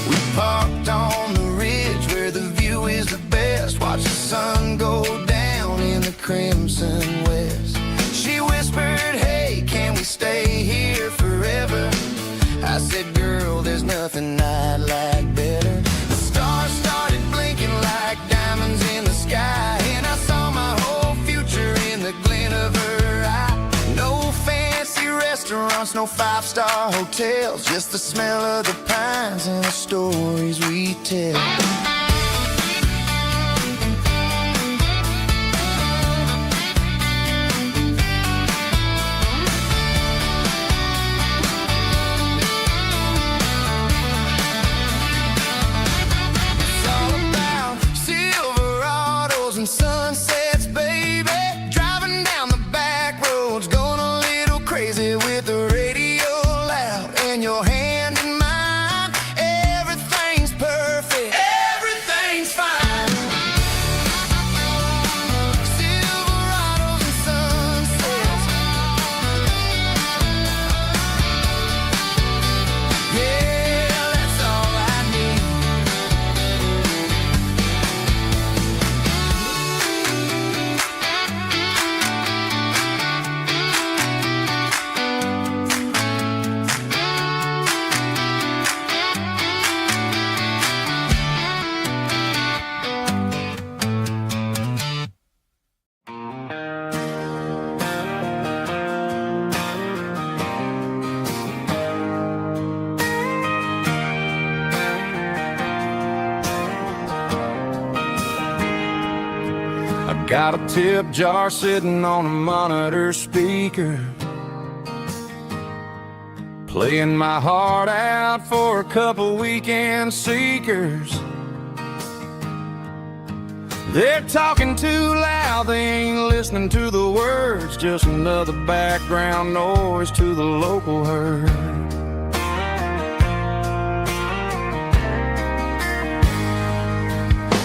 We parked on the ridge where the view is the best. Watch the sun go down in the crimson west. She whispered, hey, can we stay here forever? I said, girl, there's nothing I'd like better. The stars started blinking like diamonds in the sky, and I saw my whole future in the glint of her eye. No fancy restaurants, no five-star hotels, just the smell of the pines and the stories we tell. It's all about Silverados and sunsets, baby. Driving down the back roads, going a little crazy with I got a tip jar sitting on a monitor speaker, playing my heart out for a couple weekend seekers. They're talking too loud, they ain't listening to the words, just another background noise to the local herd.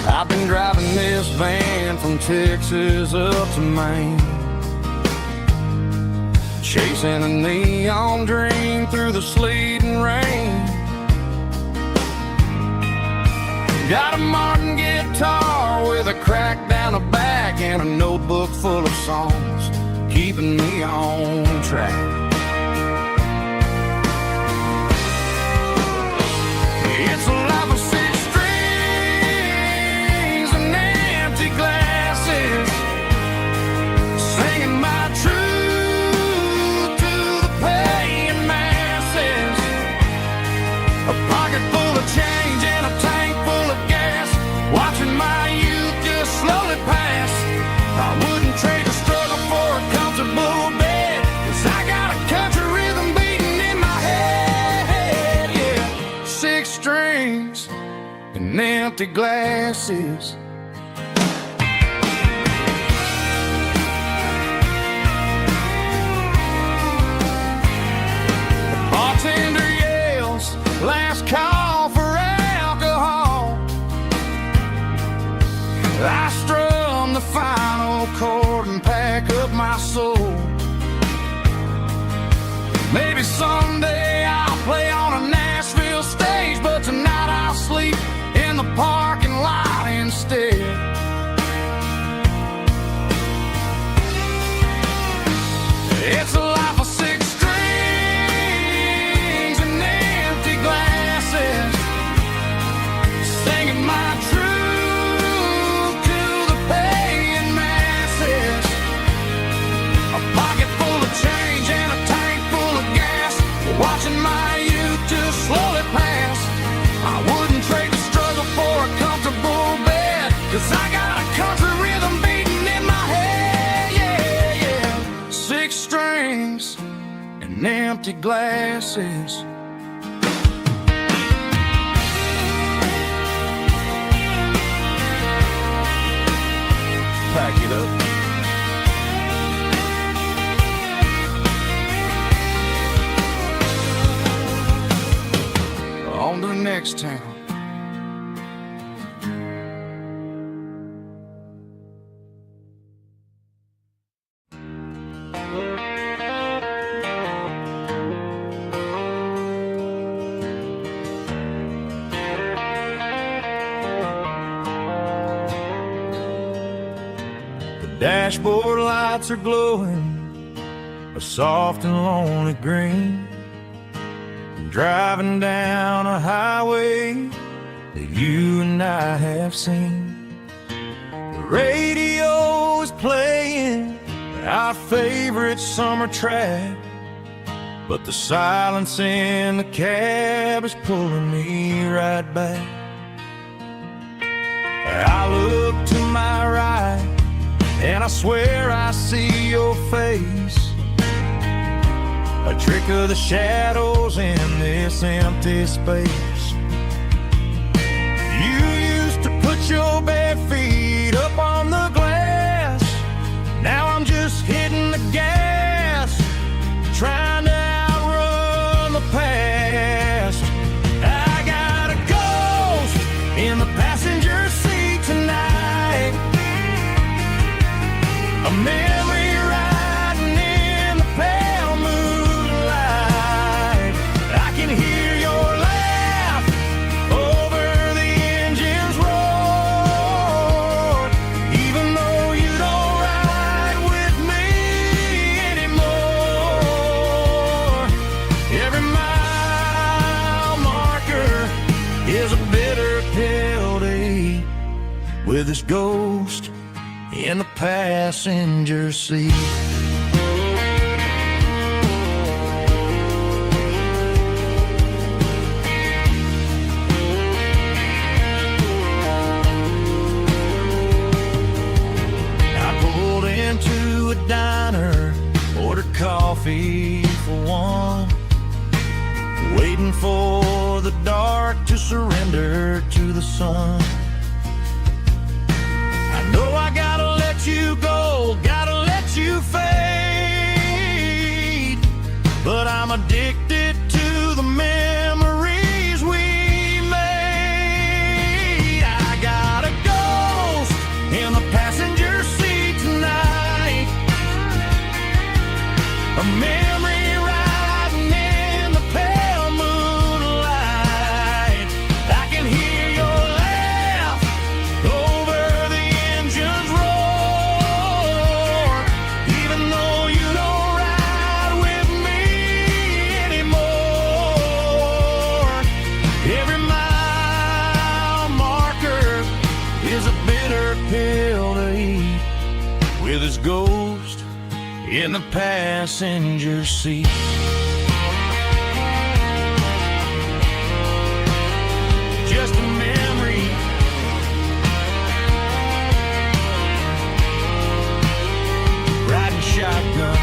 I've been driving this van from Texas up to Maine, chasing a neon dream through the sleet and rain. Got a Martin guitar with a crack down the back and a notebook full of songs, keeping me on track. It's a life of six strings and empty glasses, singing my truth to the paying masses. A pocket full of change and a tank full of gas, watching my youth just slowly pass. I wouldn't trade the struggle for a comfortable bed, 'cause I got a country rhythm beating in my head, yeah. Six strings and empty glasses. The bartender yells, last call for alcohol. I strum the final chord and pack up my soul. Maybe someday I'll play on a Nashville stage, but tonight I'll sleep in the parking lot instead. It's a life of six strings and empty glasses, singing my truth to the paying masses. A pocket full of change and a tank full of gas, watching my youth just slowly pass. I wouldn't trade the struggle for a comfortable bed, 'cause I got a country rhythm beating in my head, yeah, yeah. Six strings and empty glasses. Pack it up. On to the next town. The dashboard lights are glowing a soft and lonely green, driving down a highway that you and I have seen. The radio is playing our favorite summer track, but the silence in the cab is pulling me right back. I look to my right and I swear I see your face, a trick of the shadows in this empty space. You used to put your bare feet up on the glass, now I'm just hitting the gas, trying to outrun the past. I got a ghost in the passenger seat tonight, a memory riding in the pale moonlight. I can hear your laugh over the engine's roar, even though you don't ride with me anymore. Every mile marker is a bitter pill to eat, with this ghost in the passenger seat. coffee for one, waiting for the dark to surrender to the sun. I know I gotta let you go, gotta let you fade, but I'm addicted to the memories we made. I got a ghost in the passenger seat tonight, a memory riding in the pale moonlight. I can hear your laugh over the engine's roar, even though you don't ride with me anymore. Every mile marker is a bitter pill to eat, with his ghost in the passenger seat. Just a memory, riding shotgun.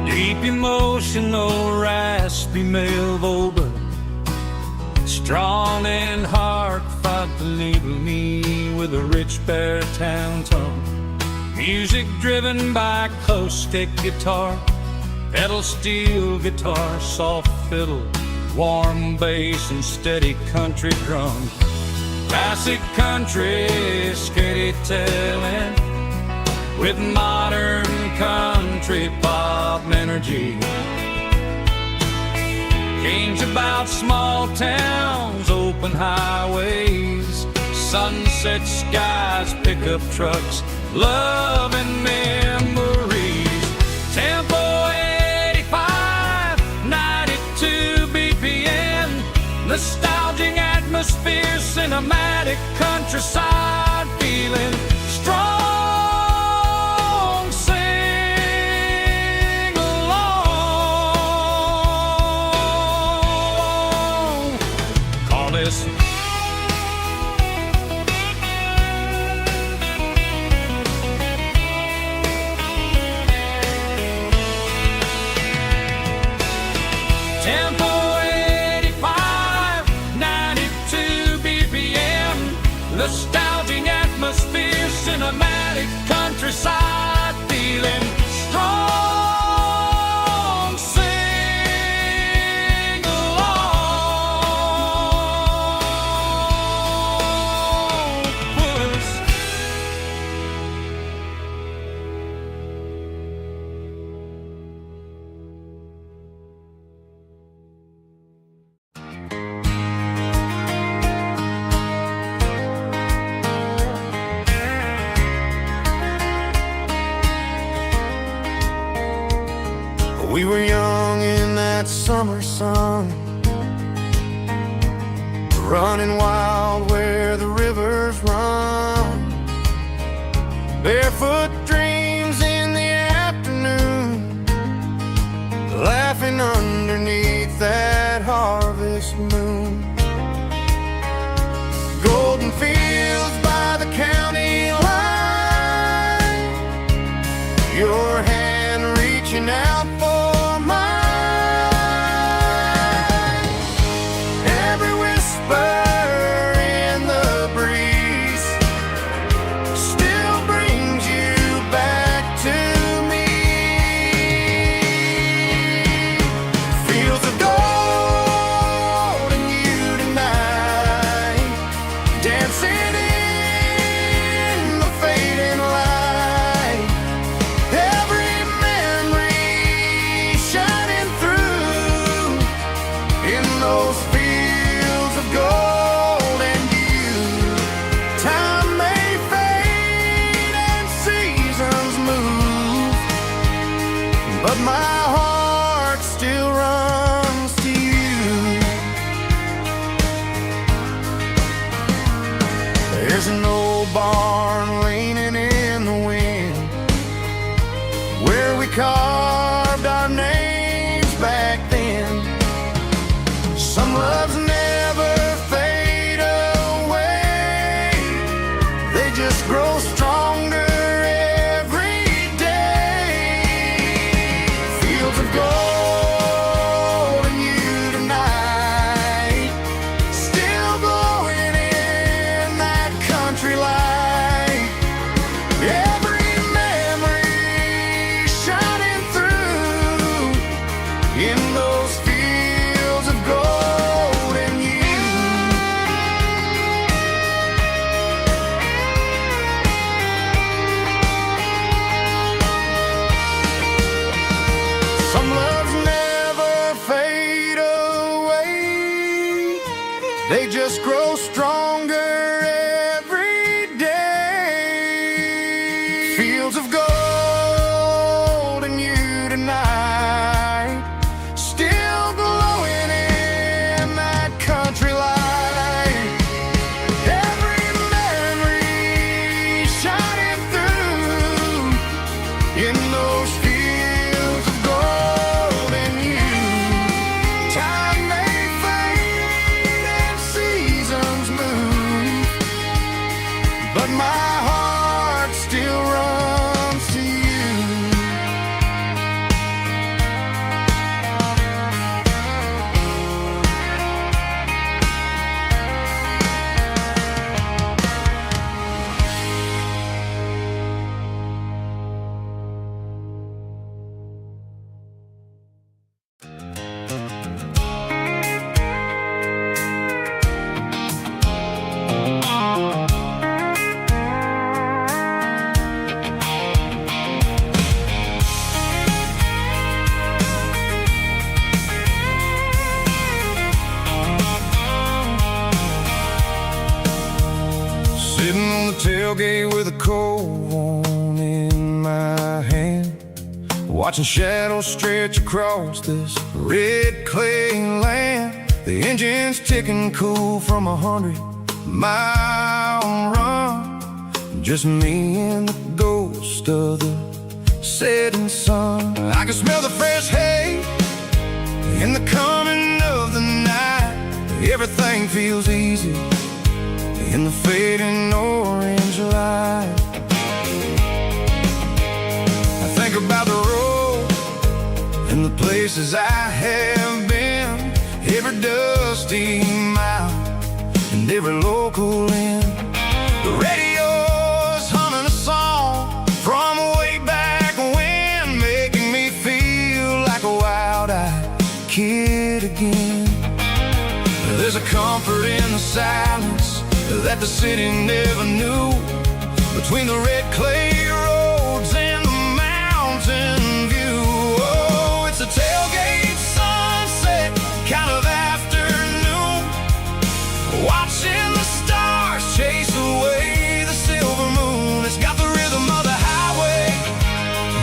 Deep emotional, raspy male vocal, strong and hard fought to label me with a rich baritone tone. Music driven by acoustic guitar, pedal steel guitar, soft fiddle, warm bass and steady country drum. Classic country storytelling with modern country pop energy. Games about small towns, open highways, sunset skies, pickup trucks, love and memories. Tempo 85, 92 BPM, nostalgic atmosphere, cinematic countryside feeling strong. Tempo 85, 92 BPM, nostalgic atmosphere, cinematic countryside feeling strong. Sing along, puss. We were young in that summer sun, running wild where the rivers run, barefoot dreams in the afternoon, laughing underneath that harvest moon. Golden fields by the county line, your hand reaching out for in the breeze still brings you back. in those fields of gold and you. Some loves never fade away, they just grow stronger every day. Fields of gold and you tonight, still glowing in that country light. Every memory shining through in those fields of gold and you. Time may fade and seasons move, but my heart still runs to you. Sitting on the tailgate with a cold one in my hand, watching shadows stretch across this red clay land. The engine's ticking cool from 100-mile run. Just me and the ghost of the setting sun. I can smell the fresh hay in the coming of the night. Everything feels easy in the fading orange light. I think about the road and the places I have been, every dusty mile and every local inn. The radio's humming a song from way back when, making me feel like a wild-eyed kid again. There's a comfort in the silence that the city never knew, between the red clay roads and the mountain view. Oh, it's a tailgate sunset kind of afternoon, watching the stars chase away the silver moon. It's got the rhythm of the highway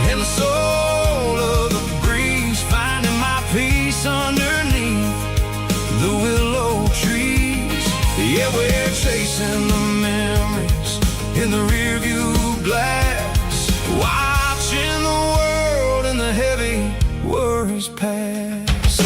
and the soul of the breeze, finding my peace underneath the willow trees. Yeah, we're chasing the memories in the rearview glass, watching the world and the heavy worries pass.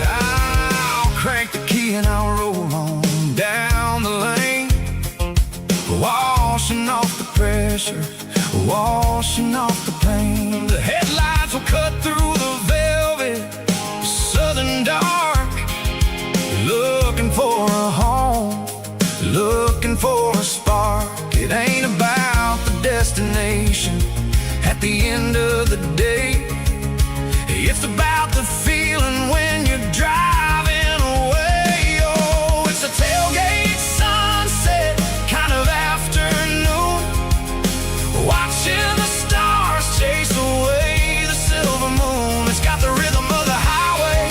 I'll crank the key and I'll roll on down the lane, washing off the pressure, washing off the pain. The headlights will cut through the velvet southern dark, looking for a home, looking for a spark. It ain't about the destination at the end of the day, it's about the feeling when you're driving away. Oh, it's a tailgate sunset kind of afternoon, watching the stars chase away the silver moon. It's got the rhythm of the highway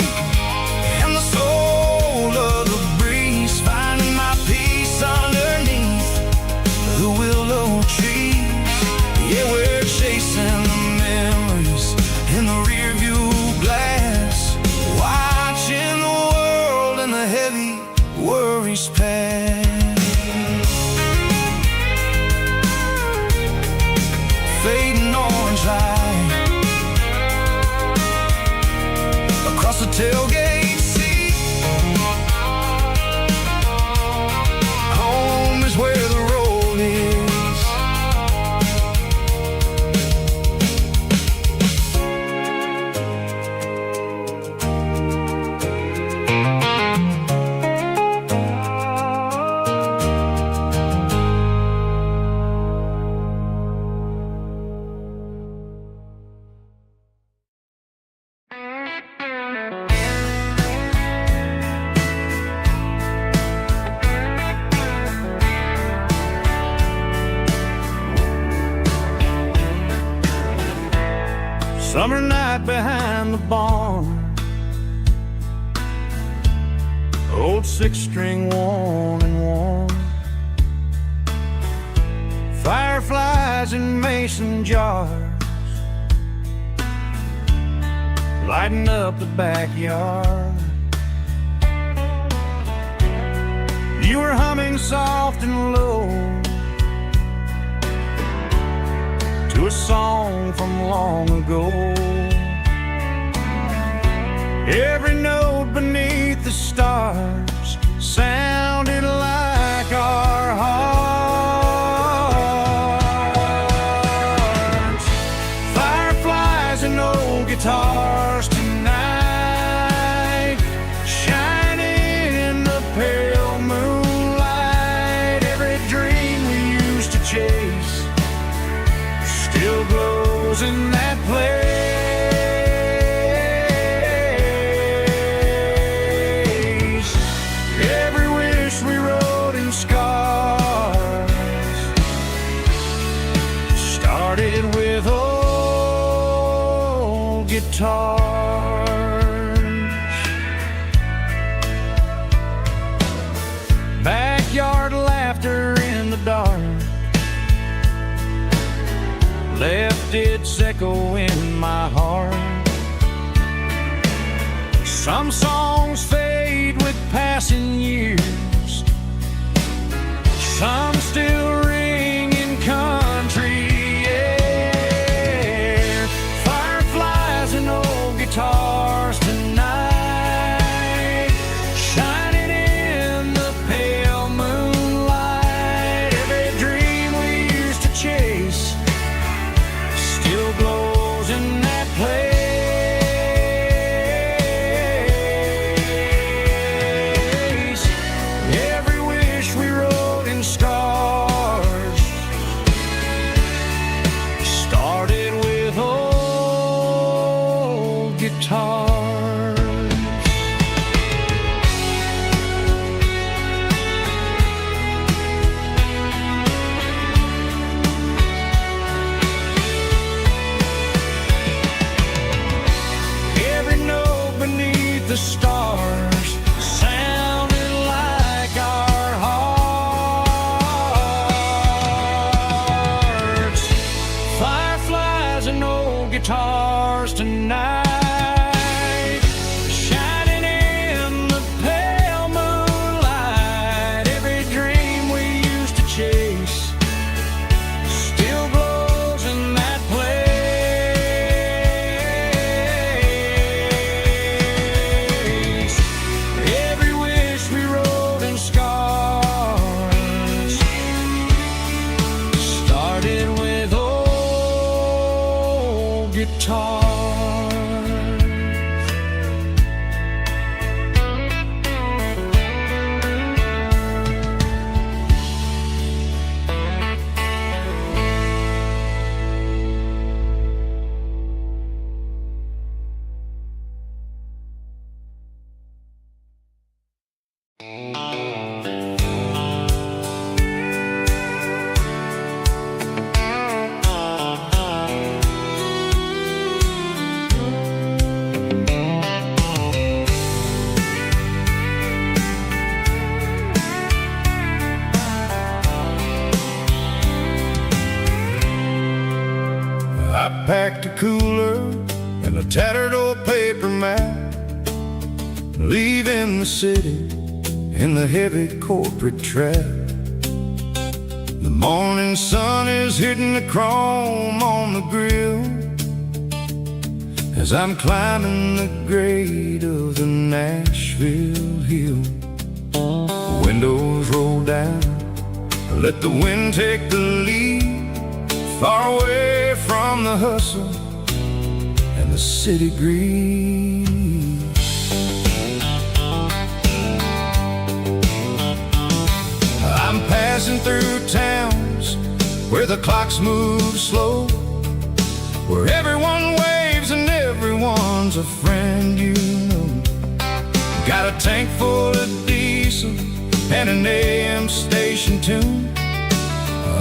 and the soul of the breeze, finding my peace underneath the willow trees. Yeah, we're chasing the memories in the rearview glass, watching the world and the heavy worries pass. Fading orange light across the tailgate seat. Home is where the road is. Summer night behind the barn, old six-string worn and worn, fireflies in mason jars lighting up the backyard. You were humming soft and low to a song from long ago. Every note beneath the stars sounded like our hearts. Fireflies and old guitars tonight, shining in the pale moonlight. Every dream we used to chase still glows in that place. Every wish we wrote in scars started with old guitars. Backyard laughter in the dark left its echo in my heart. Some songs fade with passing years, some still ring in country air. Fireflies and old guitars tonight, shining in the pale moonlight. Every dream we used to chase still glows in that place. Every wish we wrote in stars started with old guitars. Every note beneath the stars sounded like our hearts. Fireflies and old guitars tonight, shining in the pale moonlight. Every dream we used to chase still glows in that place. Every wish we wrote in scars started with old guitars. I packed a cooler and a tattered old paper map, leaving the city in the heavy corporate trap. The morning sun is hitting the chrome on the grill as I'm climbing the grade of the Nashville hill. The windows roll down, let the wind take the lead, far away from the hustle and the city breeze. I'm passing through towns where the clocks move slow, where everyone waves and everyone's a friend you know. Got a tank full of diesel and an AM station tune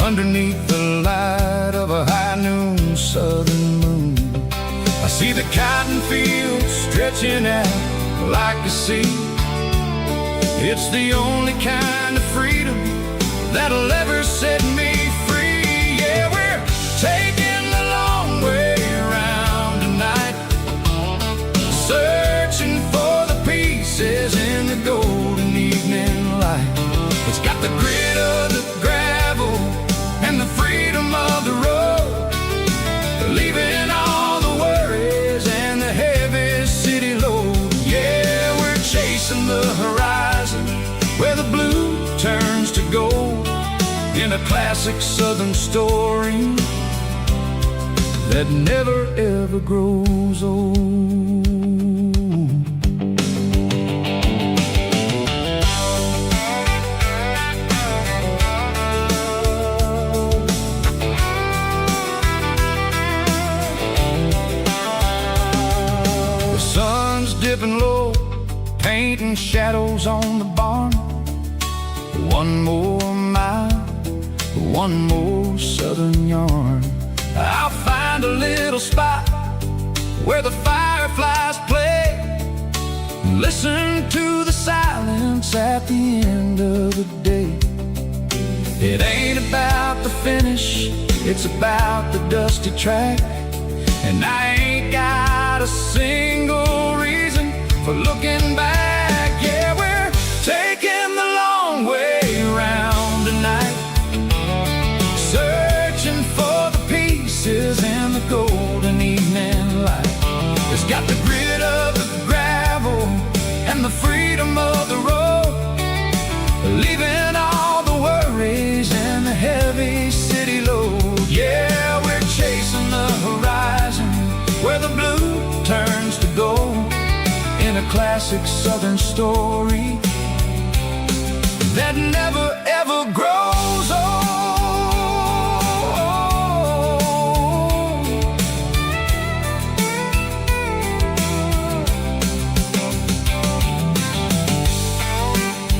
underneath the light of a high noon southern moon. I see the cotton fields stretching out like a sea. It's the only kind of freedom that'll ever set me free. Yeah, we're taking the long way around tonight, searching for the pieces in the golden evening light. It's got the grit of the gravel and the freedom of the road, leaving all the worries and the heavy city load. Yeah, we're chasing the horizon where the blue turns to gold, in a classic southern story that never ever grows old. The sun's dipping low, painting shadows on the barn. One more mile, one more southern yarn. I'll find a little spot where the fireflies play, listen to the silence at the end of the day. It ain't about the finish, it's about the dusty track. And I ain't got a single reason for looking back. Yeah, we're taking the long way around tonight, searching for the pieces in the golden evening light. It's got the grit of the gravel and the freedom of the road, leaving all the worries and the heavy city load. Yeah, we're chasing the horizon where the blue turns to gold, in a classic southern story that never ever grows old.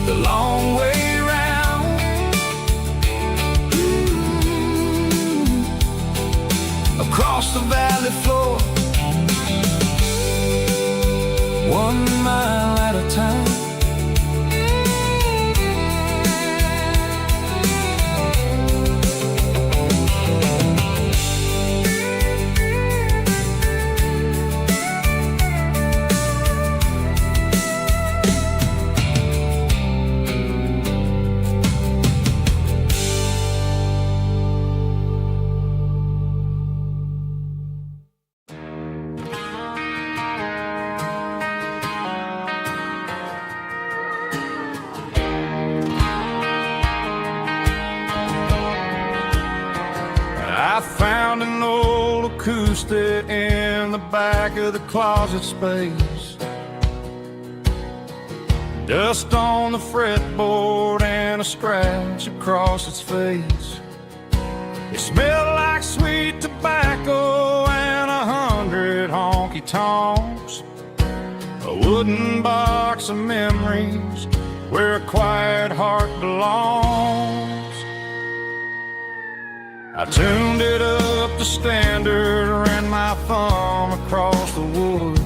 The long way round, across the valley floor, 1 mile at a time. I found an old acoustic in the back of the closet space, dust on the fretboard and a scratch across its face. It smelled like sweet tobacco and 100 honky-tonks, a wooden box of memories where a quiet heart belongs. I tuned it up to standard, ran my thumb across the wood,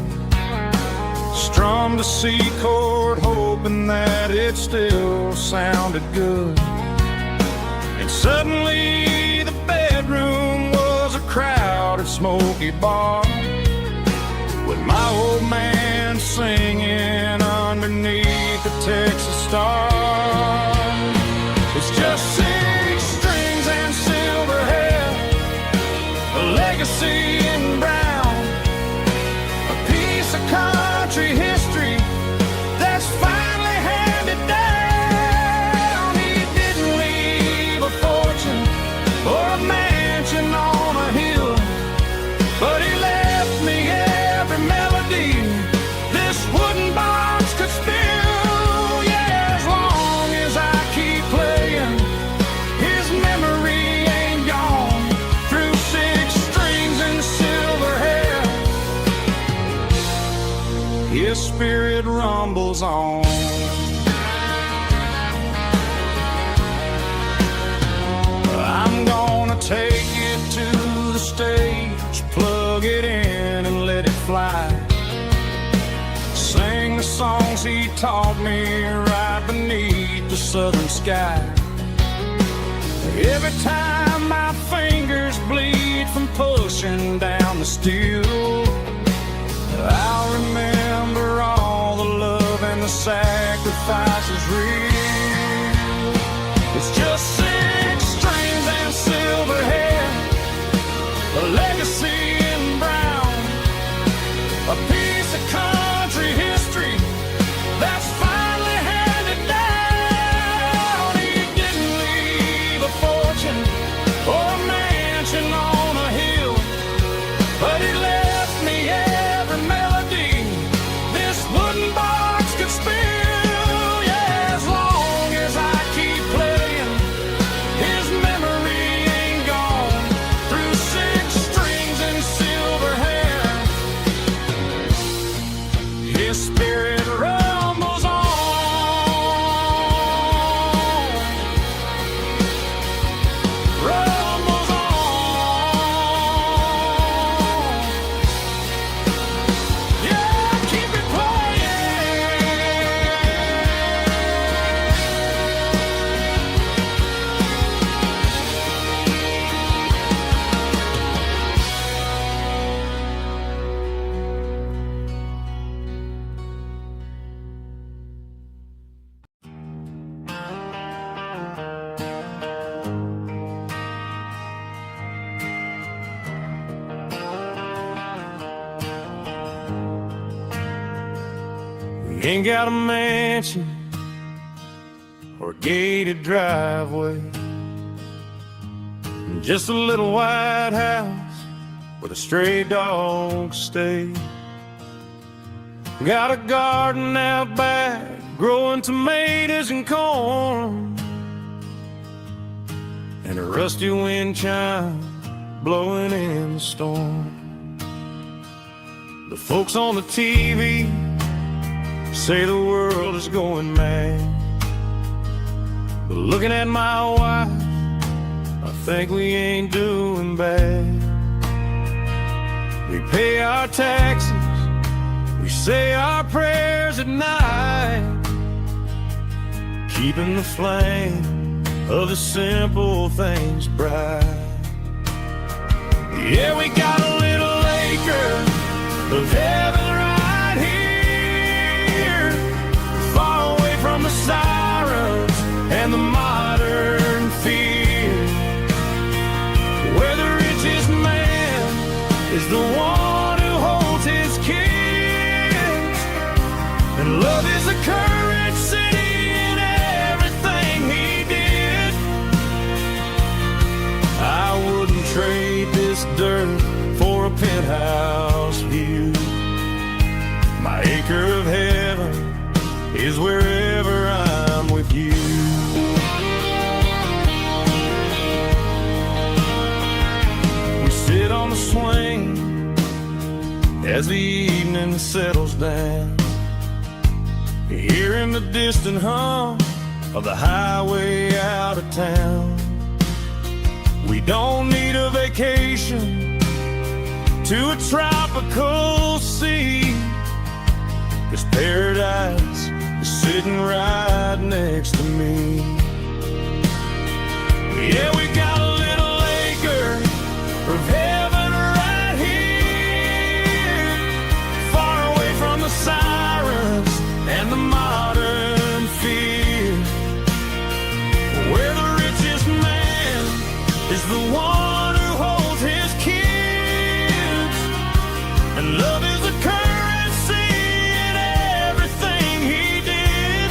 strummed a C chord hoping that it still sounded good. And suddenly the bedroom was a crowded smoky bar, with my old man singing underneath the Texas star. It's just 6 strings and silver hair, a legacy in brown, a piece of country history that's finally handed down. He didn't leave a fortune or a mansion on a hill, but he left me every melody this wooden box could spill. Yeah, as long as I keep playing, his memory ain't gone. Through 6 strings and silver hair, his spirit rumbles on. I'm gonna take it to the stage, plug it in and taught me right beneath the southern sky. Every time my fingers bleed from pushing down the steel, I'll remember all the love and the sacrifices real. It's just 6 strings and silver hair, a legacy in brown, a piece of country history that's finally handed down. He didn't leave a fortune or a mansion on a hill, but he left me every melody this wooden box could spill. Yeah, as long as I keep playing, his memory ain't gone. Through 6 strings and silver hair, his spirit rumbles on, rumbles on. Yeah, keep it We ain't got a mansion or a gated driveway, just a little white house where the stray dogs stay. Got a garden out back growing tomatoes and corn, and a rusty wind chime blowing in the storm. The folks on the TV say the world is going mad, but looking at my wife, I think we ain't doing bad. We pay our taxes, we say our prayers at night, keeping the flame of the simple things bright. Yeah, we got a little acre of heaven right here, far away from the sirens and the modern fear, where the richest man is the one who holds his kids, and love is the currency in everything he did. I wouldn't trade this dirt for a penthouse view. My acre of heaven is wherever I'm with you. We sit on the swing as the evening settles down, hearing the distant hum of the highway out of town. We don't need a vacation to a tropical sea, 'cause paradise is sitting right next to me. Yeah, we got a little acre of heaven right here, far away from the sirens and the modern fear, where the richest man is the one who holds his kids, and love is the currency in everything he did.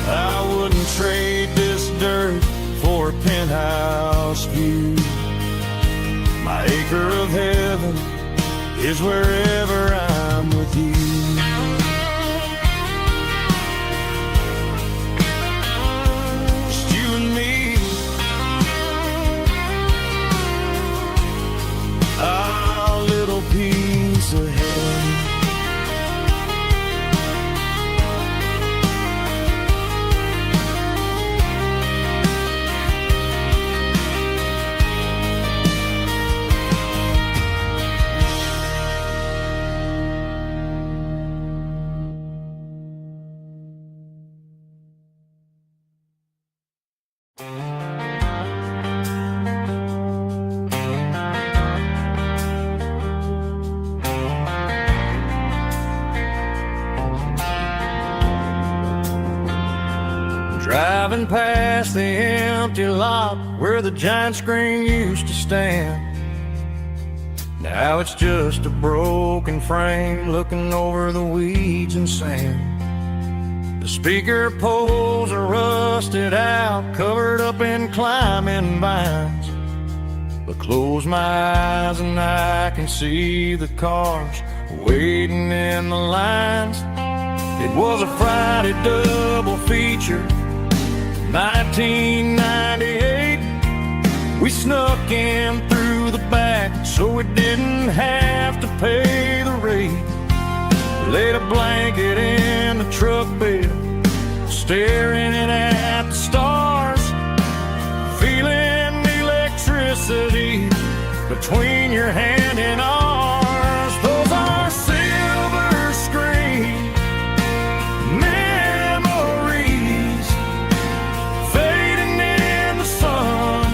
I wouldn't trade this dirt for a penthouse view. My acre of heaven is wherever I'm with you. Just you and me, our little piece of heaven. Driving past the empty lot where the giant screen used to stand. Now it's just a broken frame looking over the weeds and sand. The speaker poles are rusted out, covered up in climbing vines. But close my eyes and I can see the cars waiting in the lines. It was a Friday double feature, 1998. We snuck in through the back so we didn't have to pay the rate. Laid a blanket in the truck bed, staring at the stars, feeling the electricity between your hand and ours. Those are silver screen memories fading in the sun.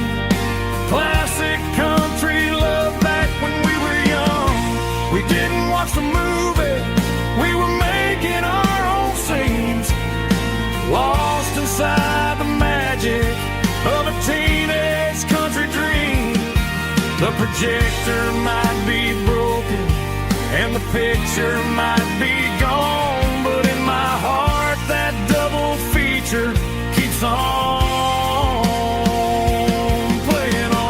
Classic country love back when we were young. We didn't watch the movie, we were making our own scenes, lost inside the magic of a teenage country dream. The projector might be broken and the picture might be gone, but in my heart that double feature keeps on playing on.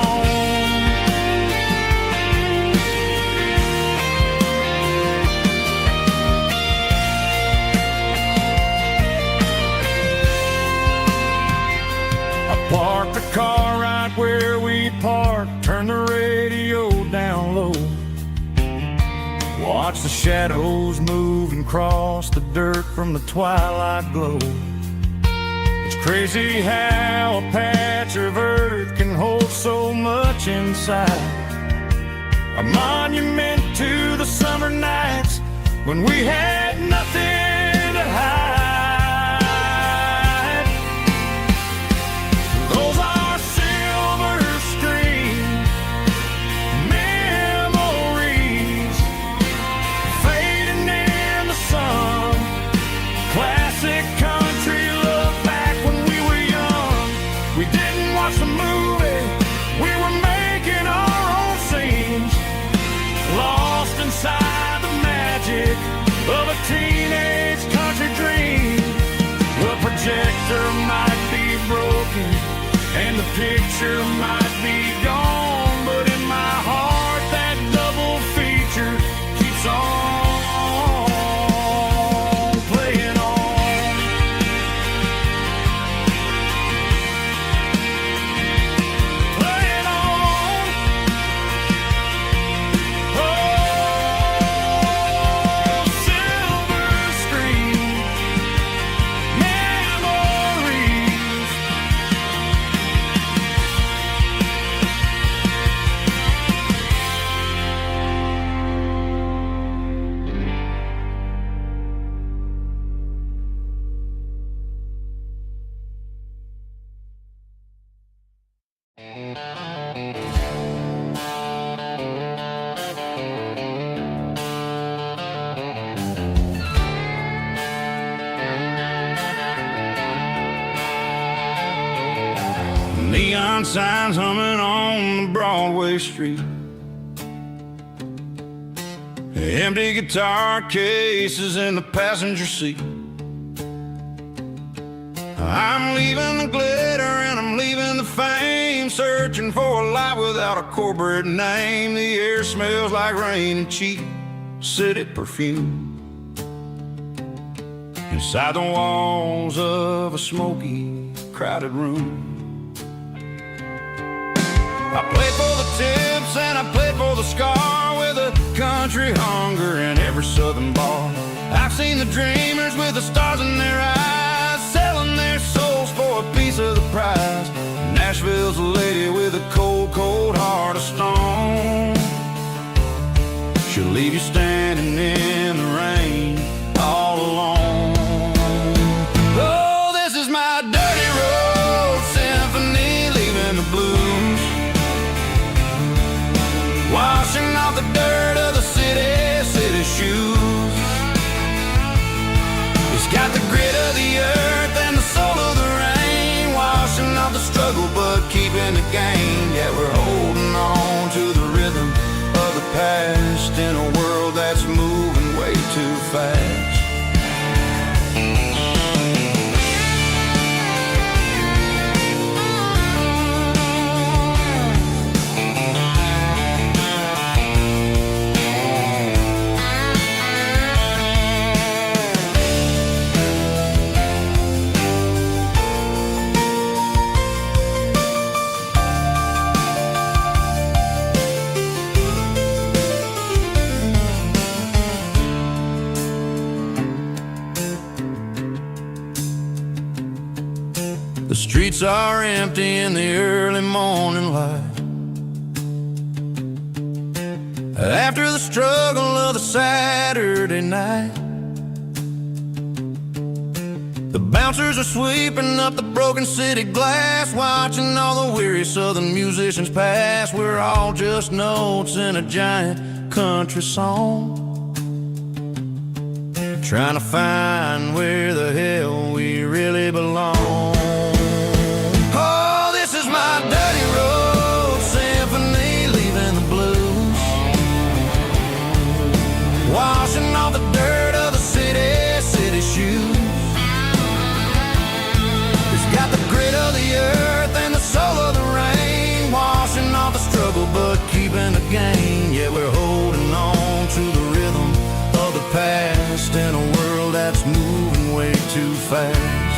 I parked the car right where we parked, turned the radio down low, watch the shadows move and cross the dirt from the twilight glow. It's crazy how a patch of earth can hold so much inside. A monument to the summer nights when we had nothing to hide. Those are silver screen memories fading in the sun. Classic country love back when we were young. We didn't watch the movie, we were making our own scenes, lost inside the magic of a teenage country dream. The projector might be broken and the picture might be gone, but in my heart that double feature keeps on playing on. Playing on. Oh, silver screen memories. Neon signs humming on the Broadway street, empty guitar cases in the passenger seat. I'm leaving the glitter and I'm leaving the fame, searching for a life without a corporate name. The air smells like rain and cheap city perfume inside the walls of a smoky, crowded room. I played for the tips and I played for the scar, with a country hunger in every southern bar. I've seen the dreamers with the stars in their eyes, selling their souls for a piece of the prize. Nashville's a lady with a cold, cold heart of stone. She'll leave you standing in the rain all alone. Oh, this is my dirty road symphony. the game, yet we're holding on to the rhythm of the past in a world that's moving way too fast. The streets are empty in the early morning light. After the struggle of the Saturday night, the bouncers are sweeping up the broken city glass, watching all the weary southern musicians pass. We're all just notes in a giant country song, trying to find where the hell we really belong. Oh, this is my dirty road symphony, leaving the blues, washing off the dirt of the city shoes. It's got the grit of the earth and the soul of the rain, washing off the struggle but keeping the gain. Yeah, we're holding on to the rhythm of the past in a world that's moving way too fast.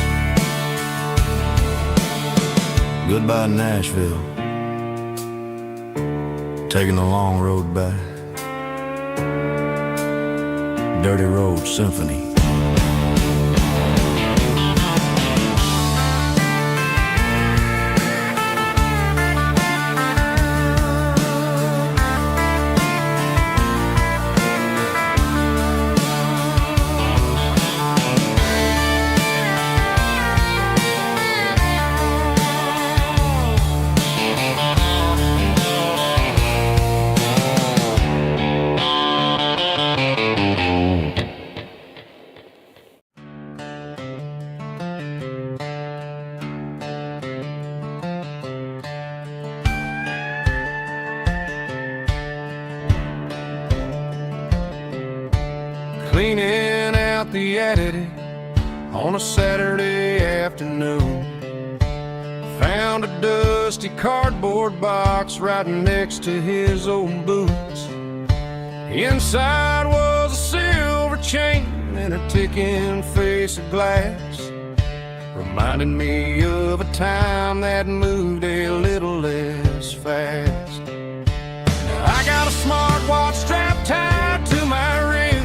Goodbye Nashville, taking the long road back. Dirty Road Symphony. Cleaning out the attic on a Saturday afternoon, found a dusty cardboard box right next to his old boots. Inside was a silver chain and a ticking face of glass, reminding me of a time that moved a little less fast. Now I got a smartwatch strapped tied to my wrist,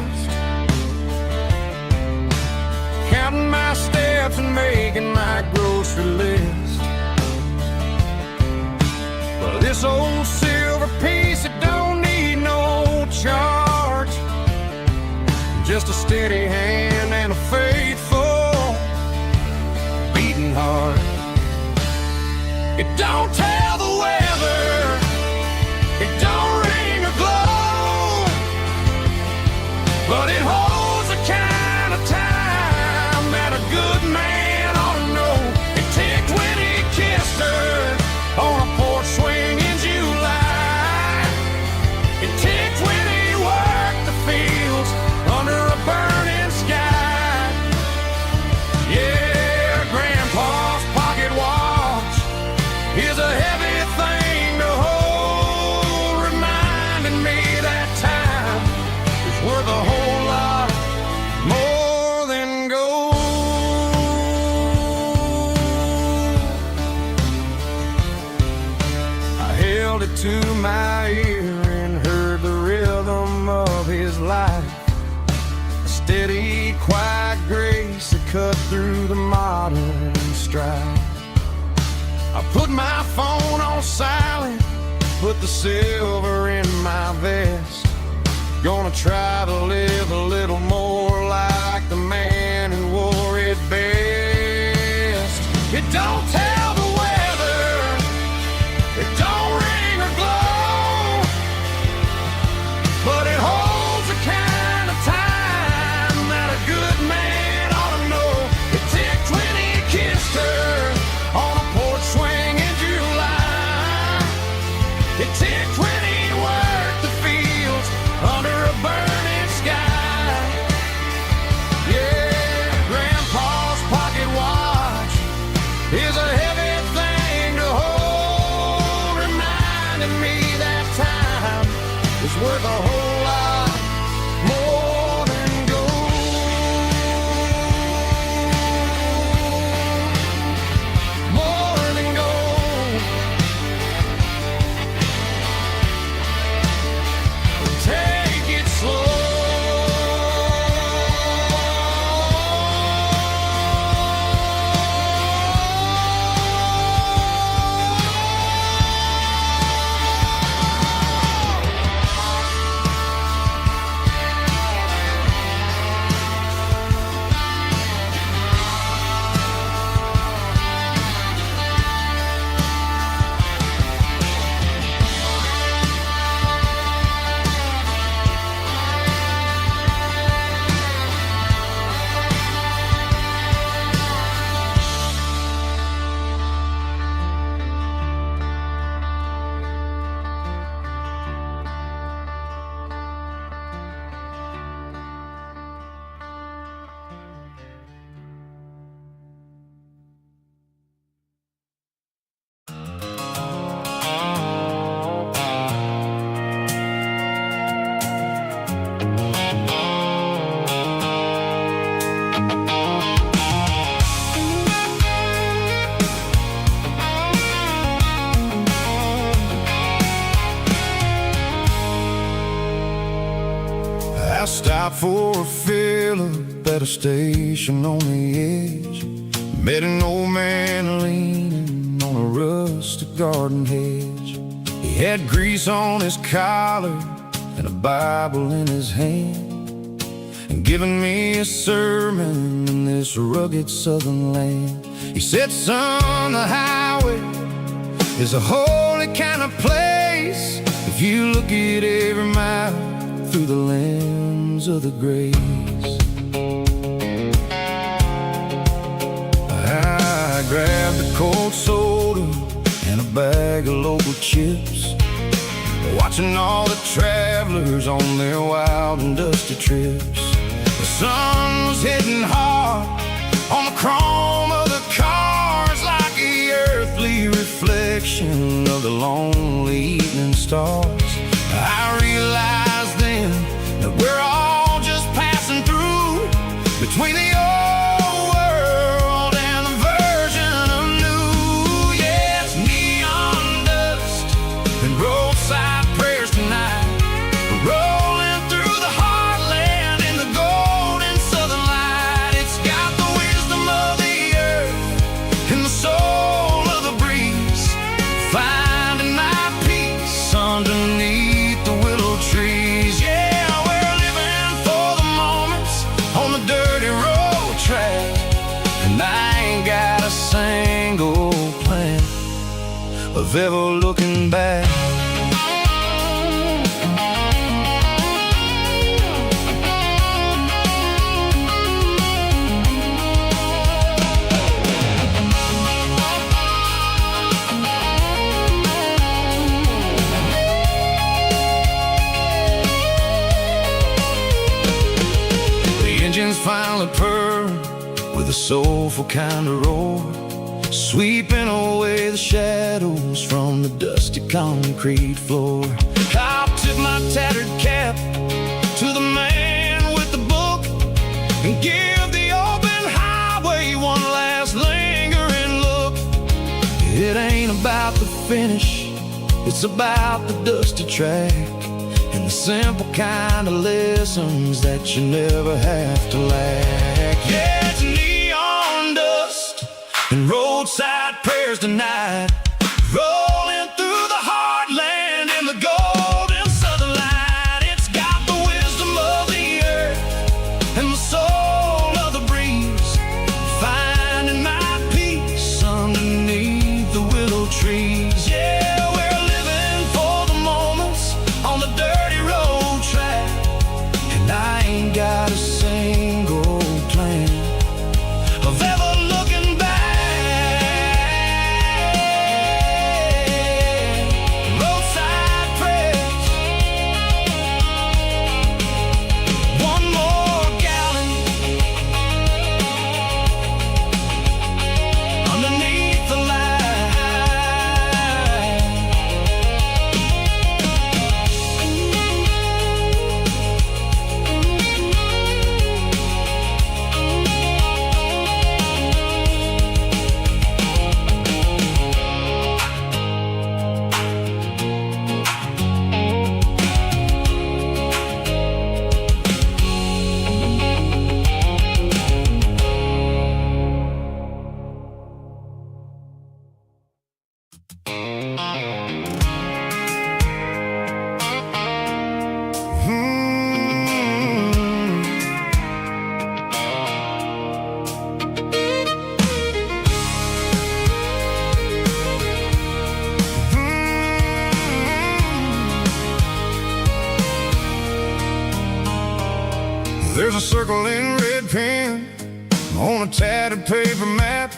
counting my steps and making my grocery list. But this old silver piece, it don't need no charge, just a steady hand and a faithful beating heart. It don't tell the weather, it don't ring or glow, but it holds the kind of time that a good man ought to know. It ticked when he kissed her on a porch swing in July. It ticked when he worked the fields under a burning sky. Yeah, Grandpa's pocket watch is a heavy thing to hold, reminding me that time is worth a whole lot more than gold. I held it to my ear and heard the rhythm of his life, a steady, quiet grace that cut through the modern strife. I put my phone on silent, put the silver in my vest. Gonna try to live a little more like the man who wore it best. It don't tell the weather, it don't ring or glow, but it holds the kind of time that a good man ought to know. It ticked when he kissed her on a porch swing in July. Stopped for a fill-up at a station on the edge. Met an old man leaning on a rustic garden hedge. He had grease on his collar and a Bible in his hand, and giving me a sermon in this rugged southern land. He said, son, the highway is a holy kind of place if you look at every mile through the lens of the grace. I grabbed a cold soda and a bag of local chips, watching all the travelers on their wild and dusty trips. The sun was hitting hard on the chrome of the cars, like the earthly reflection of the lonely evening stars. I realized then that we're all just passing through between the old world and the version of new. Yeah, it's neon dust and roadside prayers tonight, rolling through the heartland in the golden southern light. It's got the wisdom of the earth and the soul of the breeze, finding my peace underneath the willow trees. Yeah, we're living for the moments on the dirty road track, and I ain't got a single plan of ever looking back. Engines finally purr with a soulful kind of roar, sweeping away the shadows from the dusty concrete floor. I'll tip my tattered cap to the man with the book and give the open highway one last lingering look. It ain't about the finish, it's about the dusty track, and the simple kind of lessons that you never have to lack. Yeah, it's neon dust and roadside prayers tonight, rolling through the heartland in the golden southern light. It's got the wisdom of the earth and the soul of the breeze, finding my peace underneath the willow trees. Yeah, we're living for the moments on the dirty road track, and I ain't got a single plan of ever looking back. Roadside prayers, one more gallon underneath the light. There's a circle in red pen on a tattered paper map,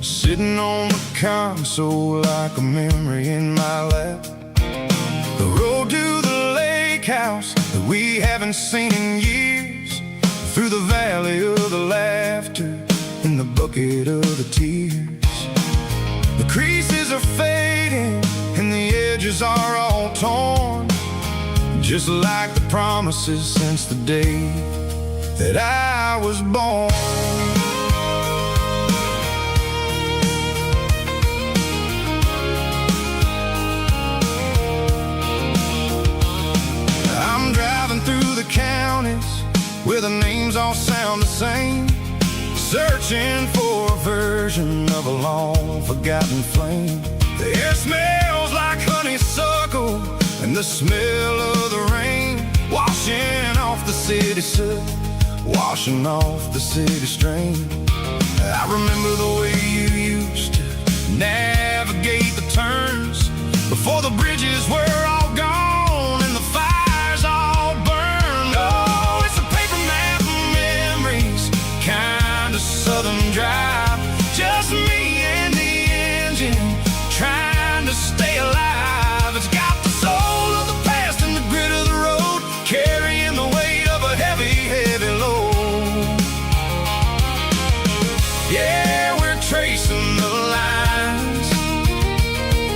sitting on the console like a memory in my lap. The road to the lake house that we haven't seen in years, through the valley of the laughter and the bucket of the tears. The creases are fading and the edges are all torn, just like the promises since the day that I was born. I'm driving through the county all sound the same, searching for a version of a long forgotten flame. The air smells like honeysuckle and the smell of the rain, washing off the city soot, washing off the city strain. I remember the way you used to navigate the turns before the bridges were all gone and the fires all burned. Oh, it's a paper map of memories, kind of southern drive, just me and the engine trying to stay alive. It's got the soul of the past and the grit of the road, carrying the weight of a heavy, heavy load. Yeah, we're tracing the lines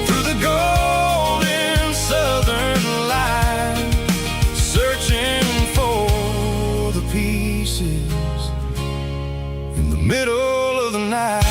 through the golden southern light, searching for the pieces in the middle of the night.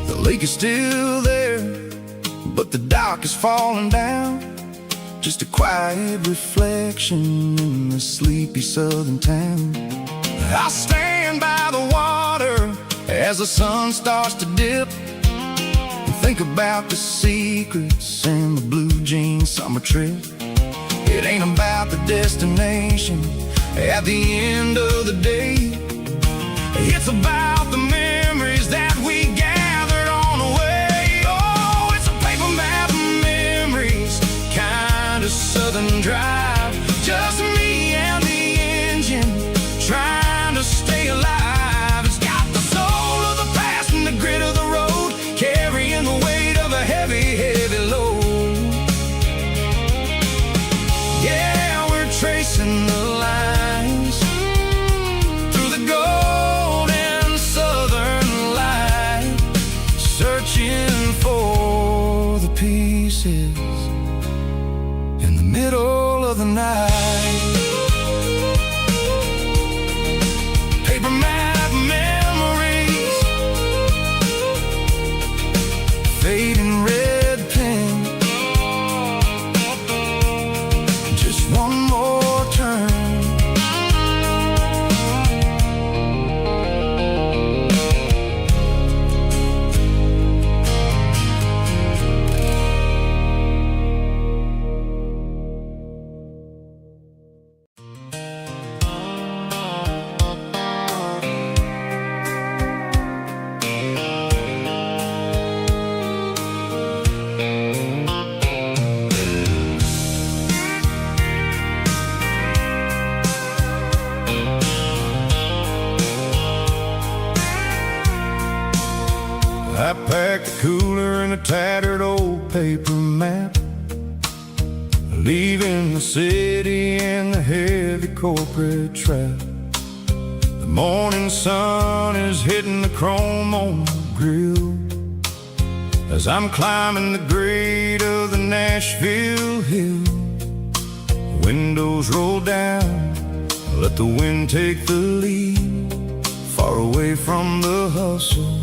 The lake is still there, but the dock is falling down, just a quiet reflection in the sleepy southern town. I stand by the water as the sun starts to dip and think about the secrets and the blue jean summer trip. It ain't about the destination at the end of the day, it's about the memories that we gathered on the way. Oh, it's a paper map of memories, kind of southern drive, just me and the engine trying to stay alive. It's got the soul of the past and the grit of the road, carrying the weight of a heavy, heavy load. Yeah, we're tracing the lines through the golden southern light, searching for the pieces in the middle of the night. Paper map memories, fading red pen, just one more turn. I packed the cooler in a tattered old paper map, leaving the city in the heavy corporate trap. The morning sun is hitting the chrome on the grill as I'm climbing the grade of the Nashville hill. The windows roll down, let the wind take the lead, far away from the hustle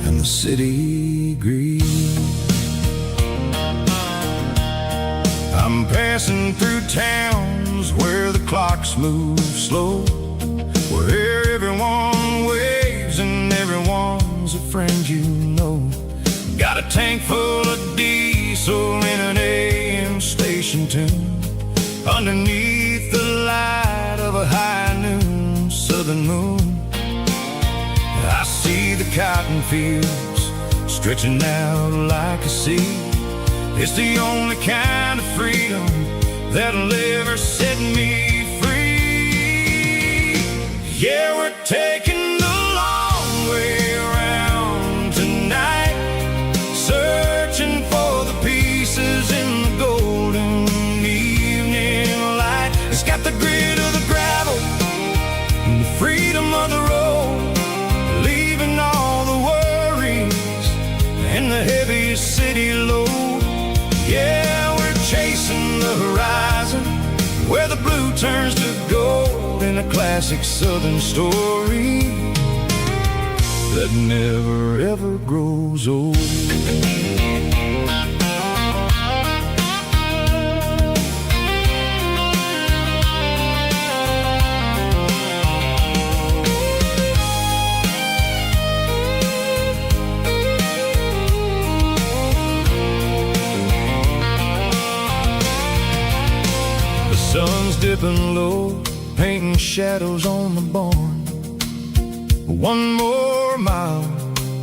and the city greed. I'm passing through towns where the clocks move slow, where everyone waves and everyone's a friend you know. Got a tank full of diesel in an AM station tune, underneath the light of a high noon southern moon. I see the cotton fields stretching out like a sea. It's the only kind of freedom that'll ever set me free. Yeah, we're taking the long way around tonight, searching for the pieces in the golden evening light. It's got the grit of the gravel and the freedom of the road, leaving all the worries and the heavy city load. where the blue turns to gold in a classic southern story that never ever grows old. Sun's dipping low, painting shadows on the barn. One more mile,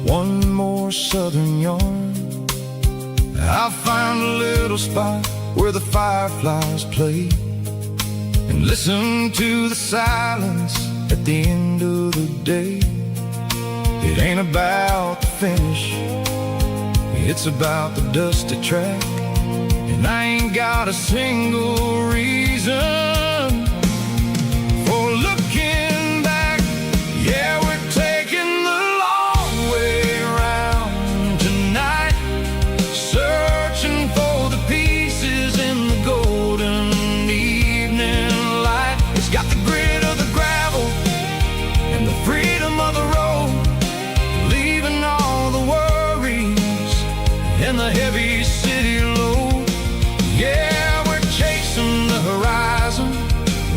one more southern yarn. I'll find a little spot where the fireflies play and listen to the silence at the end of the day. It ain't about the finish, it's about the dusty track. And I ain't got a single reason for looking back. Yeah, we're taking the long way around tonight, searching for the pieces in the golden evening light. It's got the grit of the gravel and the freedom of the road, leaving all the worries and the heavy city load. Yeah, we're chasing the horizon,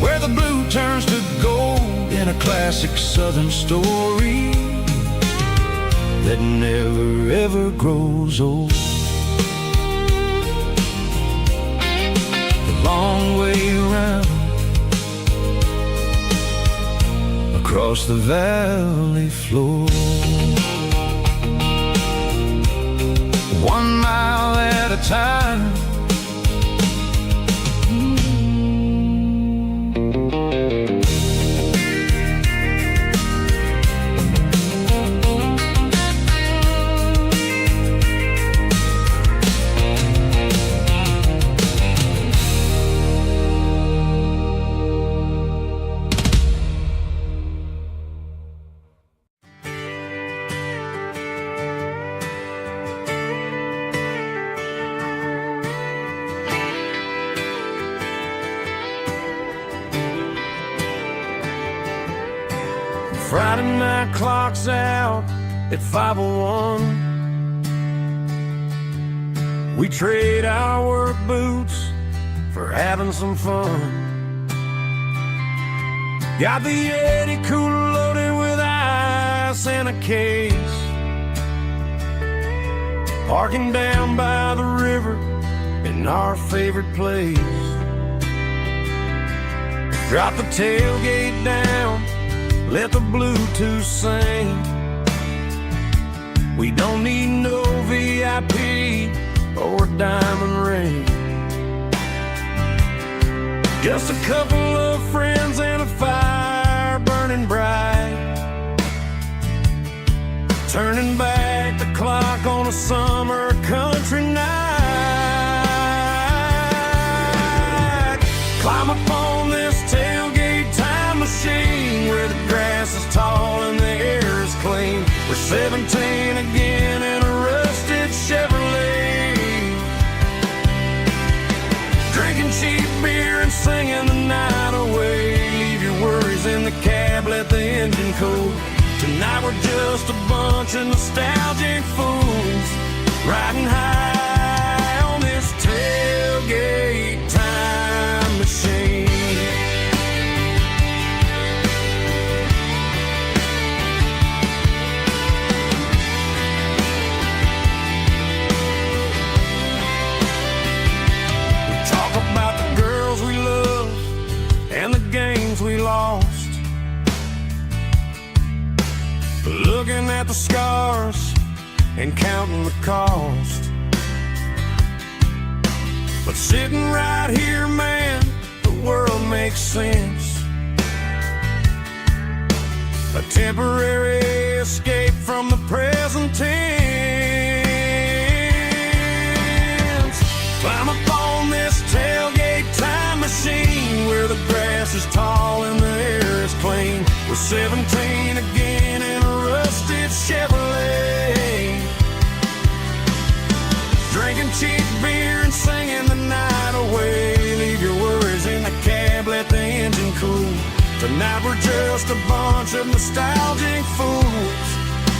where the blue turns to gold in a classic southern story that never ever grows old. The long way around, across the valley floor, 1 mile at a time. Friday night clock's out at 5:01. We trade our work boots for having some fun. Got the Yeti cooler loaded with ice and a case, parking down by the river in our favorite place. Drop the tailgate down, let the Bluetooth sing. We don't need no VIP or a diamond ring. Just a couple of friends and a fire burning bright, turning back the clock on a summer country night. Climb up on this tailgate time machine, where the grass is tall and the air is clean. We're 17 again in a rusted Chevrolet, drinking cheap beer and singing the night away. Leave your worries in the cab, let the engine cool. Tonight we're just a bunch of nostalgic fools, riding high on this tailgate time machine. We lost, looking at the scars and counting the cost. But sitting right here, man, the world makes sense. A temporary escape from the present tense. Climb up on this tailgate time machine, where the grass is tall and the air is clean. We're 17 again in a rusted Chevrolet, drinking cheap beer and singing the night away. Leave your worries in the cab, Tonight we're just a bunch of nostalgic fools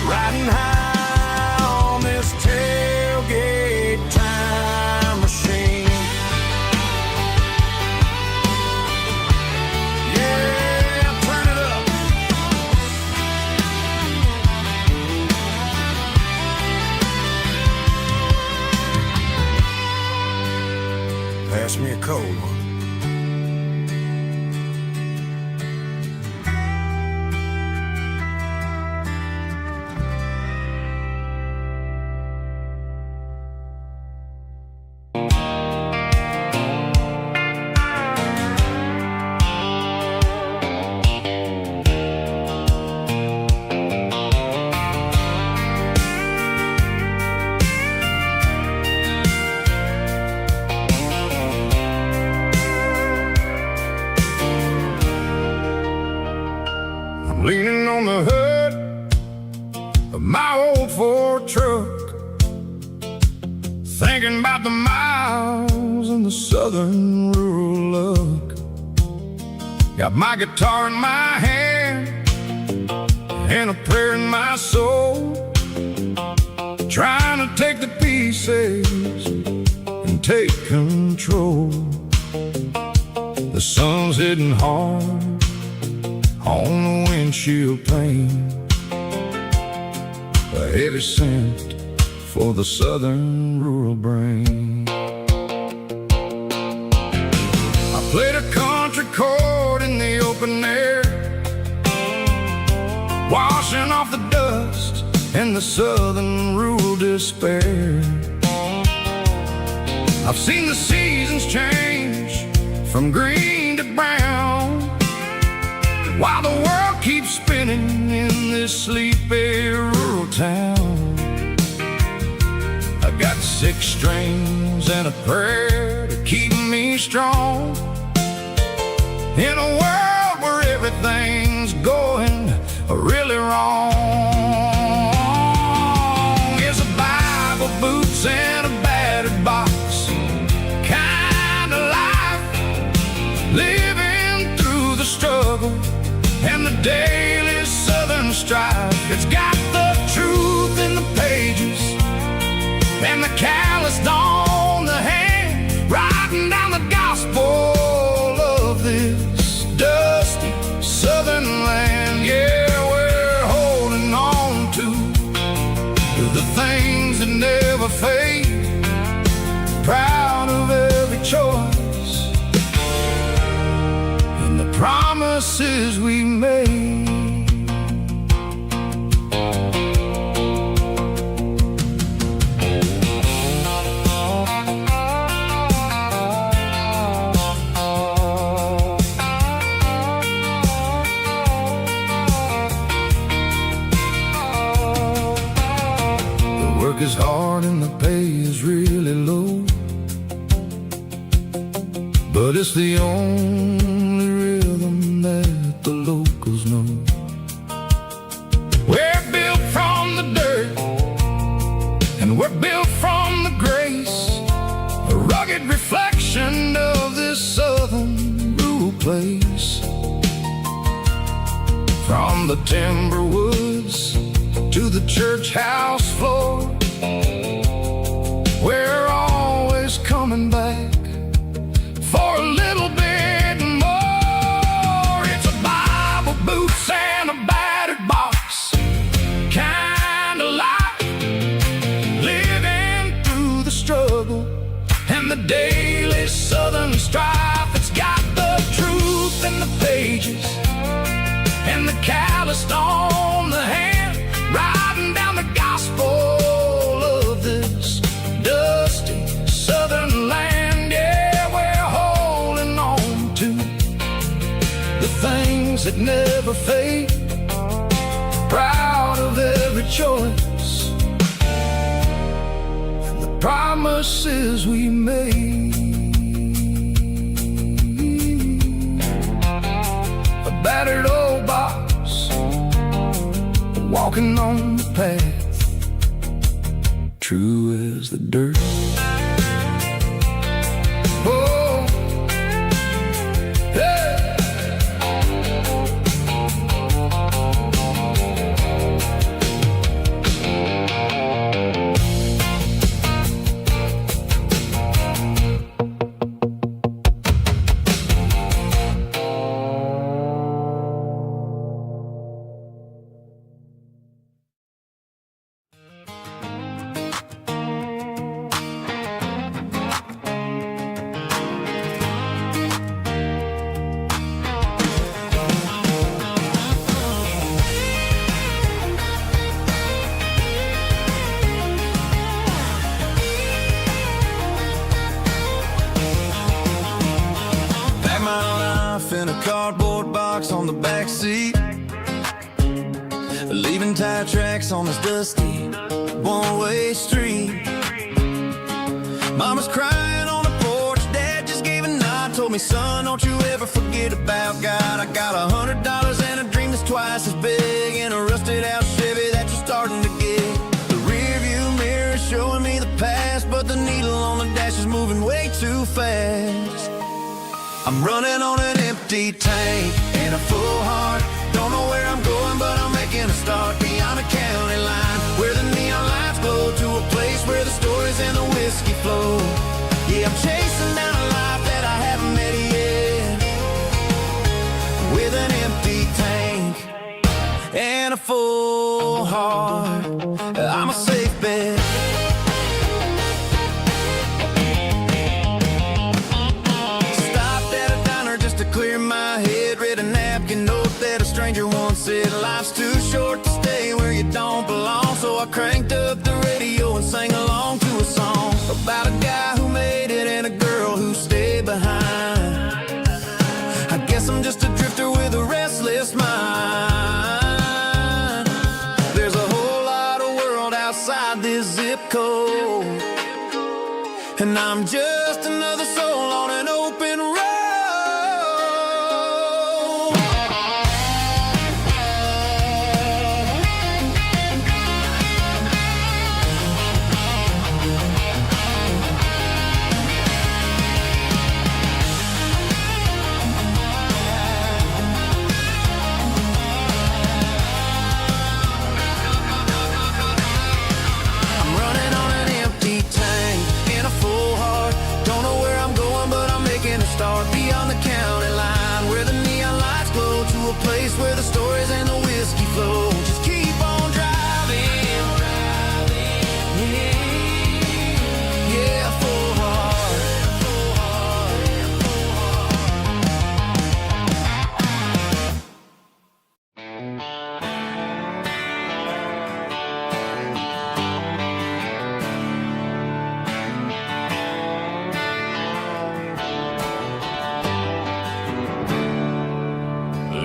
riding high on this tailgate time machine. Yeah, turn it up. Pass me a cold one. Leaning on the hood of my old Ford truck, thinking about the miles and the southern rural look. Got my guitar in my hand and a prayer in my soul, trying to take the pieces and take control. The sun's hitting hard on the windshield pane, a heavy scent for the southern rural brain. I played a country chord in the open air, washing off the dust and the southern rural despair. I've seen the seasons change from green to brown, while the world keeps spinning in this sleepy rural town. I got 6 strings and a prayer to keep me strong, in a world where everything's going really wrong. It's a Bible, boots, and a battered box kind of life, living through the struggle and the daily southern strife. It's got the truth in the pages and the calloused on the hand, writing down the gospel of this dusty southern land. Yeah, we're holding on to the things that never fade, proud of every choice and the promises we made. The work is hard and the pay is really low, but it's the only rhythm that the locals know. We're built from the dirt and we're built from the grace, a rugged reflection of this southern rural place. From the timber woods to the church house floor, we're always coming back for a little bit more. It's a Bible, boots, and a battered box kind of life, living through the struggle and the daily southern strife. It's got the truth in the pages and the calloused on the hand, writing down the gospel of this dusty southern land. Yeah, we're holding on to the things that never fade, proud of every choice and the promises we made. A battered old box, walking on the path, true as the dirt. Oh, yeah. a cardboard box on the back seat, leaving tire tracks on this dusty one-way street. Mama's crying on the porch, Dad just gave a nod, told me, son, don't you ever forget about God. I got $100 and a dream that's twice as big, and a rusted out Chevy that you're starting to get. The rear view mirror is showing me the past, but the needle on the dash is moving way too fast. I'm running on an empty tank and a full heart. Don't know where I'm going, but I'm making a start beyond the county line, where the neon lights glow, to a place where the stories and the whiskey flow. Yeah, I'm chasing down a life that I haven't met yet, with an empty tank and a full heart. I'm a safe bet. Clear my head, read a napkin note that a stranger once said, life's too short to stay where you don't belong. So I cranked up the radio and sang along to a song about a guy who made it and a girl who stayed behind. I guess I'm just a drifter with a restless mind. There's a whole lot of world outside this zip code, and I'm just another soul on an open road. Start beyond the county line, where the neon lights glow, to a place where the stories and the whiskey flow. Just keep on driving, yeah, full heart, full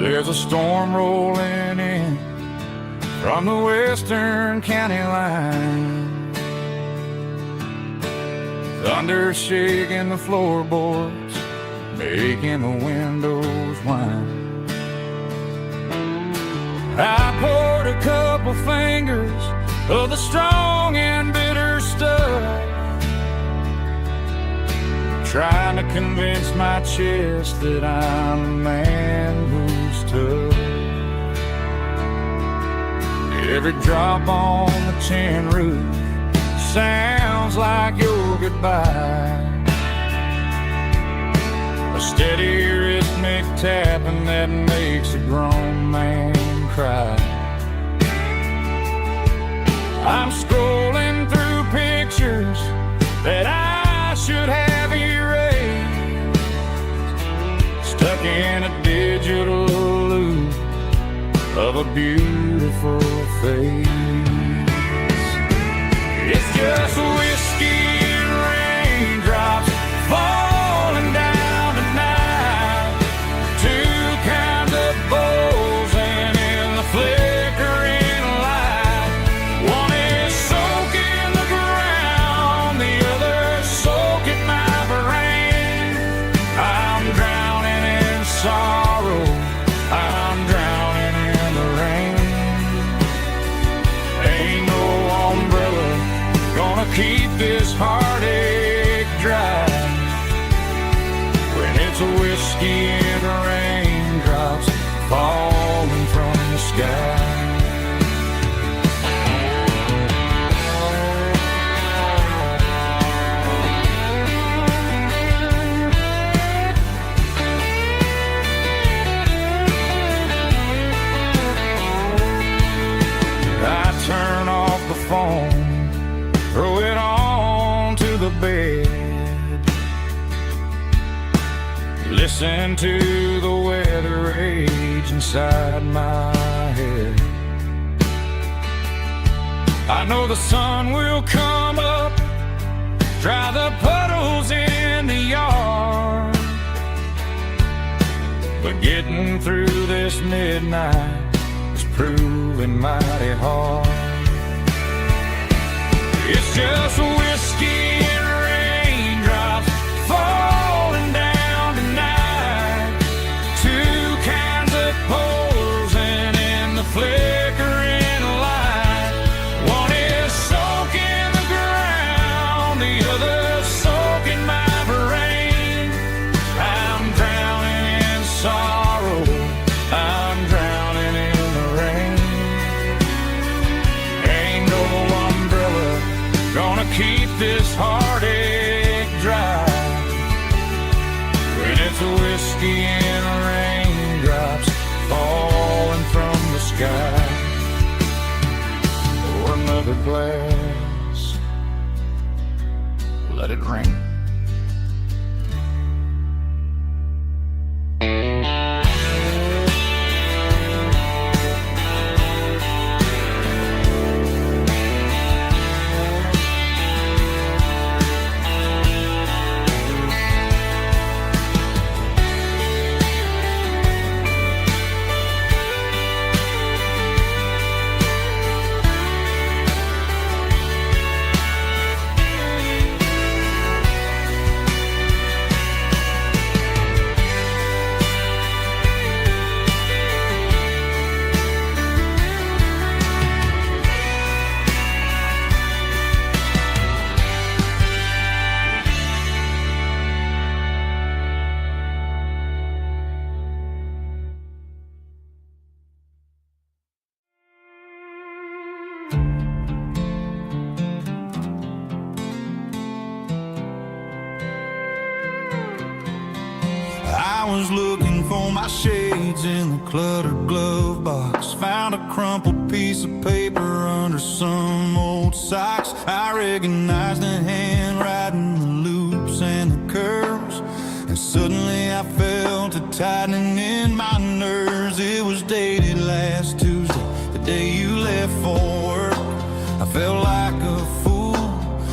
There's a storm rolling in from the western county line, thunder shaking the floorboards, making the windows whine. I poured a couple fingers of the strong and bitter stuff, trying to convince my chest that I'm a man who's tough. Every drop on the tin roof sounds like your goodbye, a steady rhythmic tapping that makes a grown man cry. I'm scrolling through pictures that I should have erased, stuck in a digital loop of a beautiful face. It's just whiskey and raindrops falling down tonight, two kinds of bowls and in the flickering light. One is soaking the ground, the other soaking my brain. I'm drowning in sorrow, I'm drowning in the rain. Ain't no umbrella gonna keep this heartache dry when it's a whiskey and raindrops falling from the sky. Turn off the phone, throw it on to the bed, listen to the weather rage inside my head. I know the sun will come up, dry the puddles in the yard, but getting through this midnight is proving mighty hard. It's just whiskey and raindrops falling down tonight. Two kinds of posing in the flickering light. One is soaking the ground, the other soaking my brain. I'm drowning in sorrow, I'm drowning in the rain. Ain't no umbrella gonna keep this heartache dry when it's whiskey and raindrops falling from the sky. Pour another glass, let it rain. I was looking for my shades in the cluttered glove box. Found a crumpled piece of paper under some old socks. I recognized the handwriting, the loops and the curves, and suddenly I felt a tightening in my nerves. It was dated last Tuesday, the day you left for work. I felt like a fool,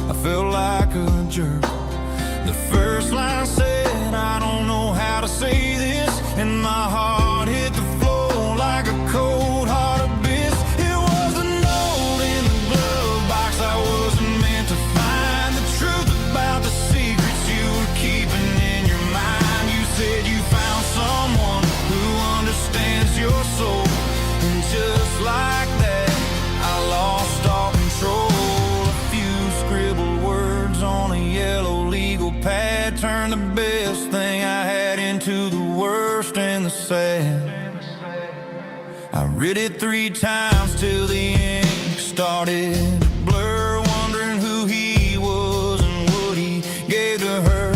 I felt like a jerk. The first line said, I don't know how to say this, and my heart hit the floor like a cold heart abyss. It was a note in the glove box I wasn't meant to find. The truth about the secrets you were keeping in your mind. You said you found someone who understands your soul, and just like that I lost all control. A few scribbled words on a yellow legal pad turned the best thing I had into the worst and the sad. I read it 3 times till the ink started to blur, wondering who he was and what he gave to her.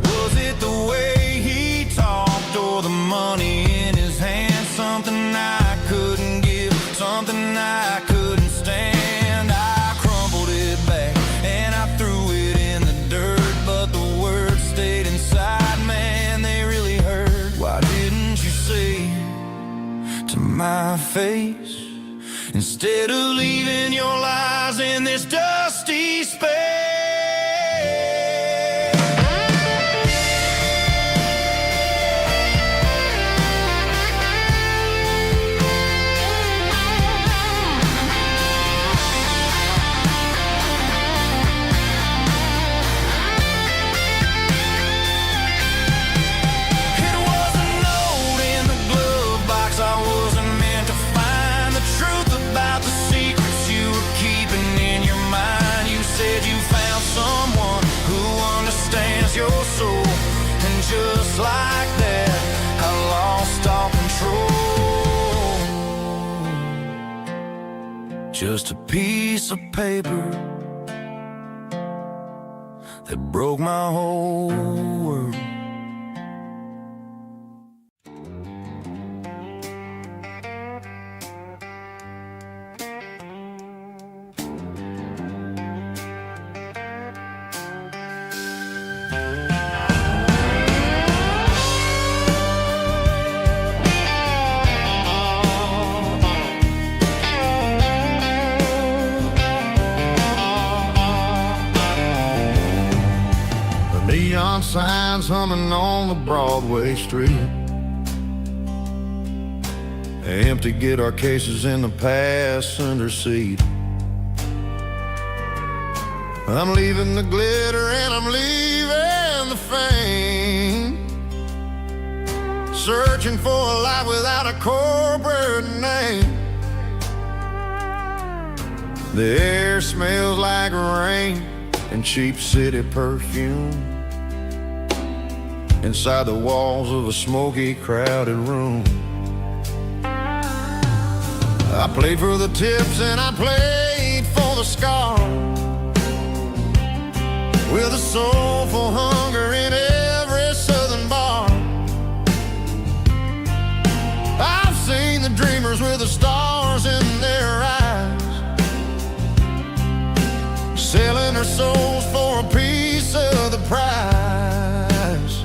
Was it the way he talked or the money in his hand? Something I couldn't give, something I couldn't stand. I crumpled it back and I threw it in the dirt, but the words stayed inside, man, they really hurt. Why didn't you say to my face, instead of leaving your lies in this dusty space? It was a note in the glove box I wasn't meant to find. The truth about the secrets you were keeping in your mind. You said you found someone who understands your soul, and just like that I lost all control. Just a piece of paper that broke my whole world. Neon signs humming on the Broadway street, Empty guitar cases in the passenger seat. I'm leaving the glitter and I'm leaving the fame, searching for a life without a corporate name. The air smells like rain and cheap city perfume inside the walls of a smoky, crowded room. I played for the tips and I played for the scars, with a soulful hunger in every southern bar. I've seen the dreamers with the stars in their eyes, selling their souls for a piece of the prize.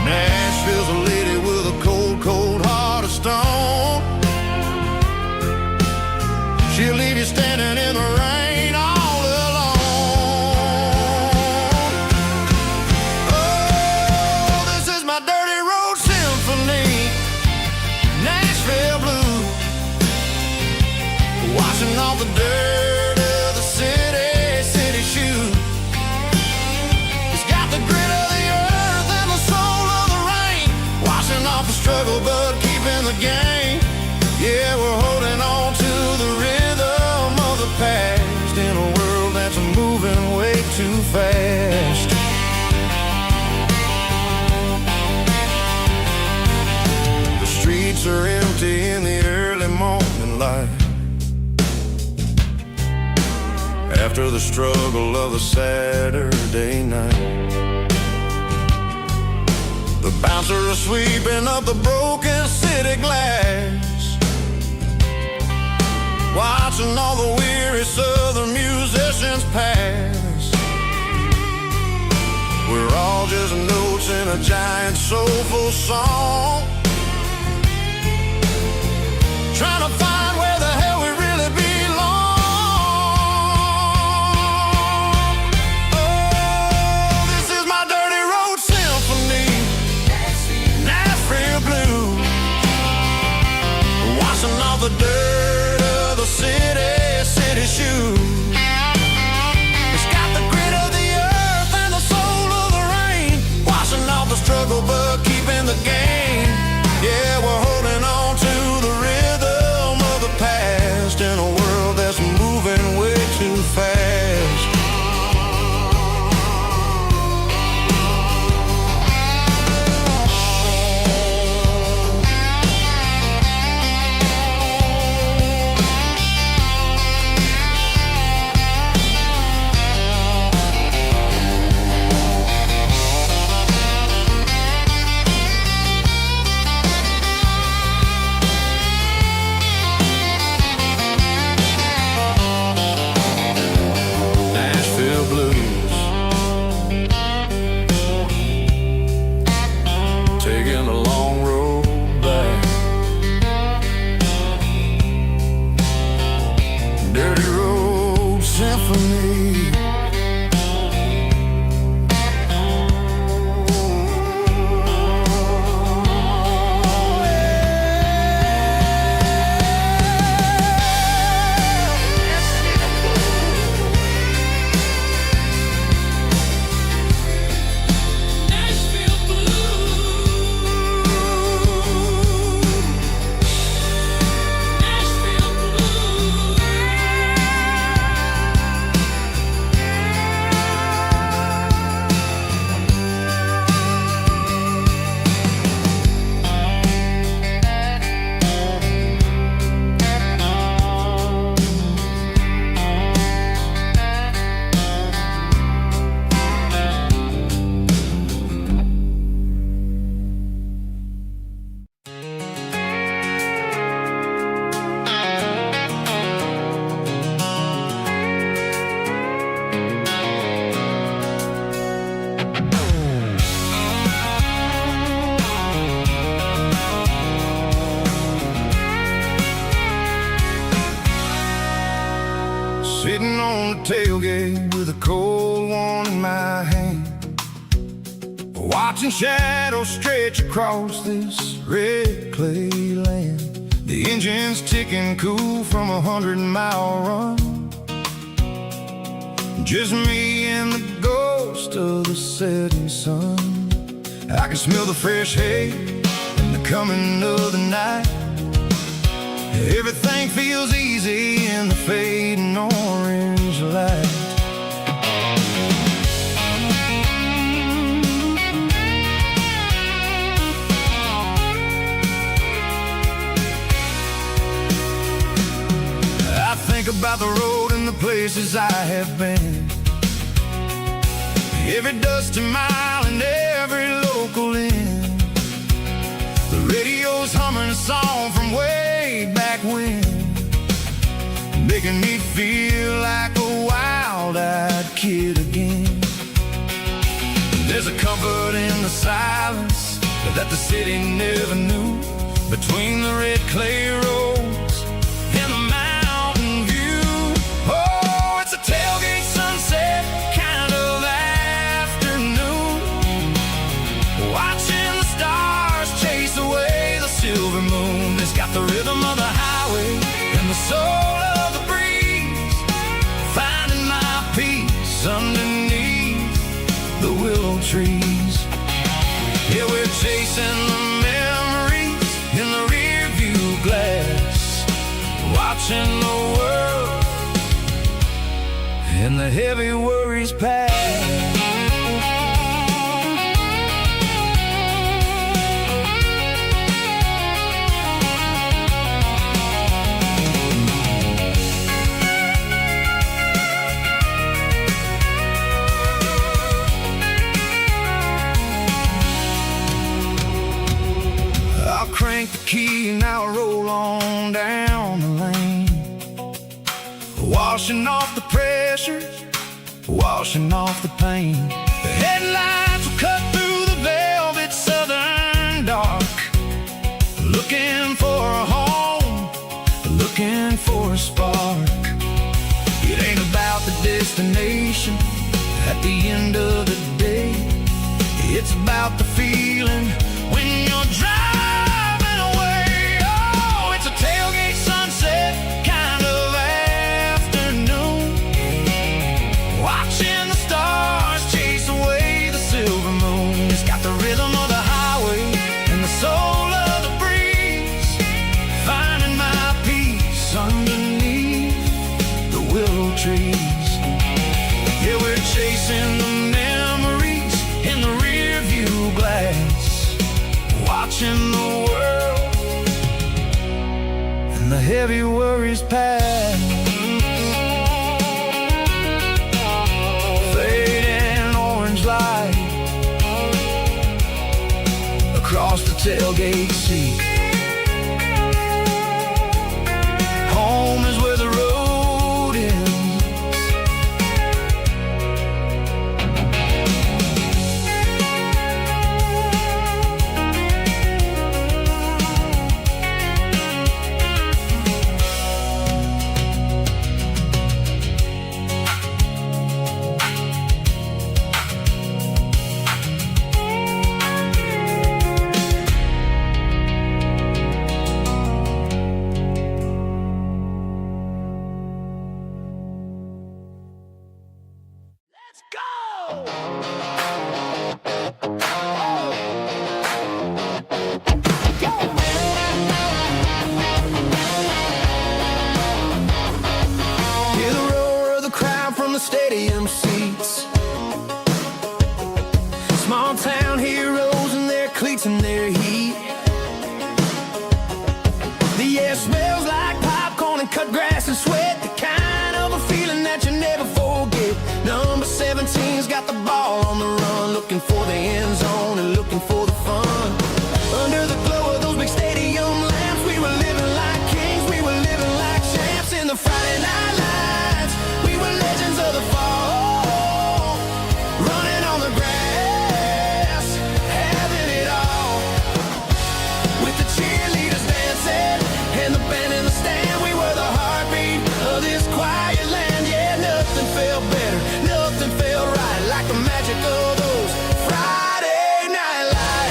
Nashville's a lady with a cold, cold heart of stone. She'll leave you standing in the rain all alone. Oh, this is my dirty road symphony, Nashville blues, washing off the dirt of the city shoes. It's got the grit of the earth and the soul of the rain, washing off the struggle but keeping the game. Yeah, we're holding on to the rhythm of the past in a world that's moving way too fast. The streets are empty in the early morning light, after the struggle of a Saturday night. The bouncers are sweeping up the broken city glass, watching all the weary southern musicians pass. We're all just notes in a giant soulful song, trying to find where the hell we really belong. Oh, this is my dirty road symphony, Nashville blues, washing off the dirt of the city shoes. It's got the grit of the earth and the soul of the rain, washing off the struggle but keeping the game. Yeah, we're holding on to the rhythm of the past in a world that's moving way too fast. Sitting on the tailgate with a cold one in my hand, watching shadows stretch across this red clay land. Engine's ticking cool from 100-mile run. Just me and the ghost of the setting sun. I can smell the fresh hay and the coming of the night. Everything feels easy in the fading orange light. I think about the road and the places I have been, every dusty mile and every local inn. The radio's humming a song from way back when, making me feel like a wild-eyed kid again. There's a comfort in the silence that the city never knew, between the red clay roads and the mountain view. Oh, it's a tailgate sunset kind of afternoon, watching the stars chase away the silver moon. It's got the rhythm of the highway and the soul of the breeze, finding my peace underneath the willow trees. Yeah, we're chasing the memories in the rear view glass, watching the world and the heavy worries pass. Crank the key and I'll roll on down the lane, washing off the pressure, washing off the pain. The headlights will cut through the velvet southern dark, looking for a home, looking for a spark. It ain't about the destination at the end of the day, it's about the feeling when you're driving. Tailgate sunset kind of afternoon, watching the stars chase away the silver moon. It's got the rhythm of the highway and the soul of the breeze, finding my peace underneath the willow trees. Yeah, we're chasing the memories in the rear view glass, watching the world and the heavy worries pass. Fading orange light across the tailgate seat. Home is where the road ends. Stadium seats, small town heroes in their cleats and their heat. The air smells like popcorn and cut grass and sweat, the kind of a feeling that you never forget. Number 17's got the ball on the run, looking for the end zone and looking for the fun. Under the glow of those big stadium lamps, we were living like kings, we were living like champs in the Friday night lights. We were legends of the fall, running on the grass, having it all. With the cheerleaders dancing and the band in the stand, we were the heartbeat of this quiet land. Yeah, nothing felt better, nothing felt right like the magic of those Friday night lights.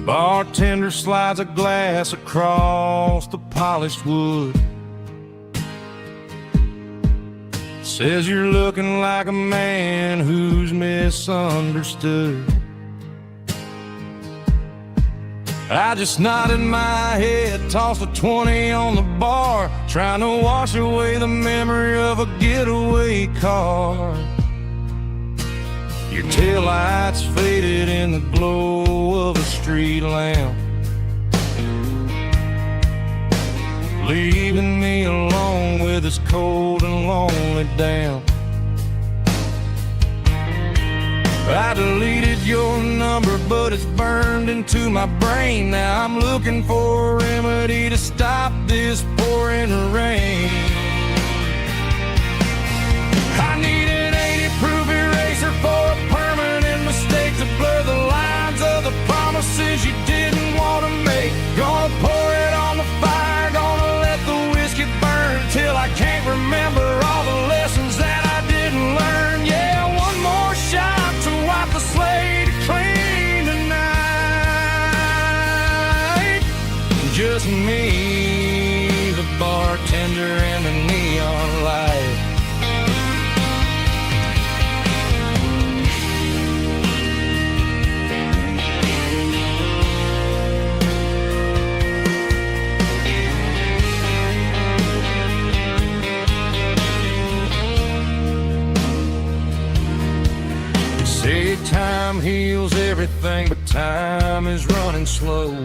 Bartender slides a glass across the polished wood. Says you're looking like a man who's misunderstood. I just nodded my head, tossed a 20 on the bar, trying to wash away the memory of a getaway car. Your taillights faded in the glow of a street lamp, leaving me alone with this cold and lonely damp. I deleted your number, but it's burned into my brain. Now I'm looking for a remedy to stop this pouring rain. I need an 80-proof eraser for a permanent mistake to blur the lines of the promises you didn't want to make. Gonna pour it on the fire, gonna let the whiskey burn till I can't remember all the lessons that I didn't learn. Yeah, one more shot to wipe the slate clean tonight. Just me, the bartender, and the neon light. Say time heals everything, but time is running slow.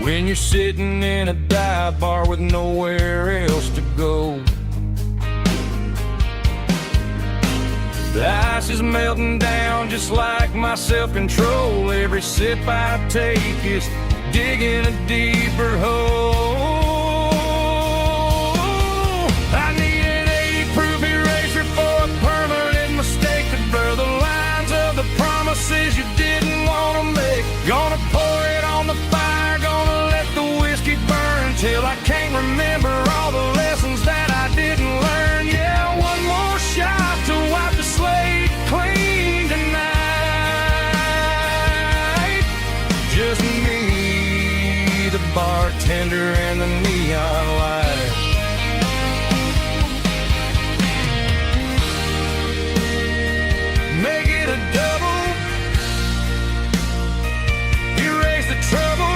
When you're sitting in a dive bar with nowhere else to go, the ice is melting down just like my self-control. Every sip I take is digging a deeper hole. I need an 80-proof eraser for a permanent mistake to blur the lines of the promises you didn't want to make. Gonna pour it on the fire, gonna let the whiskey burn till I can't remember all the lessons that I didn't learn. Yeah, one more shot to wipe the slate clean tonight. Just me, the bartender, and the neon light. Make it a double, erase the trouble.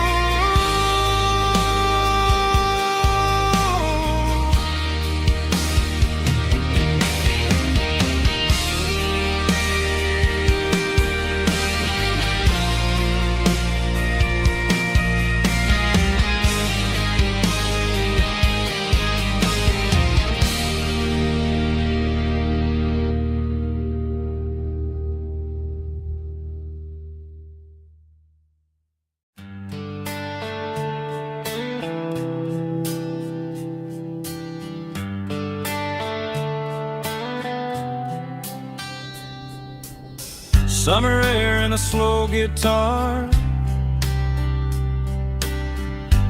Summer air and a slow guitar,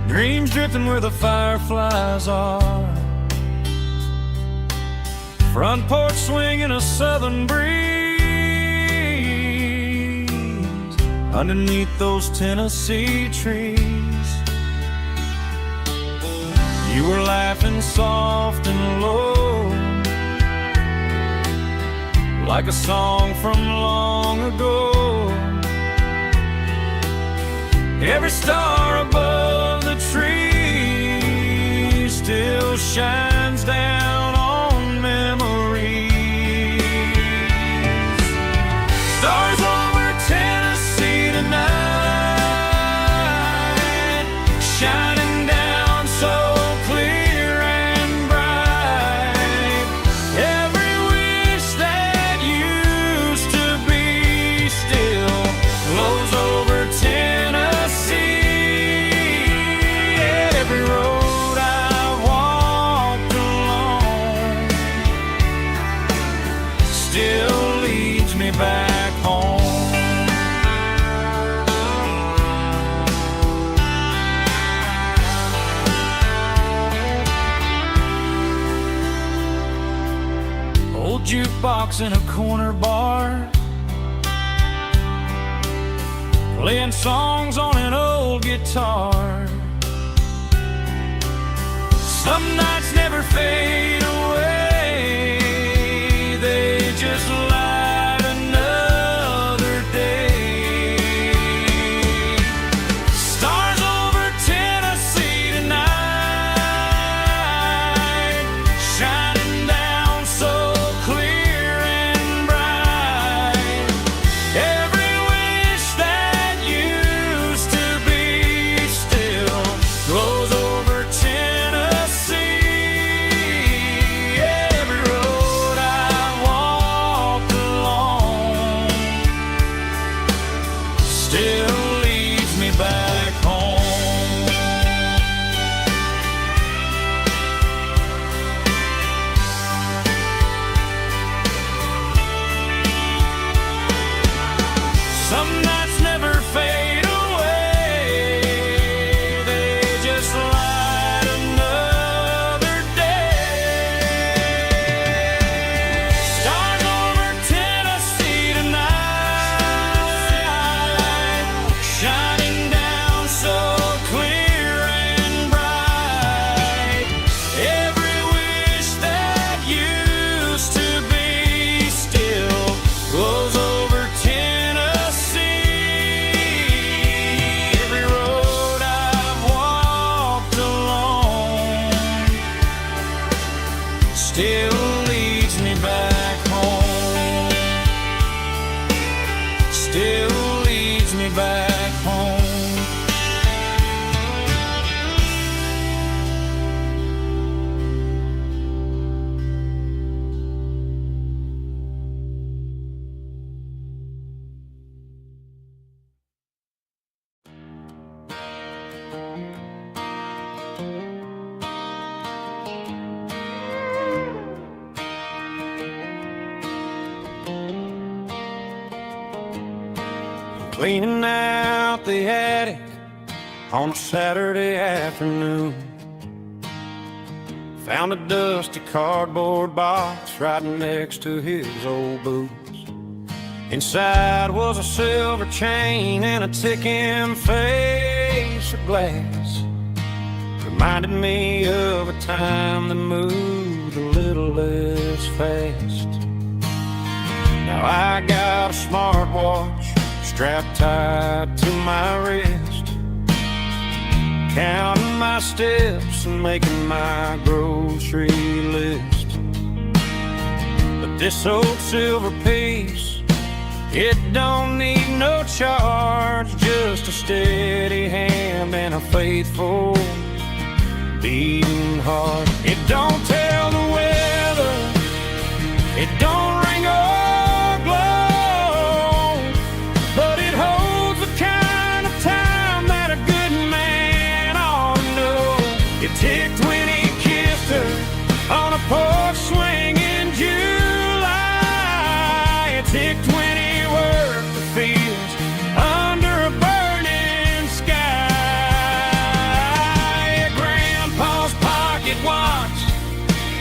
dreams drifting where the fireflies are. Front porch swinging a southern breeze underneath those Tennessee trees. You were laughing soft and low, like a song from long ago. Every star above the tree still shines down on memories. Stars over Tennessee tonight, shining down so clear and bright. Every wish that used to be still glows over Tennessee. Every road I've walked along still leads me back home. Old jukebox in a corner bar, playing songs on an old guitar. Some nights never fade away, they just light another day. Stars over Tennessee tonight, shining down so clear and bright. Every wish that used to be still glows over Tennessee. Every road I walked along still leads me back home. Some nights never fade away, they just light another day. Stars over Tennessee tonight, shining down so clear and bright. Every wish that used to be still glows over Tennessee. Every road I've walked along still leads me back home. Still leads me back home. Cleaning out the attic on a Saturday afternoon. Found a dusty cardboard box right next to his old boots. Inside was a silver chain and a ticking face of glass. Reminded me of a time that moved a little less fast. Now I got a smartwatch strapped tight to my wrist, counting my steps and making my grocery list. But this old silver piece, it don't need no charge, just a steady hand and a faithful beating heart. It don't tell the weather, it don't ring or glow, but it holds the kind of time that a good man ought to know. It ticked when he kissed her on a porch swing in July. It ticked when he worked the fields under a burning sky. Grandpa's pocket watch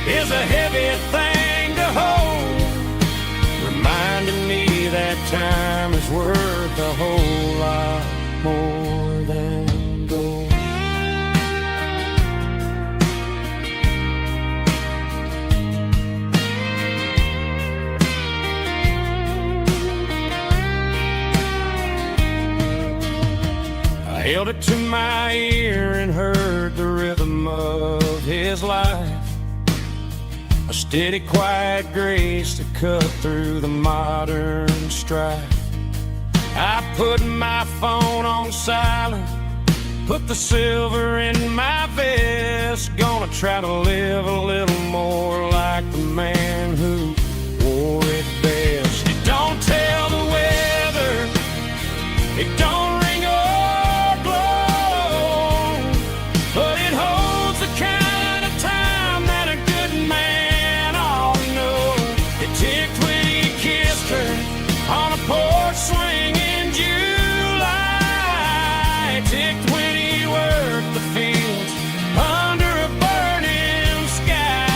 is a heavy thing to hold, reminding me that time is worth a whole lot more than gold. I held it to my ear and heard the rhythm of his life, a steady, quiet grace to cut through the modern strife. I put my phone on silent, put the silver in my vest. Gonna try to live a little more like the man who wore it best. It don't tell the weather, it don't ring or glow, but it holds the kind of time that a good man ought to know. It ticked when he kissed her on a porch swing in July. It ticked when he worked the fields under a burning sky.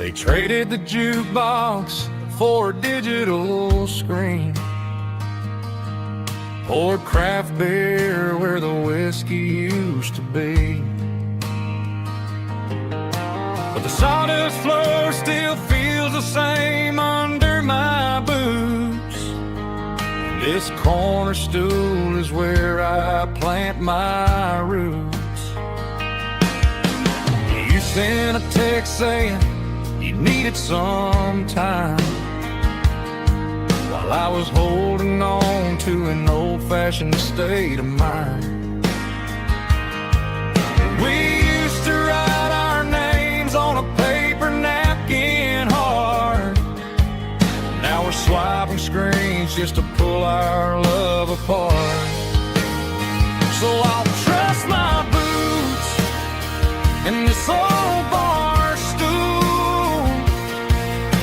They traded the jukebox for a digital screen, poured craft beer where the whiskey used to be. But the sawdust floor still feels the same under my boots. This corner stool is where I plant my roots. You sent a text saying you needed some time, while I was holding on to an old-fashioned state of mind. We used to write our names on a paper napkin hard. Now we're swiping screens just to pull our love apart. So I'll trust my boots in this old bar stool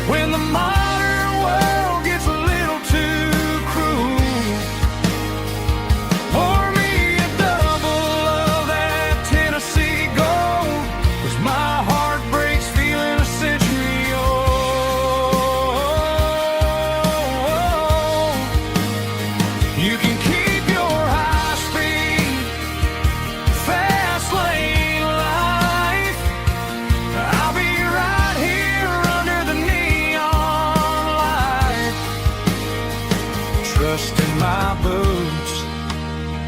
when the modern world gets a little too cruel. Pour me a double of that Tennessee Gold, 'cause my heart breaks feeling a century old. You can keep your high-speed, fast-lane life. I'll be right here under the neon light, trusting my boots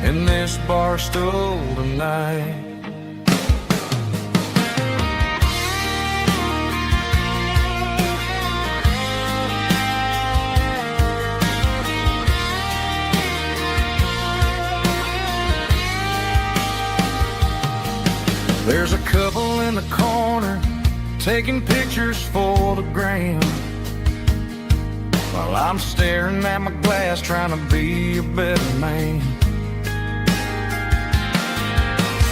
in this bar stool tonight. There's a couple in the corner taking pictures for the gram, while I'm staring at my glass trying to be a better man.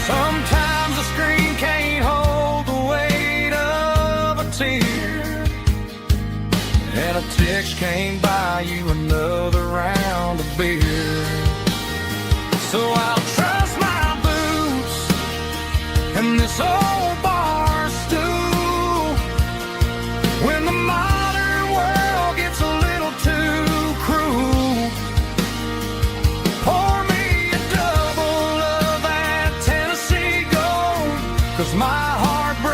Sometimes the screen can't hold the weight of a tear, and a text can't buy you another round of beer. So I'll trust my boots and this old bar stool when the modern world gets a little too cruel. Pour me a double of that Tennessee Gold, 'cause my heart breaks